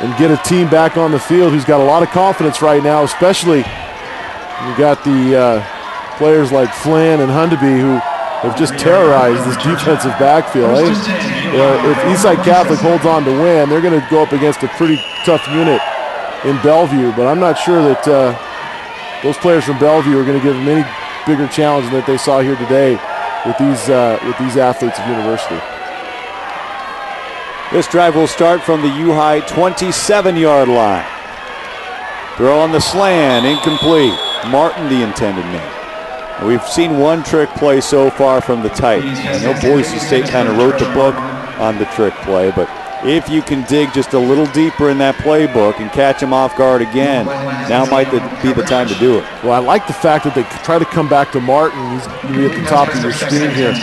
and get a team back on the field who's got a lot of confidence right now, especially you got the players like Flynn and Hundeby who have just terrorized this defensive backfield. If Eastside Catholic holds on to win, they're going to go up against a pretty tough unit in Bellevue, but I'm not sure that those players from Bellevue are going to give them any bigger challenge than that they saw here today with these athletes of University. This drive will start from the U-High 27-yard line. Throw on the slant, incomplete. Martin, the intended man. We've seen one trick play so far from the Titans. I know Boise State kind of wrote the book on the trick play, but if you can dig just a little deeper in that playbook and catch him off guard again, now might be the time to do it. Well, I like the fact that they try to come back to Martin. He's going to be at the top of your screen here.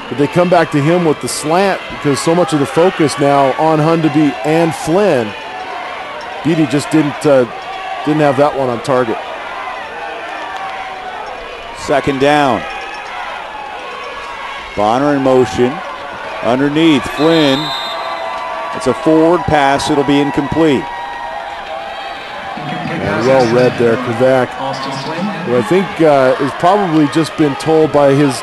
But they come back to him with the slant because so much of the focus now on Hundeby and Flynn. Beatty just didn't have that one on target. Second down. Bonner in motion. Underneath, Flynn. It's a forward pass. It'll be incomplete. And well read there, Kvak, who I think has probably just been told by his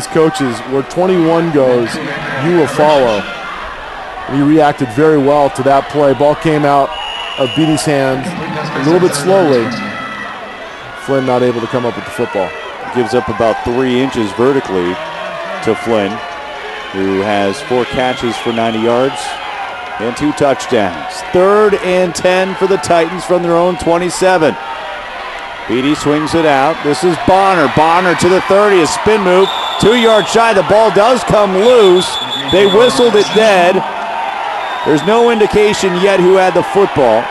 coaches, where 21 goes, you will follow. And he reacted very well to that play. Ball came out of Beatty's hands a little bit slowly. Flynn not able to come up with the football. Gives up about 3 inches vertically to Flynn, who has 4 catches for 90 yards and 2 touchdowns. 3rd and 10 for the Titans from their own 27. Beatty swings it out. This is Bonner. Bonner to the 30, a spin move. 2 yards shy. The ball does come loose. They whistled it dead. There's no indication yet who had the football.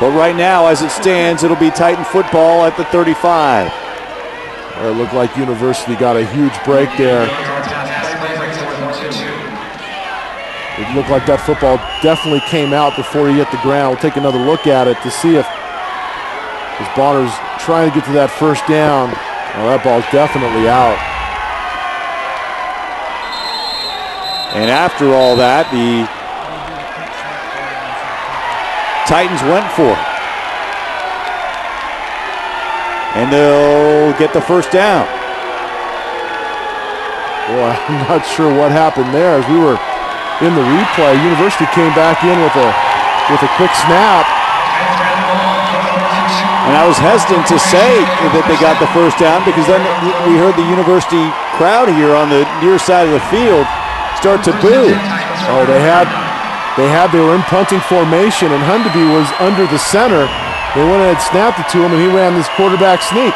But right now, as it stands, it'll be Titan football at the 35. It looked like University got a huge break there. It looked like that football definitely came out before he hit the ground. We'll take another look at it to see if Bonner's trying to get to that first down. Well, that ball's definitely out. And after all that, the Titans went for it. And they'll get the first down. Boy, I'm not sure what happened there. As we were in the replay, University came back in with a quick snap. And I was hesitant to say that they got the first down because then we heard the University crowd here on the near side of the field start to boo. Oh, they were in punting formation, and Hundeby was under the center. They went ahead and snapped it to him, and he ran this quarterback sneak.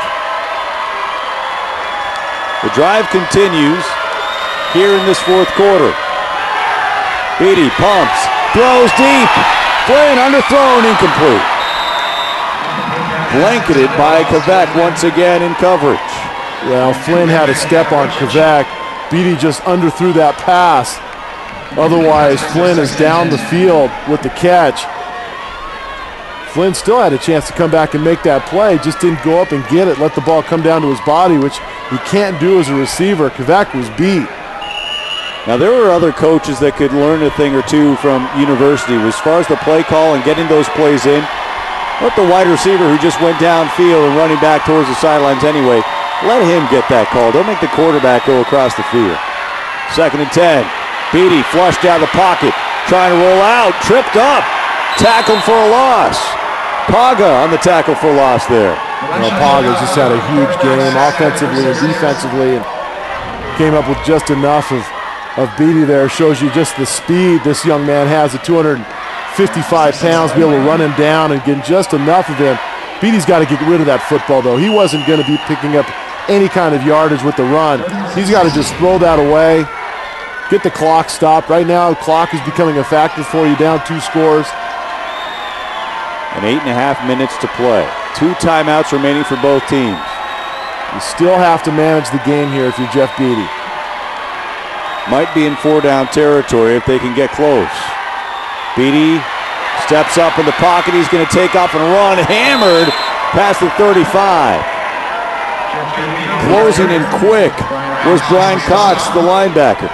The drive continues here in this 4th quarter. Beatty pumps, throws deep. Flynn underthrown, incomplete. Blanketed by Kvak once again in coverage. Well, Flynn had a step on Kvak. Beatty just underthrew that pass. Otherwise, Flynn is down the field with the catch. Flynn still had a chance to come back and make that play, just didn't go up and get it, let the ball come down to his body, which he can't do as a receiver. Kvak was beat. Now, there were other coaches that could learn a thing or two from University as far as the play call and getting those plays in. Let the wide receiver who just went downfield and running back towards the sidelines anyway, let him get that call. Don't make the quarterback go across the field. 2nd and 10. Beatty flushed out of the pocket, trying to roll out, tripped up, tackled for a loss. Paga on the tackle for loss there. Well, Paga's just had a huge game offensively and defensively and came up with just enough of Beatty there. Shows you just the speed this young man has at 255 pounds, be able to run him down and get just enough of him. Beatty's got to get rid of that football, though. He wasn't going to be picking up any kind of yardage with the run. He's got to just throw that away, get the clock stopped. Right now, the clock is becoming a factor for you, down 2 scores. And 8.5 minutes to play. 2 timeouts remaining for both teams. You still have to manage the game here if you're Jeff Beatty. Might be in 4-down territory if they can get close. Beatty steps up in the pocket. He's going to take off and run. Hammered past the 35. Closing in quick was Brian Cox, the linebacker.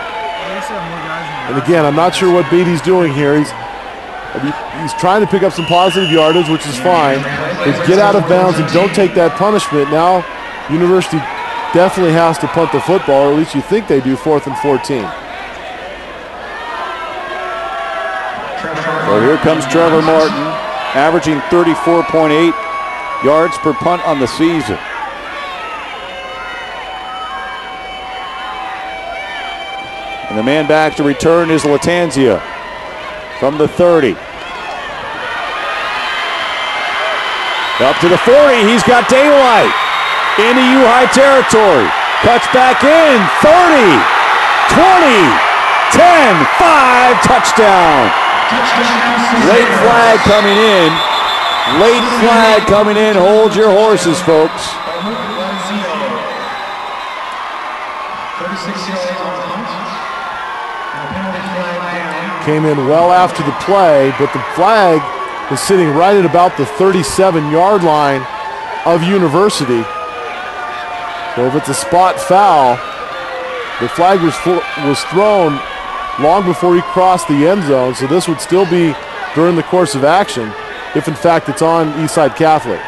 And again, I'm not sure what Beatty's doing here. He's trying to pick up some positive yardage, which is fine. But get out of bounds and don't take that punishment. Now, University definitely has to punt the football, or at least you think they do, 4th and 14. So here comes Trevor Martin, averaging 34.8 yards per punt on the season. And the man back to return is Latanzia from the 30. Up to the 40, he's got daylight. Into U-High territory. Cuts back in, 30, 20, 10, 5, touchdown. Late flag coming in. Late flag coming in. Hold your horses, folks. Came in well after the play, but the flag is sitting right at about the 37-yard line of University. So if it's a spot foul, the flag was thrown long before he crossed the end zone, so this would still be during the course of action if in fact it's on Eastside Catholic.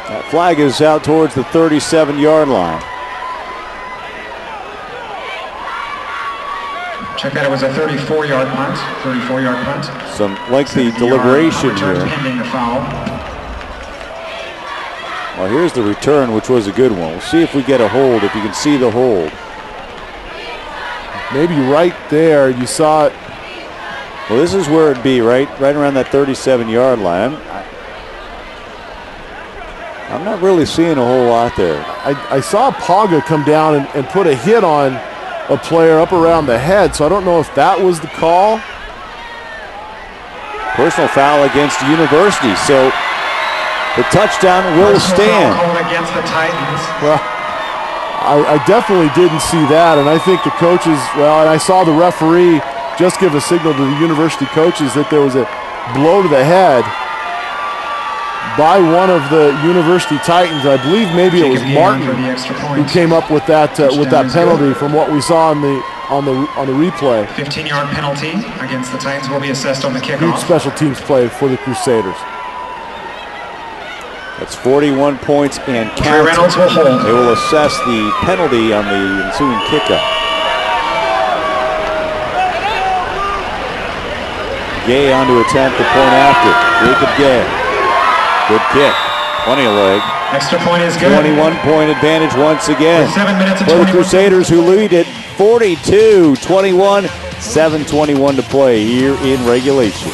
That flag is out towards the 37-yard line. Check that, it was a 34-yard punt. 34-yard punt. Some lengthy deliberation here. Pending the foul. Well, here's the return, which was a good one. We'll see if we get a hold, if you can see the hold. Maybe right there, you saw it. Well, this is where it'd be, right around that 37-yard line. I'm not really seeing a whole lot there. I saw Paga come down and put a hit on a player up around the head, so I don't know if that was the call. Personal foul against University, so the touchdown will stand. Against the Titans. Well, I definitely didn't see that, and I think the coaches, well, and I saw the referee just give a signal to the University coaches that there was a blow to the head by one of the University Titans. I believe maybe it was Martin who came up with that penalty from what we saw on the replay. 15-yard penalty against the Titans will be assessed on the kickoff. Huge special teams play for the Crusaders. That's 41 points and Trey Reynolds will hold. They will assess the penalty on the ensuing kickoff. Gay on to attempt the point after. Jacob Gay. Good kick. Plenty of leg. Extra point is good. 21-point advantage once again. 7 minutes and for the 21 Crusaders, who lead it 42-21. 7:21 to play here in regulation.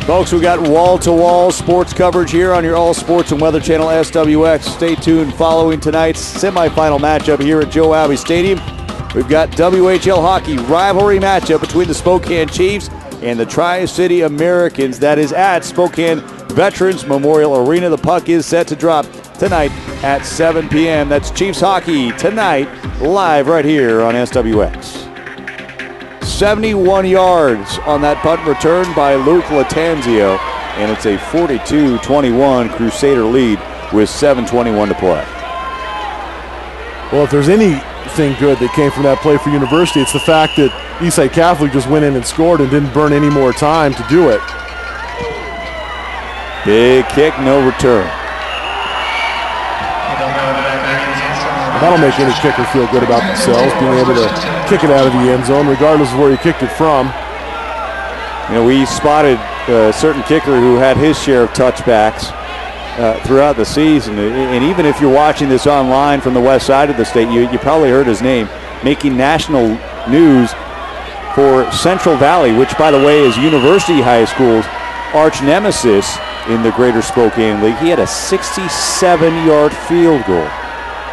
Folks, we got wall-to-wall sports coverage here on your All Sports and Weather Channel SWX. Stay tuned following tonight's semifinal matchup here at Joe Albi Stadium. We've got WHL hockey rivalry matchup between the Spokane Chiefs and the Tri-City Americans. That is at Spokane Veterans Memorial Arena. The puck is set to drop tonight at 7 p.m. That's Chiefs hockey tonight, live right here on SWX. 71 yards on that punt return by Luke Latanzio, and it's a 42-21 Crusader lead with 7:21 to play. Well, if there's anything good that came from that play for University, it's the fact that Eastside Catholic just went in and scored and didn't burn any more time to do it. Big kick, no return. That'll make any kicker feel good about themselves, being able to kick it out of the end zone, regardless of where he kicked it from. You know, we spotted a certain kicker who had his share of touchbacks throughout the season. And even if you're watching this online from the west side of the state, you probably heard his name, making national news for Central Valley, which, by the way, is University High School's arch nemesis in the Greater Spokane League. He had a 67-yard field goal,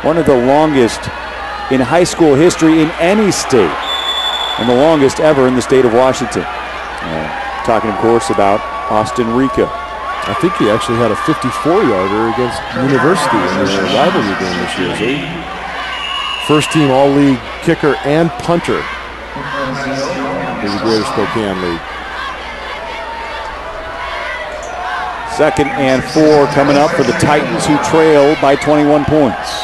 one of the longest in high school history in any state, and the longest ever in the state of Washington. Talking, of course, about Austin Rico. I think he actually had a 54-yarder against University in their rivalry game this year. So first team all-league kicker and punter in the Greater Spokane League. 2nd and 4 coming up for the Titans, who trail by 21 points.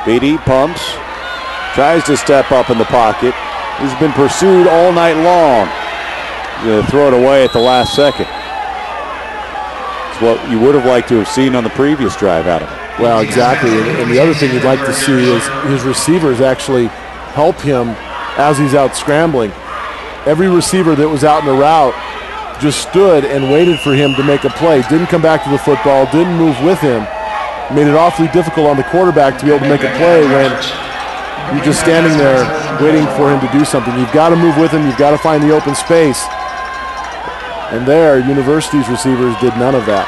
Beatty pumps, tries to step up in the pocket. He's been pursued all night long. Going to throw it away at the last second. It's what you would have liked to have seen on the previous drive out of him. Well, exactly. And the other thing you'd like to see is his receivers actually help him as he's out scrambling. Every receiver that was out in the route just stood and waited for him to make a play. Didn't come back to the football, didn't move with him. Made it awfully difficult on the quarterback to be able to make a play when you're just standing there waiting for him to do something. You've got to move with him. You've got to find the open space. And there, University's receivers did none of that.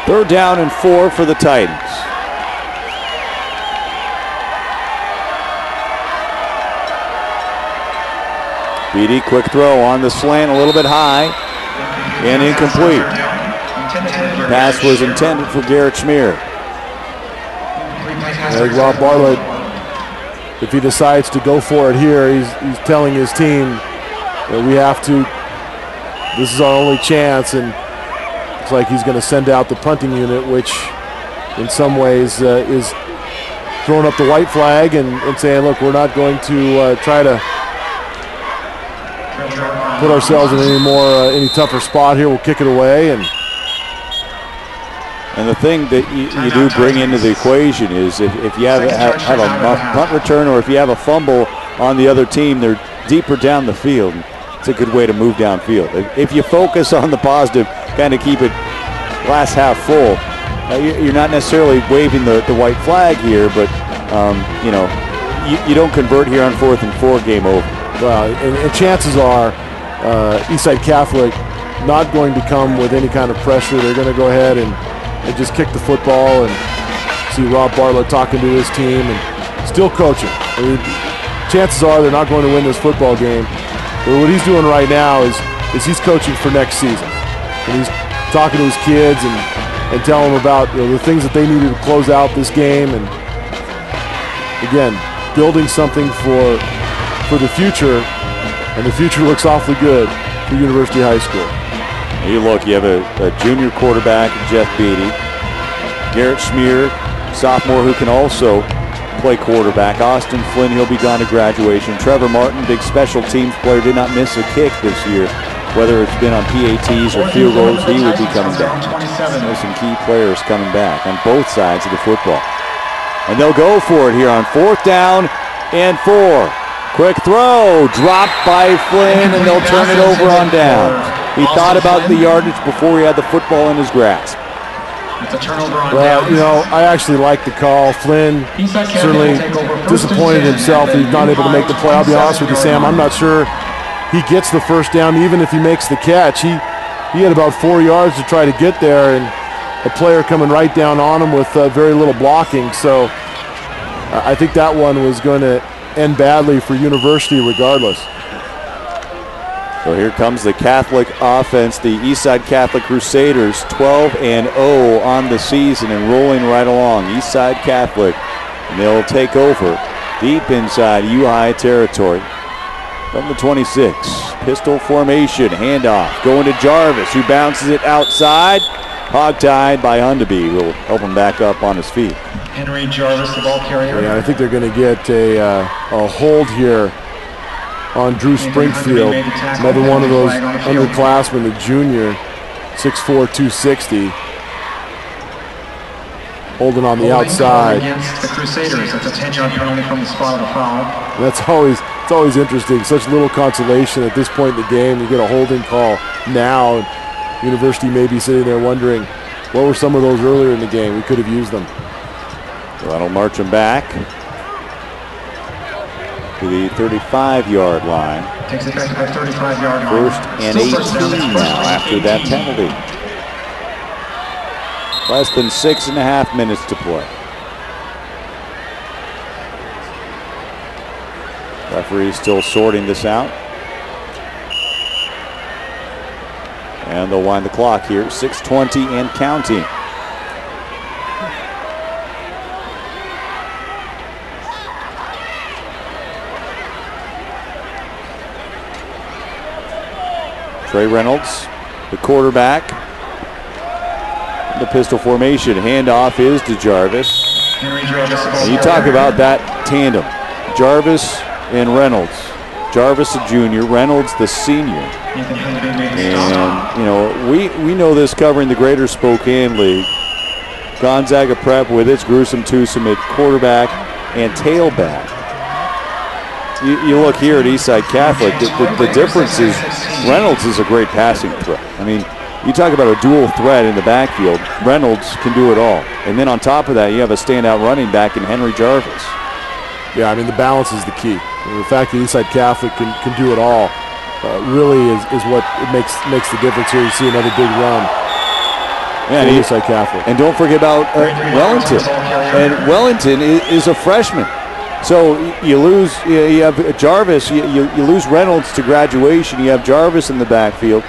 3rd down and 4 for the Titans. Beatty, quick throw on the slant, a little bit high, and incomplete. Pass was intended for Garrett Schmier. Rob Bartlett, if he decides to go for it here, he's telling his team that we have to, this is our only chance, and it's like he's going to send out the punting unit, which in some ways is throwing up the white flag and saying, look, we're not going to try to put ourselves in any tougher spot here. We'll kick it away. And the thing that you do bring into the equation is if you have a punt return or if you have a fumble on the other team, they're deeper down the field. It's a good way to move downfield. If you focus on the positive, kind of keep it glass half full, you're not necessarily waving the white flag here, but you don't convert here on 4th and 4, game over. Well, and chances are Eastside Catholic not going to come with any kind of pressure. They're going to go ahead and just kick the football and see Rob Bartlett talking to his team and still coaching. I mean, chances are they're not going to win this football game. But what he's doing right now is he's coaching for next season. And he's talking to his kids and telling them about the things that they needed to close out this game. And again, building something for the future. And the future looks awfully good for University High School. You look, you have a junior quarterback, Jeff Beatty. Garrett Schmier, sophomore, who can also play quarterback. Austin Flynn, he'll be gone to graduation. Trevor Martin, big special teams player, did not miss a kick this year. Whether it's been on PATs or field goals, he would be coming back. There's some key players coming back on both sides of the football. And they'll go for it here on 4th down and 4. Quick throw, dropped by Flynn, and they'll turn it over on down. He thought about the yardage before he had the football in his grasp. Well, I actually like the call. Flynn certainly disappointed himself. He's not able to make the play. I'll be honest with you, Sam, I'm not sure he gets the first down even if he makes the catch. He had about 4 yards to try to get there, and a player coming right down on him with very little blocking. So I think that one was going to end badly for University regardless. So here comes the Catholic offense, the Eastside Catholic Crusaders, 12-0 on the season and rolling right along. Eastside Catholic, and they'll take over deep inside U-High territory from the 26. Pistol formation, handoff, going to Jarvis, who bounces it outside. Hog-tied by Hundeby, will help him back up on his feet. Henry Jarvis, the ball carrier. Yeah, I think they're going to get a hold here on Drew Springfield, another one of those underclassmen, the junior, 6'4", 260, holding on the outside. Against the Crusaders, that's a 10-yard penalty from the spot of the foul. That's always interesting. Such little consolation at this point in the game. You get a holding call now. University may be sitting there wondering, what were some of those earlier in the game? We could have used them. So that'll march him back to the 35-yard line. Takes it back to the 35-yard line. First and 18 now after that penalty. Less than 6.5 minutes to play. Referee still sorting this out. And they'll wind the clock here. 6:20 and counting. Trey Reynolds, the quarterback. The pistol formation. Handoff is to Jarvis. And you talk about that tandem. Jarvis and Reynolds. Jarvis the junior, Reynolds the senior. And, you know, we know this covering the greater Spokane League. Gonzaga Prep with its gruesome twosome at quarterback and tailback. You look here at Eastside Catholic, the difference is Reynolds is a great passing threat. I mean, you talk about a dual threat in the backfield, Reynolds can do it all. And then on top of that, you have a standout running back in Henry Jarvis. Yeah, I mean, the balance is the key. The fact that Eastside Catholic can do it all really is what makes the difference here. You see another big run. Yeah, Eastside Catholic. And don't forget about Wellington. And Wellington is a freshman. So you lose, you have Jarvis, you lose Reynolds to graduation. You have Jarvis in the backfield,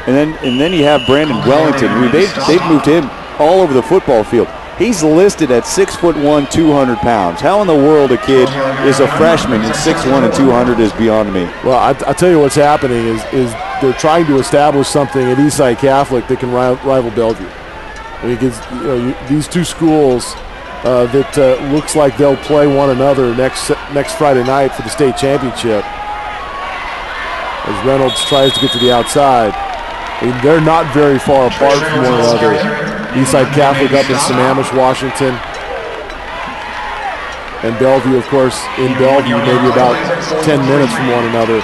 and then you have Brandon Wellington. I mean, they've moved him all over the football field. He's listed at 6'1", 200 pounds. How in the world a kid is a freshman and 6'1" and 200 is beyond me. Well, I'll tell you what's happening is they're trying to establish something at Eastside Catholic that can rival Bellevue. I mean, because, you know, these two schools that looks like they'll play one another next Friday night for the state championship. As Reynolds tries to get to the outside, I mean, they're not very far apart from one another. Eastside Catholic up in Sammamish, Washington, and Bellevue, of course, in Bellevue, maybe about 10 minutes from one another.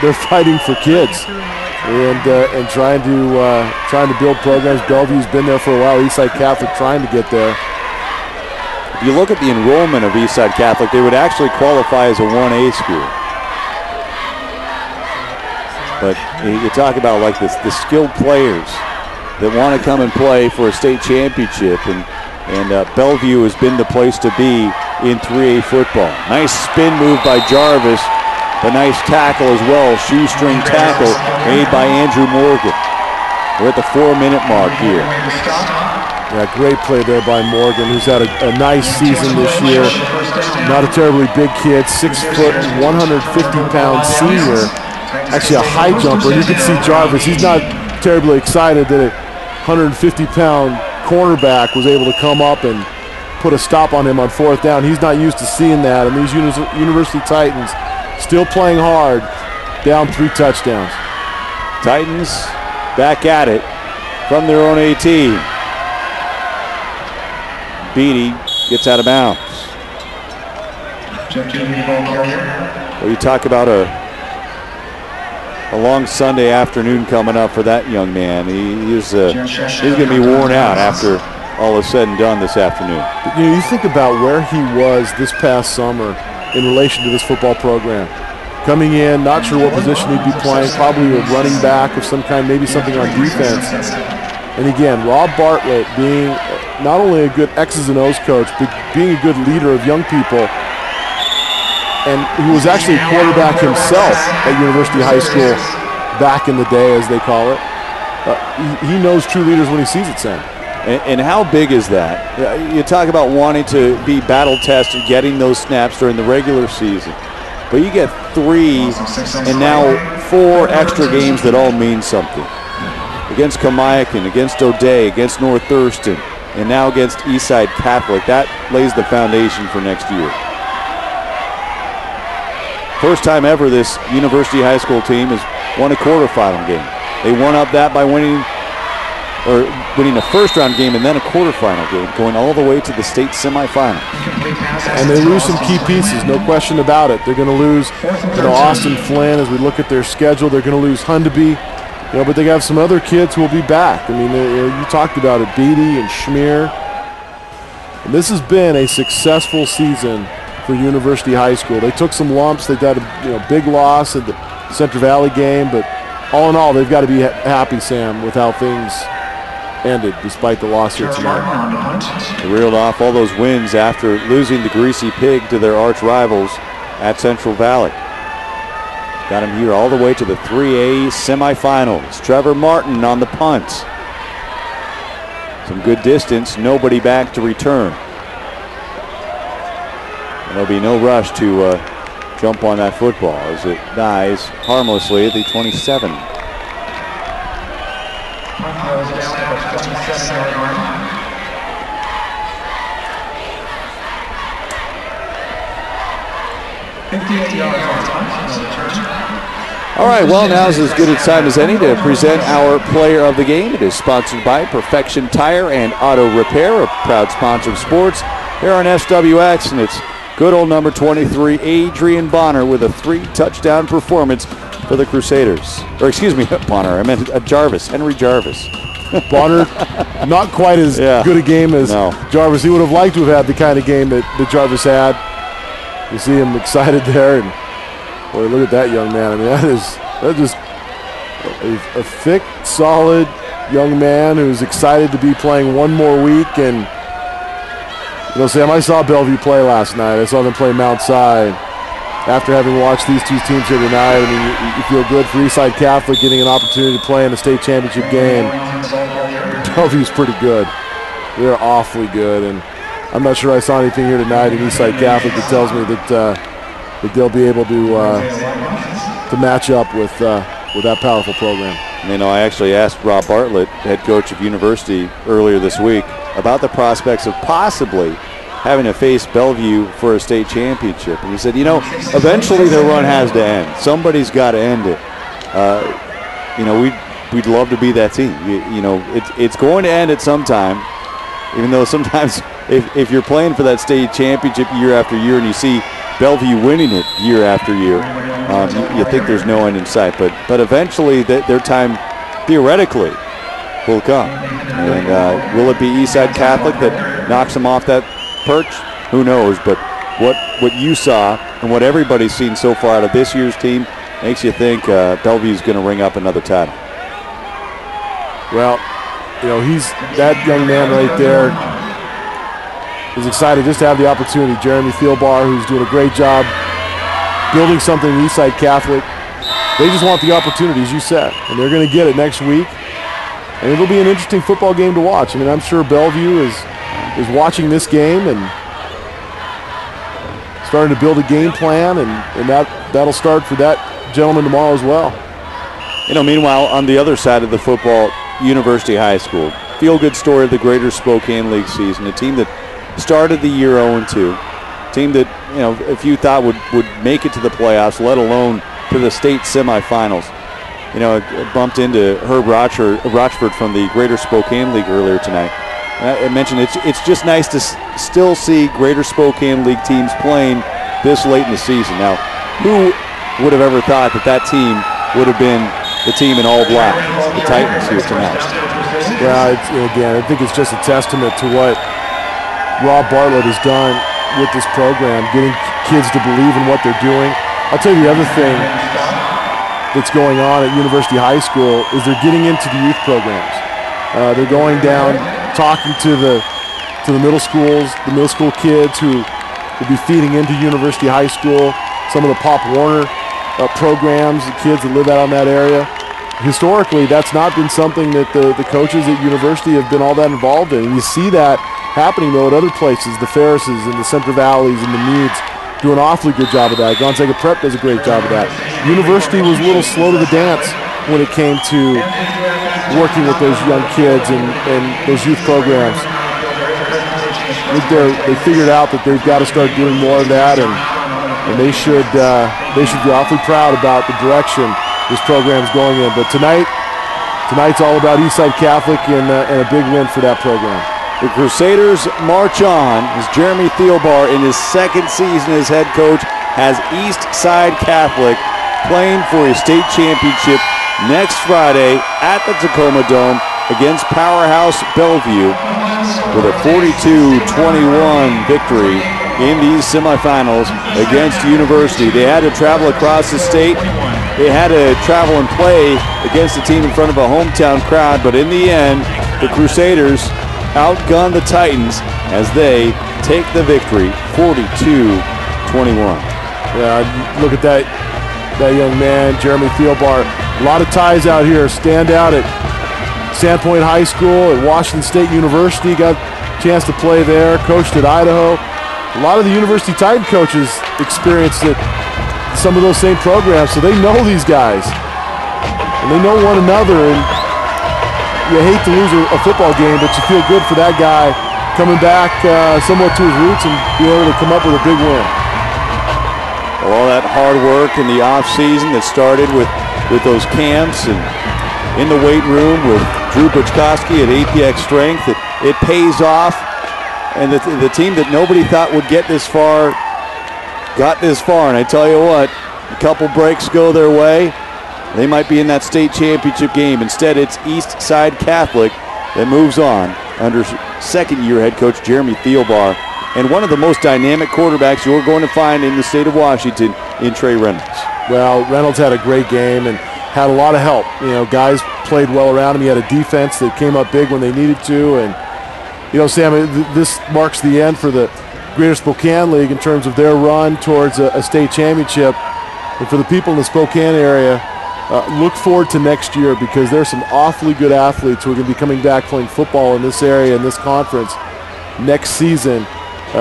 They're fighting for kids and trying to build programs. Bellevue's been there for a while. Eastside Catholic trying to get there. If you look at the enrollment of Eastside Catholic, they would actually qualify as a 1A school. But you talk about like the skilled players that want to come and play for a state championship, and Bellevue has been the place to be in 3A football. Nice spin move by Jarvis. A nice tackle as well, shoestring tackle made by Andrew Morgan. We're at the 4-minute mark here. Yeah, great play there by Morgan, who's had a nice season this year. Not a terribly big kid, 6 foot, 150-pound senior. Actually a high jumper, and you can see Jarvis, he's not terribly excited that a 150-pound cornerback was able to come up and put a stop on him on 4th down. He's not used to seeing that, and these University Titans still playing hard, down 3 touchdowns. Titans back at it from their own 18. Beatty gets out of bounds. Well, you talk about a long Sunday afternoon coming up for that young man. He's going to be worn out after all is said and done this afternoon. You know, you think about where he was this past summer in relation to this football program. Coming in, not sure what position he'd be playing, probably a running back of some kind, maybe something on defense. And again, Rob Bartlett being not only a good X's and O's coach, but being a good leader of young people. and he was actually a quarterback himself at University High School back in the day, as they call it. He knows true leaders when he sees it, Sam. And how big is that? You talk about wanting to be battle-tested, getting those snaps during the regular season. But you get 3 and now 4 extra games that all mean something. Against Kamiakin, against O'Day, against North Thurston, and now against Eastside Catholic. That lays the foundation for next year. First time ever this University High School team has won a quarterfinal game. They won up that by winning a first-round game and then a quarterfinal game, going all the way to the state semifinal. And they lose some key pieces, no question about it. They're going to lose, Austin Flynn. As we look at their schedule, they're going to lose Hundeby, but they have some other kids who will be back. I mean, you talked about it, Beatty and Schmier. And this has been a successful season for University High School. They took some lumps. They got a big loss at the Central Valley game, but all in all, they've got to be happy, Sam, with how things ended despite the loss here tonight. They reeled off all those wins after losing the Greasy Pig to their arch rivals at Central Valley. Got them here all the way to the 3A semifinals. Trevor Martin on the punt. Some good distance, nobody back to return. And there'll be no rush to jump on that football as it dies harmlessly at the 27. All right, well, now's as good a time as any to present our player of the game. It is sponsored by Perfection Tire and Auto Repair, a proud sponsor of sports here on SWX, and it's good old number 23, Adrian Bonner, with a 3-touchdown performance for the Crusaders. Or excuse me, Bonner, I meant Jarvis, Henry Jarvis. Bonner, not quite as good a game as Jarvis. He would have liked to have had the kind of game that Jarvis had. You see him excited there, and boy, look at that young man. I mean, that is just a thick, solid young man who's excited to be playing one more week. And Sam, I saw Bellevue play last night. I saw them play Mount Side. After having watched these two teams here tonight, I mean, you feel good for Eastside Catholic getting an opportunity to play in a state championship game. Bellevue's pretty good. They're awfully good, and I'm not sure I saw anything here tonight in Eastside Catholic that tells me that they'll be able to match up with that powerful program. I actually asked Rob Bartlett, head coach of University, earlier this week about the prospects of possibly having to face Bellevue for a state championship. And he said, eventually their run has to end. Somebody's got to end it. We'd love to be that team. It's going to end at some time, even though sometimes if you're playing for that state championship year after year and you see Bellevue winning it year after year, you think there's no end in sight. But eventually their time, theoretically, will come. And will it be Eastside Catholic that knocks them off that perch? Who knows? But what you saw and what everybody's seen so far out of this year's team makes you think Bellevue's going to ring up another title. Well, he's that young man right there is excited just to have the opportunity. Jeremy Thielbar, who's doing a great job building something in Eastside Catholic. They just want the opportunity, as you said, and they're going to get it next week. And it'll be an interesting football game to watch. I mean, I'm sure Bellevue is watching this game and starting to build a game plan, and that'll start for that gentleman tomorrow as well. Meanwhile, on the other side of the football, University High School. Feel-good story of the Greater Spokane League season. A team that started the year 0-2. A team that, a few thought would make it to the playoffs, let alone to the state semifinals. It bumped into Herb Rochford from the Greater Spokane League earlier tonight. I mentioned it's just nice to still see Greater Spokane League teams playing this late in the season. Now, who would have ever thought that team would have been the team in all black, the Titans, here tonight? Yeah, again, I think it's just a testament to what Rob Bartlett has done with this program, getting kids to believe in what they're doing. I'll tell you the other thing that's going on at University High School is they're getting into the youth programs. They're going down, talking to the middle schools, the middle school kids who will be feeding into University High School. some of the Pop Warner programs, the kids that live out in that area. Historically, that's not been something that the coaches at university have been all that involved in. And you see that happening, though, at other places. The Ferrises and the Central Valleys and the Meads do an awfully good job of that. Gonzaga Prep does a great job of that. University was a little slow to the dance when it came to working with those young kids and those youth programs. I think they figured out that they've got to start doing more of that, and they should be awfully proud about the direction this program's going in. But tonight's all about Eastside Catholic and a big win for that program. The Crusaders march on as Jeremy Thielbar, in his second season as head coach, has Eastside Catholic playing for a state championship next Friday at the Tacoma Dome against Powerhouse Bellevue with a 42-21 victory in these semifinals against University. They had to travel across the state. They had to travel and play against a team in front of a hometown crowd, but in the end, the Crusaders outgunned the Titans as they take the victory, 42-21. Yeah, look at that young man, Jeremy Thielbar. A lot of ties out here. Stand out at Sandpoint High School, at Washington State University, got a chance to play there, coached at Idaho. A lot of the University Titan coaches experienced it, some of those same programs, so they know these guys. And they know one another, and you hate to lose a football game, but you feel good for that guy coming back somewhat to his roots and being able to come up with a big win. All that hard work in the off-season that started with those camps and in the weight room with Drew Buchkowski at APX Strength, it pays off. And the team that nobody thought would get this far got this far. And I tell you what, a couple breaks go their way, they might be in that state championship game. Instead, it's Eastside Catholic that moves on under second-year head coach Jeremy Thielbar and one of the most dynamic quarterbacks you're going to find in the state of Washington in Trey Reynolds. Well, Reynolds had a great game and had a lot of help. You know, guys played well around him. He had a defense that came up big when they needed to. And, you know, Sam, this marks the end for the Greater Spokane League in terms of their run towards a state championship. And for the people in the Spokane area, look forward to next year, because there's some awfully good athletes who are going to be coming back playing football in this area, in this conference, next season.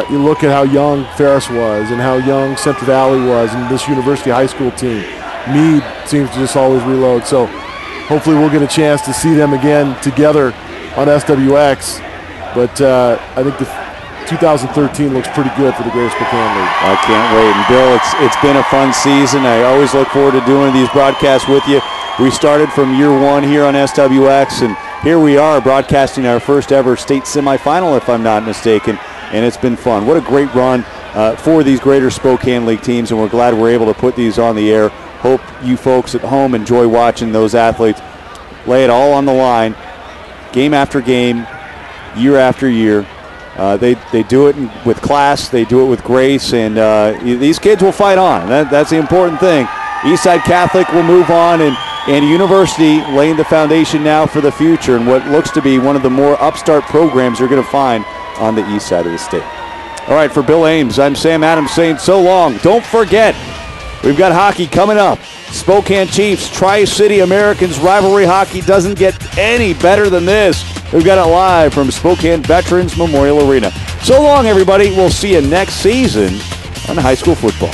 You look at how young Ferris was and how young Central Valley was and this University High School team. Meade seems to just always reload. So hopefully we'll get a chance to see them again together on SWX. But I think the 2013 looks pretty good for the Greater Spokane League. I can't wait. And Bill, it's been a fun season. I always look forward to doing these broadcasts with you. We started from year one here on SWX, and here we are broadcasting our first ever state semifinal, if I'm not mistaken, and it's been fun. What a great run for these Greater Spokane League teams, and we're glad we're able to put these on the air. Hope you folks at home enjoy watching those athletes lay it all on the line, game after game, year after year. They do it with class, they do it with grace, and these kids will fight on. That's the important thing. Eastside Catholic will move on, and University laying the foundation now for the future and what looks to be one of the more upstart programs you're going to find on the east side of the state. All right, for Bill Ames, I'm Sam Adams saying so long. Don't forget, we've got hockey coming up. Spokane Chiefs, Tri-City Americans rivalry hockey doesn't get any better than this. We've got it live from Spokane Veterans Memorial Arena. So long, everybody. We'll see you next season on high school football.